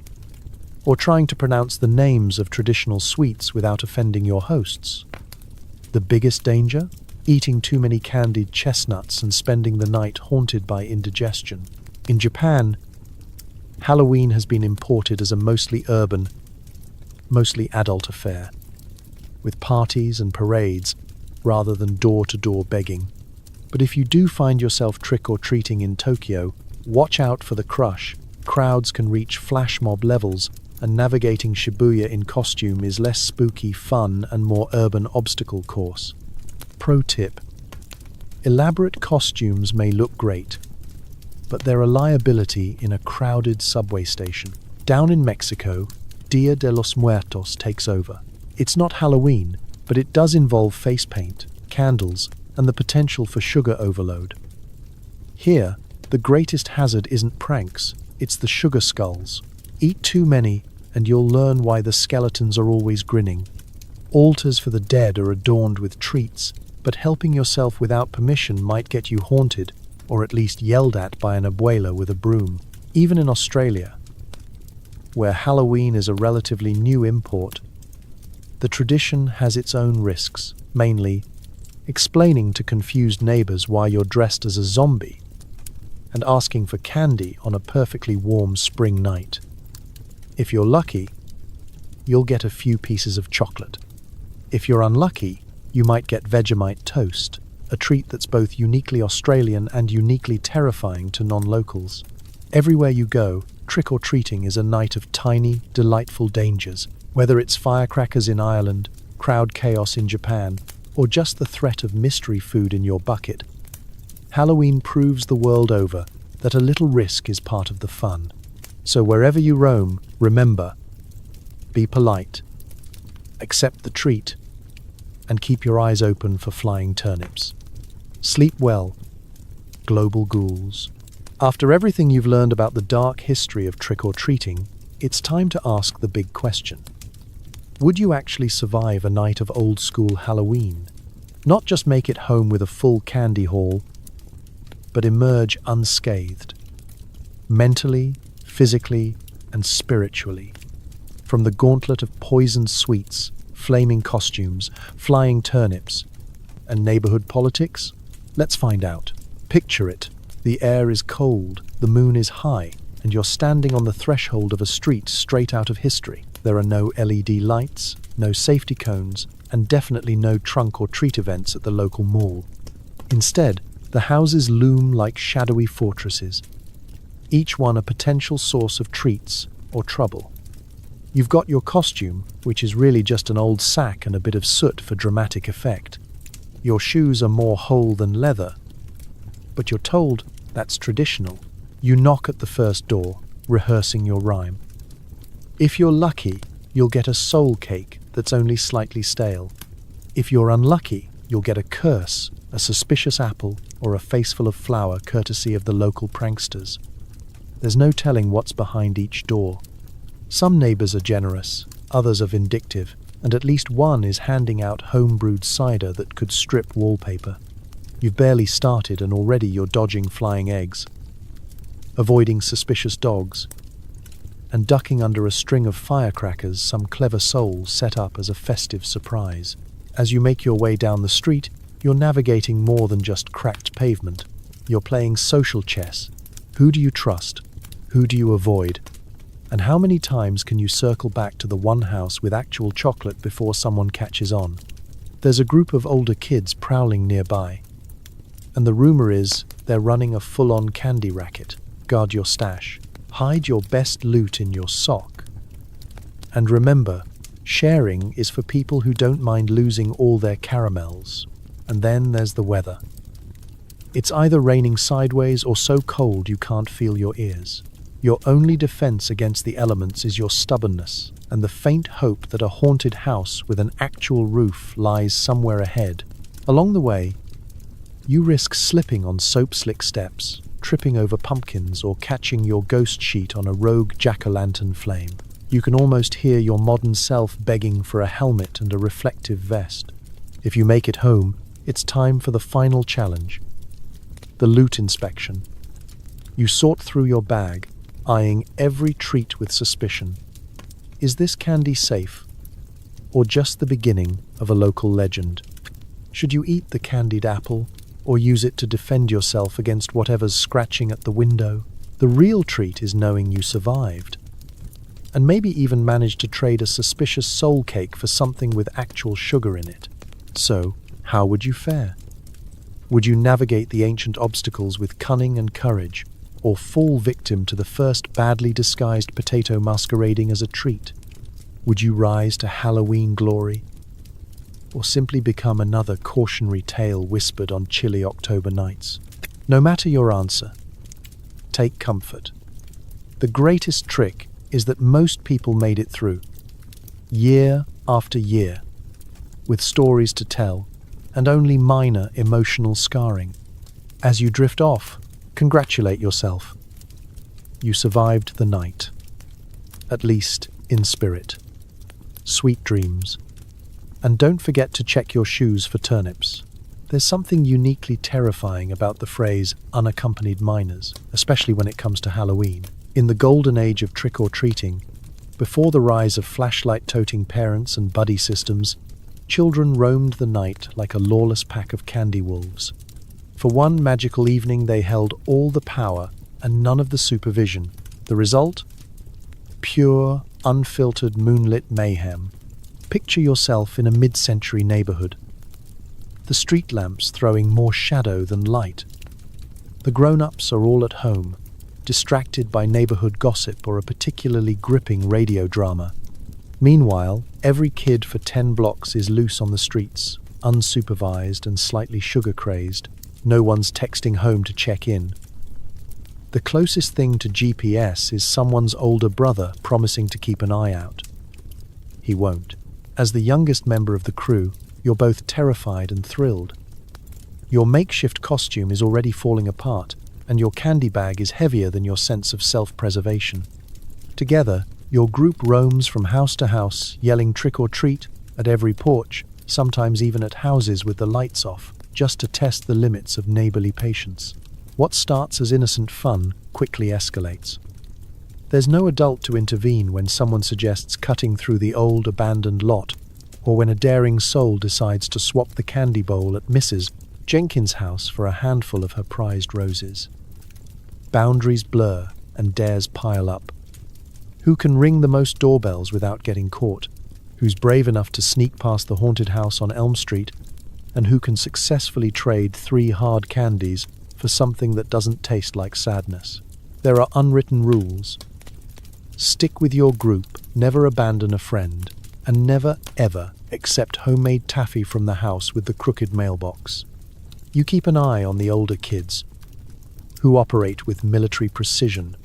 or trying to pronounce the names of traditional sweets without offending your hosts. The biggest danger? Eating too many candied chestnuts and spending the night haunted by indigestion. In Japan, Halloween has been imported as a mostly urban, mostly adult affair, with parties and parades rather than door-to-door begging. But if you do find yourself trick-or-treating in Tokyo, watch out for the crush. Crowds can reach flash mob levels, and navigating Shibuya in costume is less spooky fun and more urban obstacle course. Pro tip: elaborate costumes may look great, but they're a liability in a crowded subway station. Down in Mexico, Dia de los Muertos takes over. It's not Halloween, but it does involve face paint, candles, and the potential for sugar overload. Here, the greatest hazard isn't pranks, it's the sugar skulls. Eat too many, and you'll learn why the skeletons are always grinning. Altars for the dead are adorned with treats, but helping yourself without permission might get you haunted, or at least yelled at by an abuela with a broom. Even in Australia, where Halloween is a relatively new import, the tradition has its own risks, mainly explaining to confused neighbors why you're dressed as a zombie and asking for candy on a perfectly warm spring night. If you're lucky, you'll get a few pieces of chocolate. If you're unlucky, you might get Vegemite toast, a treat that's both uniquely Australian and uniquely terrifying to non-locals. Everywhere you go, trick-or-treating is a night of tiny, delightful dangers, whether it's firecrackers in Ireland, crowd chaos in Japan, or just the threat of mystery food in your bucket. Halloween proves the world over that a little risk is part of the fun. So wherever you roam, remember, be polite, accept the treat, and keep your eyes open for flying turnips. Sleep well, global ghouls. After everything you've learned about the dark history of trick-or-treating, it's time to ask the big question. Would you actually survive a night of old-school Halloween? Not just make it home with a full candy haul, but emerge unscathed, mentally, physically, and spiritually, from the gauntlet of poisoned sweets, flaming costumes, flying turnips, and neighborhood politics? Let's find out. Picture it. The air is cold, the moon is high, and you're standing on the threshold of a street straight out of history. There are no LED lights, no safety cones, and definitely no trunk or treat events at the local mall. Instead, the houses loom like shadowy fortresses, each one a potential source of treats or trouble. You've got your costume, which is really just an old sack and a bit of soot for dramatic effect. Your shoes are more whole than leather, but you're told that's traditional. You knock at the first door, rehearsing your rhyme. If you're lucky, you'll get a soul cake that's only slightly stale. If you're unlucky, you'll get a curse, a suspicious apple, or a face full of flour courtesy of the local pranksters. There's no telling what's behind each door. Some neighbors are generous, others are vindictive, and at least one is handing out home-brewed cider that could strip wallpaper. You've barely started and already you're dodging flying eggs, avoiding suspicious dogs, and ducking under a string of firecrackers some clever soul set up as a festive surprise. As you make your way down the street, you're navigating more than just cracked pavement. You're playing social chess. Who do you trust? Who do you avoid? And how many times can you circle back to the one house with actual chocolate before someone catches on? There's a group of older kids prowling nearby, and the rumor is they're running a full-on candy racket. Guard your stash. Hide your best loot in your sock. And remember, sharing is for people who don't mind losing all their caramels. And then there's the weather. It's either raining sideways or so cold you can't feel your ears. Your only defense against the elements is your stubbornness and the faint hope that a haunted house with an actual roof lies somewhere ahead. Along the way, You risk slipping on soap-slick steps, tripping over pumpkins, or catching your ghost sheet on a rogue jack-o'-lantern flame. You can almost hear your modern self begging for a helmet and a reflective vest. If you make it home, it's time for the final challenge, the loot inspection. You sort through your bag, eyeing every treat with suspicion. Is this candy safe, or just the beginning of a local legend? Should you eat the candied apple, or use it to defend yourself against whatever's scratching at the window? The real treat is knowing you survived, and maybe even managed to trade a suspicious soul cake for something with actual sugar in it. So, how would you fare? Would you navigate the ancient obstacles with cunning and courage, or fall victim to the first badly disguised potato masquerading as a treat? Would you rise to Halloween glory, or simply become another cautionary tale whispered on chilly October nights? No matter your answer, take comfort. The greatest trick is that most people made it through, year after year, with stories to tell and only minor emotional scarring. As you drift off, congratulate yourself. You survived the night, at least in spirit. Sweet dreams. And don't forget to check your shoes for turnips. There's something uniquely terrifying about the phrase unaccompanied minors, especially when it comes to Halloween. In the golden age of trick-or-treating, before the rise of flashlight-toting parents and buddy systems, children roamed the night like a lawless pack of candy wolves. For one magical evening they held all the power and none of the supervision. The result? Pure, unfiltered moonlit mayhem. Picture yourself in a mid-century neighborhood. The street lamps throwing more shadow than light. The grown-ups are all at home, distracted by neighborhood gossip or a particularly gripping radio drama. Meanwhile, every kid for 10 blocks is loose on the streets, unsupervised and slightly sugar-crazed. No one's texting home to check in. The closest thing to GPS is someone's older brother promising to keep an eye out. He won't. As the youngest member of the crew, you're both terrified and thrilled. Your makeshift costume is already falling apart, and your candy bag is heavier than your sense of self-preservation. Together, your group roams from house to house, yelling trick or treat at every porch, sometimes even at houses with the lights off, just to test the limits of neighborly patience. What starts as innocent fun quickly escalates. There's no adult to intervene when someone suggests cutting through the old abandoned lot, or when a daring soul decides to swap the candy bowl at Mrs. Jenkins' house for a handful of her prized roses. Boundaries blur and dares pile up. Who can ring the most doorbells without getting caught? Who's brave enough to sneak past the haunted house on Elm Street? And who can successfully trade 3 hard candies for something that doesn't taste like sadness? There are unwritten rules. Stick with your group, never abandon a friend, and never, ever accept homemade taffy from the house with the crooked mailbox. You keep an eye on the older kids, who operate with military precision,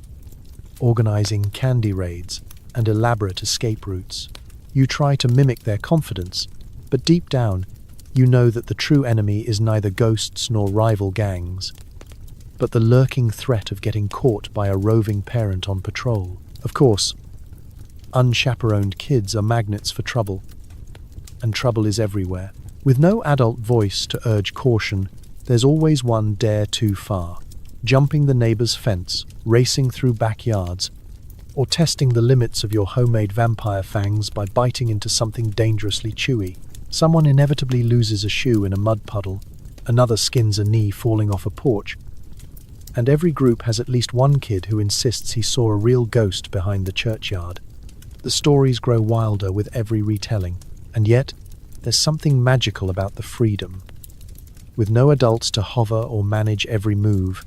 organizing candy raids and elaborate escape routes. You try to mimic their confidence, but deep down, you know that the true enemy is neither ghosts nor rival gangs, but the lurking threat of getting caught by a roving parent on patrol. Of course, unchaperoned kids are magnets for trouble, and trouble is everywhere. With no adult voice to urge caution, there's always one dare too far, jumping the neighbor's fence, racing through backyards, or testing the limits of your homemade vampire fangs by biting into something dangerously chewy. Someone inevitably loses a shoe in a mud puddle, another skins a knee falling off a porch, and every group has at least one kid who insists he saw a real ghost behind the churchyard. The stories grow wilder with every retelling, and yet there's something magical about the freedom. With no adults to hover or manage every move,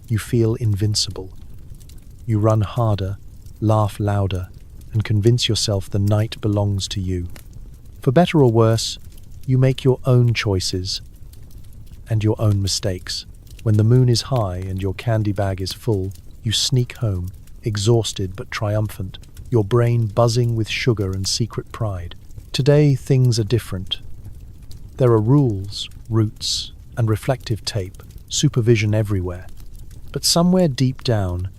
you feel invincible. You run harder, laugh louder, and convince yourself the night belongs to you. For better or worse, you make your own choices and your own mistakes. When the moon is high and your candy bag is full, you sneak home, exhausted but triumphant, your brain buzzing with sugar and secret pride. Today, things are different. There are rules, routes, and reflective tape, supervision everywhere. But somewhere deep down,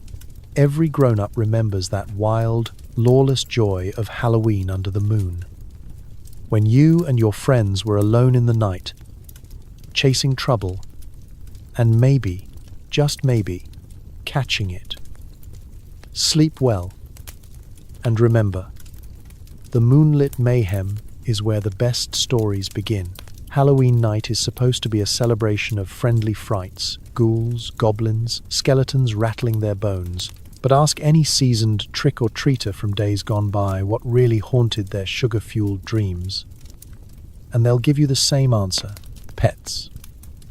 every grown-up remembers that wild, lawless joy of Halloween under the moon. When you and your friends were alone in the night, chasing trouble, and maybe, just maybe, catching it. Sleep well, and remember, the moonlit mayhem is where the best stories begin. Halloween night is supposed to be a celebration of friendly frights, ghouls, goblins, skeletons rattling their bones. But ask any seasoned trick-or-treater from days gone by what really haunted their sugar-fueled dreams. And they'll give you the same answer: pets.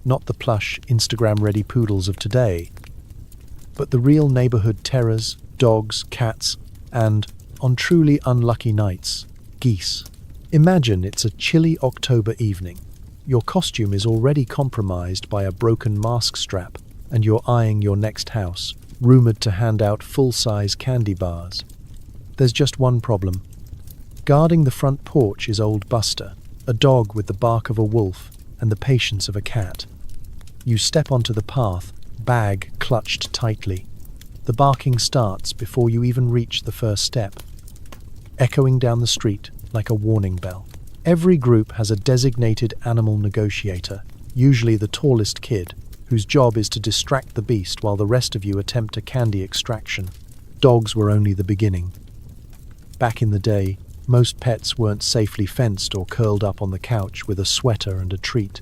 Not the plush, Instagram-ready poodles of today, but the real neighborhood terrors, dogs, cats, and, on truly unlucky nights, geese. Imagine it's a chilly October evening. Your costume is already compromised by a broken mask strap, and you're eyeing your next house, rumored to hand out full-size candy bars. There's just one problem. Guarding the front porch is old Buster, a dog with the bark of a wolf and the patience of a cat. You step onto the path, bag clutched tightly. The barking starts before you even reach the first step, echoing down the street like a warning bell. Every group has a designated animal negotiator, usually the tallest kid, whose job is to distract the beast while the rest of you attempt a candy extraction. Dogs were only the beginning. Back in the day, most pets weren't safely fenced or curled up on the couch with a sweater and a treat.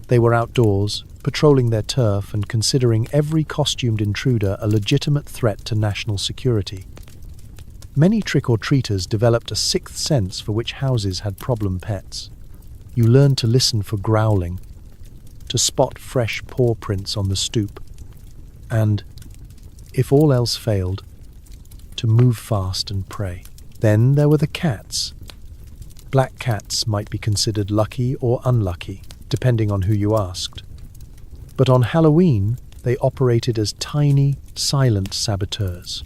They were outdoors, patrolling their turf and considering every costumed intruder a legitimate threat to national security. Many trick-or-treaters developed a sixth sense for which houses had problem pets. You learned to listen for growling, to spot fresh paw prints on the stoop, and, if all else failed, to move fast and pray. Then there were the cats. Black cats might be considered lucky or unlucky, depending on who you asked. But on Halloween, they operated as tiny, silent saboteurs.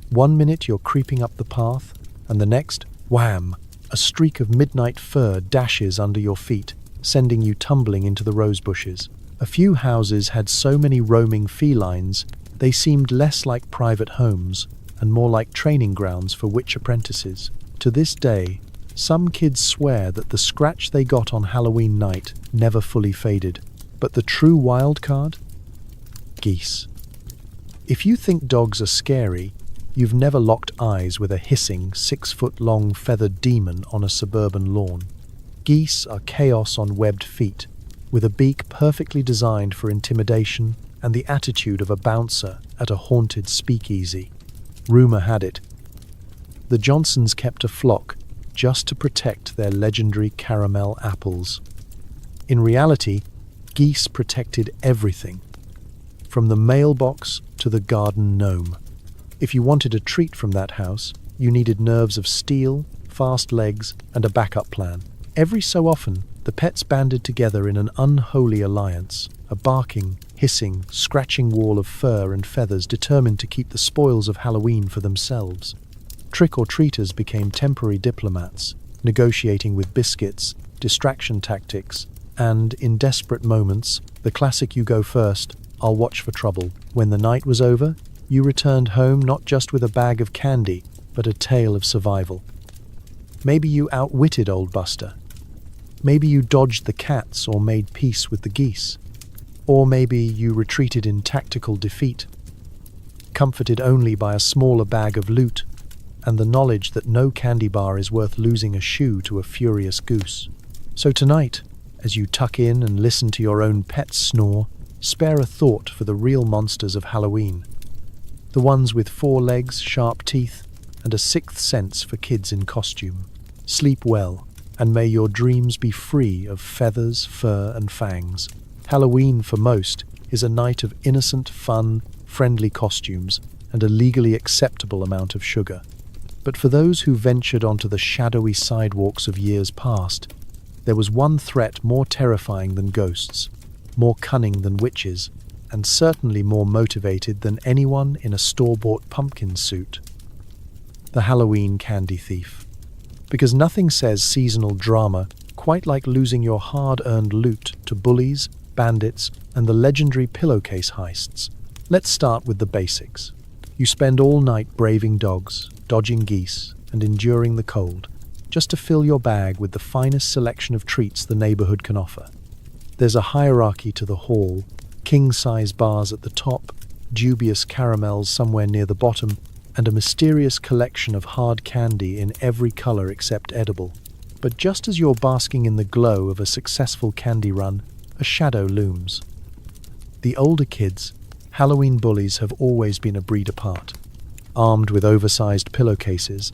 1 minute you're creeping up the path, and the next, wham, a streak of midnight fur dashes under your feet, sending you tumbling into the rose bushes. A few houses had so many roaming felines, they seemed less like private homes and more like training grounds for witch apprentices. To this day, some kids swear that the scratch they got on Halloween night never fully faded. But the true wild card? Geese. If you think dogs are scary, you've never locked eyes with a hissing, 6-foot-long feathered demon on a suburban lawn. Geese are chaos on webbed feet, with a beak perfectly designed for intimidation and the attitude of a bouncer at a haunted speakeasy. Rumor had it, the Johnsons kept a flock just to protect their legendary caramel apples. In reality, geese protected everything, from the mailbox to the garden gnome. If you wanted a treat from that house, you needed nerves of steel, fast legs, and a backup plan. Every so often, the pets banded together in an unholy alliance, a barking, hissing, scratching wall of fur and feathers determined to keep the spoils of Halloween for themselves. Trick-or-treaters became temporary diplomats, negotiating with biscuits, distraction tactics, and, in desperate moments, the classic "you go first, I'll watch for trouble." When the night was over, you returned home not just with a bag of candy, but a tale of survival. Maybe you outwitted old Buster. Maybe you dodged the cats or made peace with the geese. Or maybe you retreated in tactical defeat, comforted only by a smaller bag of loot and the knowledge that no candy bar is worth losing a shoe to a furious goose. So tonight, as you tuck in and listen to your own pets snore, spare a thought for the real monsters of Halloween. The ones with 4 legs, sharp teeth, and a sixth sense for kids in costume. Sleep well, and may your dreams be free of feathers, fur, and fangs. Halloween, for most, is a night of innocent, fun, friendly costumes and a legally acceptable amount of sugar. But for those who ventured onto the shadowy sidewalks of years past, there was one threat more terrifying than ghosts, more cunning than witches, and certainly more motivated than anyone in a store-bought pumpkin suit: the Halloween candy thief. Because nothing says seasonal drama quite like losing your hard-earned loot to bullies, bandits, and the legendary pillowcase heists. Let's start with the basics. You spend all night braving dogs, dodging geese, and enduring the cold, just to fill your bag with the finest selection of treats the neighborhood can offer. There's a hierarchy to the haul, king-size bars at the top, dubious caramels somewhere near the bottom, and a mysterious collection of hard candy in every color except edible. But just as you're basking in the glow of a successful candy run, a shadow looms. The older kids, Halloween bullies, have always been a breed apart, armed with oversized pillowcases,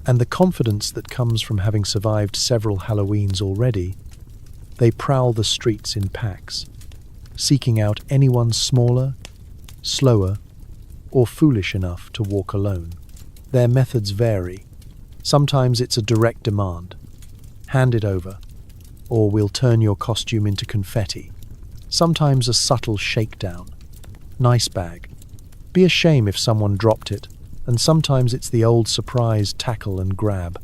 and the confidence that comes from having survived several Halloweens already. They prowl the streets in packs, seeking out anyone smaller, slower, or foolish enough to walk alone. Their methods vary. Sometimes it's a direct demand. Hand it over, or we'll turn your costume into confetti. Sometimes a subtle shakedown. Nice bag. Be a shame if someone dropped it. And sometimes it's the old surprise tackle and grab.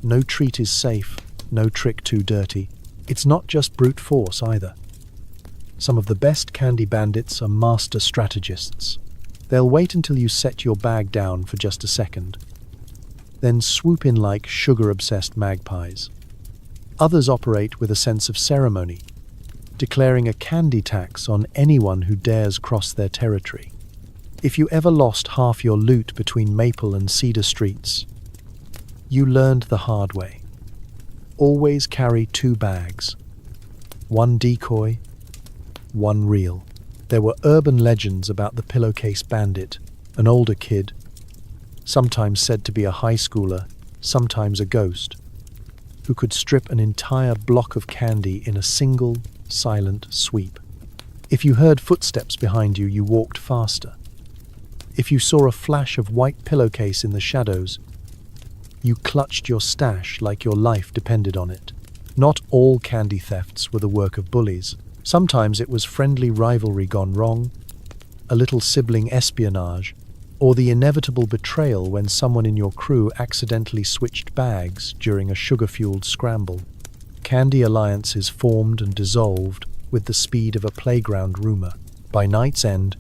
No treat is safe, no trick too dirty. It's not just brute force either. Some of the best candy bandits are master strategists. They'll wait until you set your bag down for just a second, then swoop in like sugar-obsessed magpies. Others operate with a sense of ceremony, declaring a candy tax on anyone who dares cross their territory. If you ever lost half your loot between Maple and Cedar Streets, you learned the hard way. Always carry 2 bags. One decoy, one real. There were urban legends about the pillowcase bandit, an older kid, sometimes said to be a high schooler, sometimes a ghost, who could strip an entire block of candy in a single, silent sweep. If you heard footsteps behind you, you walked faster. If you saw a flash of white pillowcase in the shadows, you clutched your stash like your life depended on it. Not all candy thefts were the work of bullies. Sometimes it was friendly rivalry gone wrong, a little sibling espionage, or the inevitable betrayal when someone in your crew accidentally switched bags during a sugar-fueled scramble. Candy alliances formed and dissolved with the speed of a playground rumor. By night's end,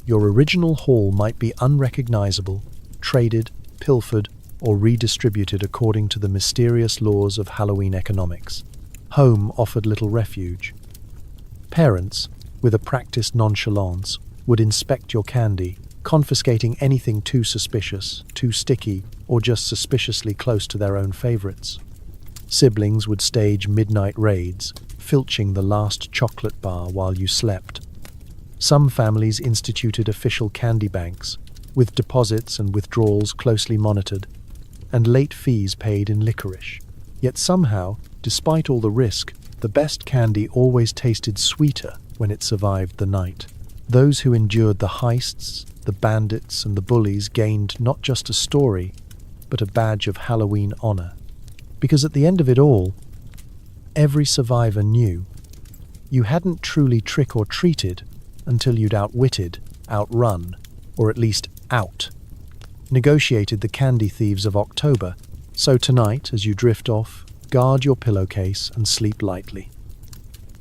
your original haul might be unrecognizable, traded, pilfered, or redistributed according to the mysterious laws of Halloween economics. Home offered little refuge. Parents, with a practiced nonchalance, would inspect your candy, confiscating anything too suspicious, too sticky, or just suspiciously close to their own favorites. Siblings would stage midnight raids, filching the last chocolate bar while you slept. Some families instituted official candy banks, with deposits and withdrawals closely monitored, and late fees paid in licorice. Yet somehow, despite all the risk, the best candy always tasted sweeter when it survived the night. Those who endured the heists, the bandits, and the bullies gained not just a story, but a badge of Halloween honor. Because at the end of it all, every survivor knew you hadn't truly trick-or-treated until you'd outwitted, outrun, or at least negotiated the candy thieves of October. So tonight, as you drift off, guard your pillowcase and sleep lightly.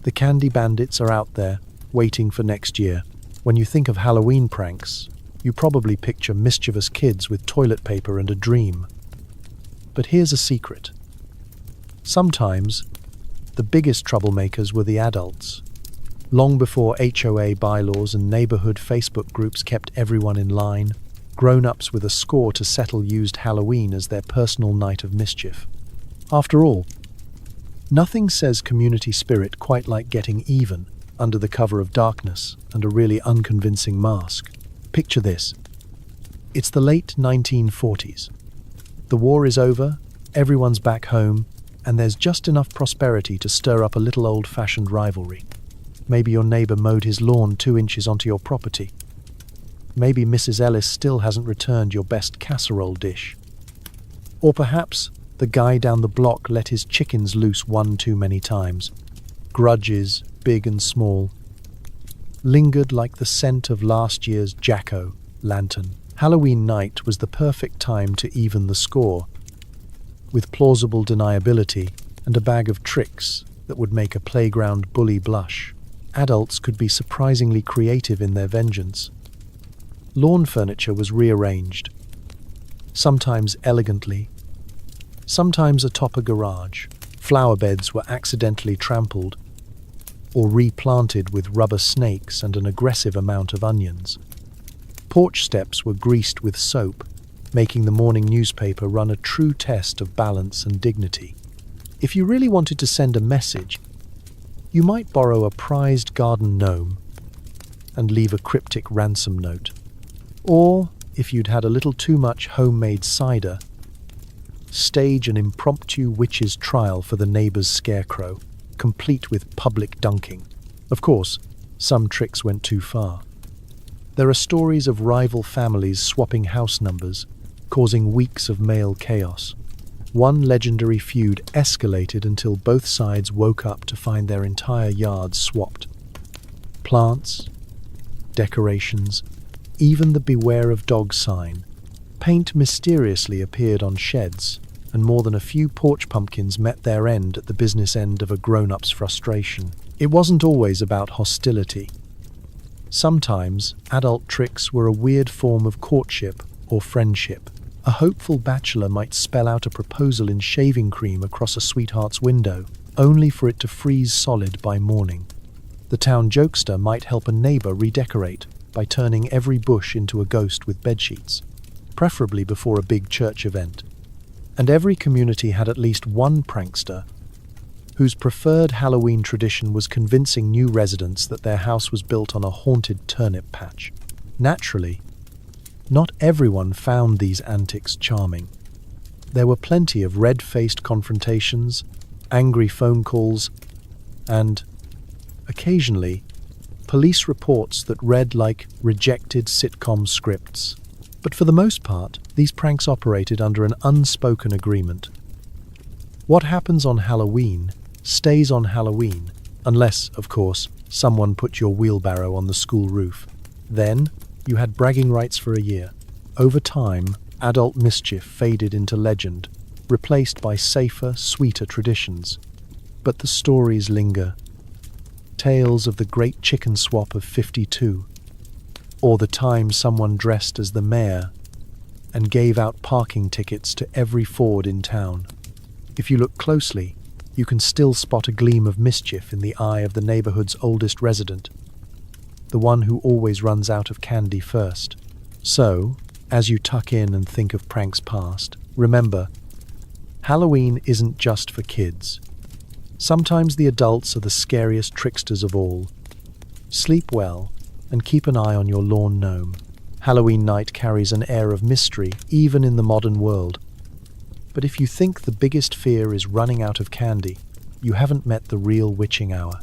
The candy bandits are out there, waiting for next year. When you think of Halloween pranks, you probably picture mischievous kids with toilet paper and a dream. But here's a secret. Sometimes, the biggest troublemakers were the adults. Long before HOA bylaws and neighborhood Facebook groups kept everyone in line, grown-ups with a score to settle used Halloween as their personal night of mischief. After all, nothing says community spirit quite like getting even under the cover of darkness and a really unconvincing mask. Picture this. It's the late 1940s. The war is over, everyone's back home, and there's just enough prosperity to stir up a little old-fashioned rivalry. Maybe your neighbor mowed his lawn 2 inches onto your property. Maybe Mrs. Ellis still hasn't returned your best casserole dish. Or perhaps the guy down the block let his chickens loose one too many times. Grudges, big and small, lingered like the scent of last year's jack-o'-lantern. Halloween night was the perfect time to even the score. With plausible deniability and a bag of tricks, that would make a playground bully blush. Adults could be surprisingly creative in their vengeance. Lawn furniture was rearranged, sometimes elegantly, sometimes atop a garage. Flower beds were accidentally trampled or replanted with rubber snakes and an aggressive amount of onions. Porch steps were greased with soap, making the morning newspaper run a true test of balance and dignity. If you really wanted to send a message, you might borrow a prized garden gnome and leave a cryptic ransom note. Or, if you'd had a little too much homemade cider, stage an impromptu witch's trial for the neighbor's scarecrow, complete with public dunking. Of course, some tricks went too far. There are stories of rival families swapping house numbers, causing weeks of male chaos. One legendary feud escalated until both sides woke up to find their entire yards swapped. Plants, decorations, even the "Beware of Dog" sign. Paint mysteriously appeared on sheds, and more than a few porch pumpkins met their end at the business end of a grown-up's frustration. It wasn't always about hostility. Sometimes, adult tricks were a weird form of courtship or friendship. A hopeful bachelor might spell out a proposal in shaving cream across a sweetheart's window, only for it to freeze solid by morning. The town jokester might help a neighbor redecorate by turning every bush into a ghost with bedsheets, preferably before a big church event. And every community had at least one prankster whose preferred Halloween tradition was convincing new residents that their house was built on a haunted turnip patch. Naturally, not everyone found these antics charming. There were plenty of red-faced confrontations, angry phone calls, and, occasionally, police reports that read like rejected sitcom scripts. But for the most part, these pranks operated under an unspoken agreement. What happens on Halloween stays on Halloween, unless, of course, someone put your wheelbarrow on the school roof. Then, you had bragging rights for a year. Over time, adult mischief faded into legend, replaced by safer, sweeter traditions. But the stories linger. Tales of the Great Chicken Swap of '52, or the time someone dressed as the mayor and gave out parking tickets to every Ford in town. If you look closely, you can still spot a gleam of mischief in the eye of the neighborhood's oldest resident, the one who always runs out of candy first. So, as you tuck in and think of pranks past, remember, Halloween isn't just for kids. Sometimes the adults are the scariest tricksters of all. Sleep well, and keep an eye on your lawn gnome. Halloween night carries an air of mystery, even in the modern world. But if you think the biggest fear is running out of candy, you haven't met the real witching hour.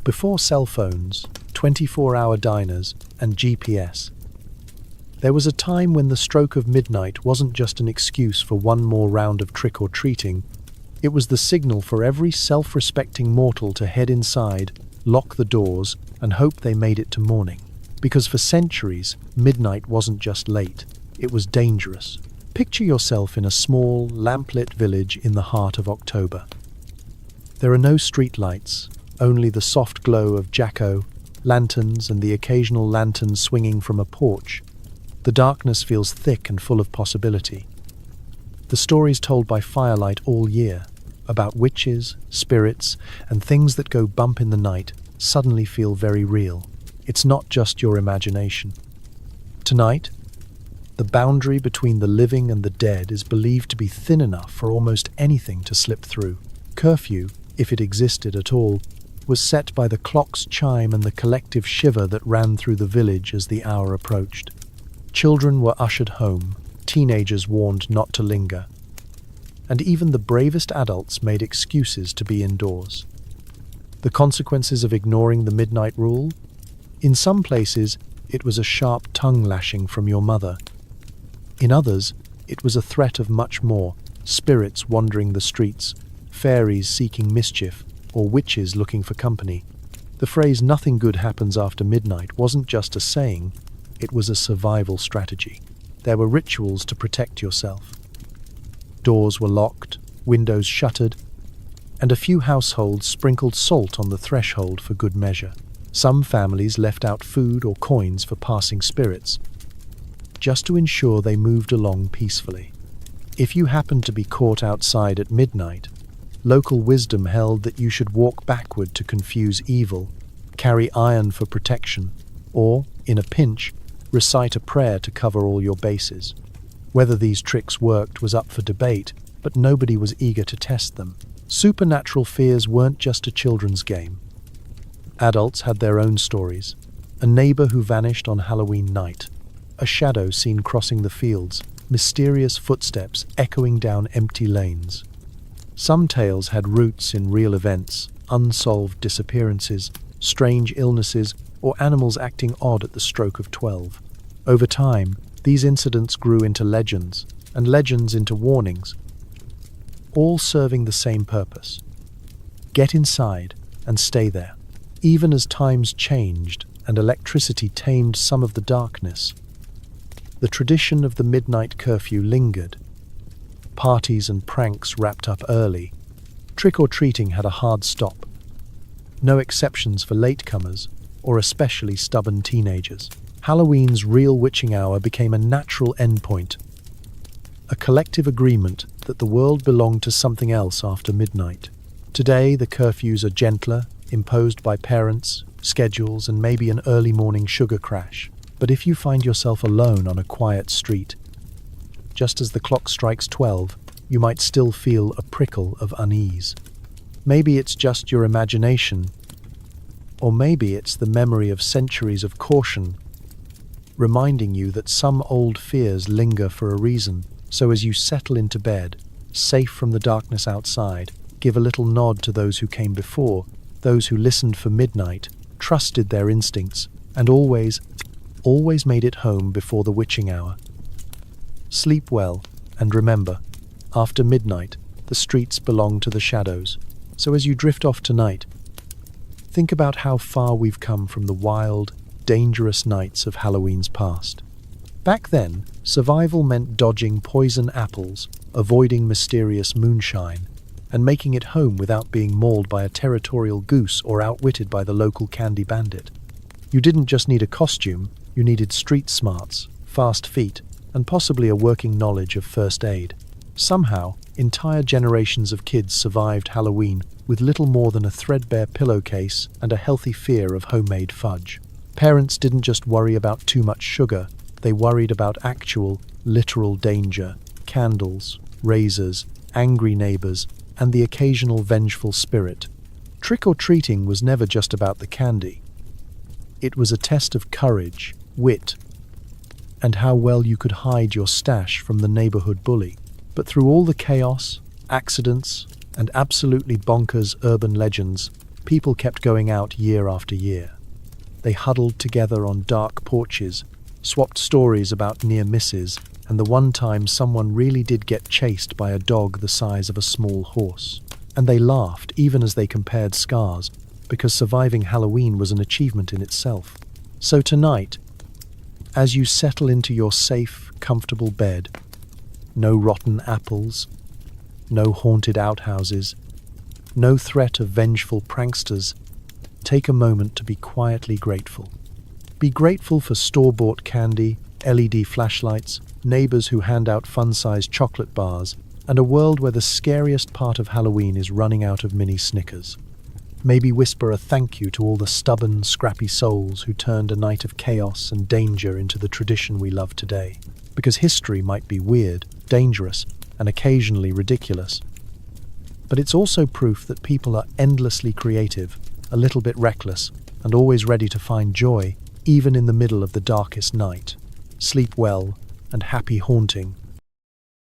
Before cell phones, 24-hour diners, and GPS, there was a time when the stroke of midnight wasn't just an excuse for one more round of trick-or-treating. It was the signal for every self-respecting mortal to head inside, lock the doors, and hope they made it to morning. Because for centuries, midnight wasn't just late, it was dangerous. Picture yourself in a small, lamplit village in the heart of October. There are no streetlights, only the soft glow of jack-o'-lanterns and the occasional lantern swinging from a porch. The darkness feels thick and full of possibility. The stories told by firelight all year, about witches, spirits, and things that go bump in the night, suddenly feel very real. It's not just your imagination. Tonight, the boundary between the living and the dead is believed to be thin enough for almost anything to slip through. Curfew, if it existed at all, was set by the clock's chime and the collective shiver that ran through the village as the hour approached. Children were ushered home, teenagers warned not to linger, and even the bravest adults made excuses to be indoors. The consequences of ignoring the midnight rule? In some places, it was a sharp tongue lashing from your mother. In others, it was a threat of much more: spirits wandering the streets, fairies seeking mischief, or witches looking for company. The phrase "nothing good happens after midnight" wasn't just a saying, it was a survival strategy. There were rituals to protect yourself. Doors were locked, windows shuttered, and a few households sprinkled salt on the threshold for good measure. Some families left out food or coins for passing spirits, just to ensure they moved along peacefully. If you happened to be caught outside at midnight, local wisdom held that you should walk backward to confuse evil, carry iron for protection, or, in a pinch, recite a prayer to cover all your bases. Whether these tricks worked was up for debate, but nobody was eager to test them. Supernatural fears weren't just a children's game. Adults had their own stories. A neighbor who vanished on Halloween night, a shadow seen crossing the fields, mysterious footsteps echoing down empty lanes. Some tales had roots in real events, unsolved disappearances, strange illnesses, or animals acting odd at the stroke of 12. Over time, these incidents grew into legends, and legends into warnings, all serving the same purpose. Get inside and stay there. Even as times changed and electricity tamed some of the darkness, the tradition of the midnight curfew lingered. Parties and pranks wrapped up early. Trick-or-treating had a hard stop. No exceptions for latecomers, or especially stubborn teenagers. Halloween's real witching hour became a natural endpoint, a collective agreement that the world belonged to something else after midnight. Today, the curfews are gentler, imposed by parents, schedules, and maybe an early morning sugar crash. But if you find yourself alone on a quiet street, just as the clock strikes 12, you might still feel a prickle of unease. Maybe it's just your imagination, or maybe it's the memory of centuries of caution, reminding you that some old fears linger for a reason. So as you settle into bed, safe from the darkness outside, give a little nod to those who came before, those who listened for midnight, trusted their instincts, and always made it home before the witching hour. Sleep well, and remember, after midnight, the streets belong to the shadows. So as you drift off tonight, think about how far we've come from the wild, dangerous nights of Halloween's past. Back then, survival meant dodging poison apples, avoiding mysterious moonshine, and making it home without being mauled by a territorial goose or outwitted by the local candy bandit. You didn't just need a costume, you needed street smarts, fast feet, and possibly a working knowledge of first aid. Somehow, entire generations of kids survived Halloween with little more than a threadbare pillowcase and a healthy fear of homemade fudge. Parents didn't just worry about too much sugar, they worried about actual, literal danger, candles, razors, angry neighbors, and the occasional vengeful spirit. Trick-or-treating was never just about the candy. It was a test of courage, wit, and how well you could hide your stash from the neighborhood bully. But through all the chaos, accidents, and absolutely bonkers urban legends, people kept going out year after year. They huddled together on dark porches, swapped stories about near misses, and the one time someone really did get chased by a dog the size of a small horse. And they laughed even as they compared scars, because surviving Halloween was an achievement in itself. So tonight, as you settle into your safe, comfortable bed, no rotten apples, no haunted outhouses, no threat of vengeful pranksters, take a moment to be quietly grateful. Be grateful for store-bought candy, LED flashlights, neighbors who hand out fun-sized chocolate bars, and a world where the scariest part of Halloween is running out of mini Snickers. Maybe whisper a thank you to all the stubborn, scrappy souls who turned a night of chaos and danger into the tradition we love today. Because history might be weird, dangerous, and occasionally ridiculous, but it's also proof that people are endlessly creative, a little bit reckless, and always ready to find joy, even in the middle of the darkest night. Sleep well, and happy haunting.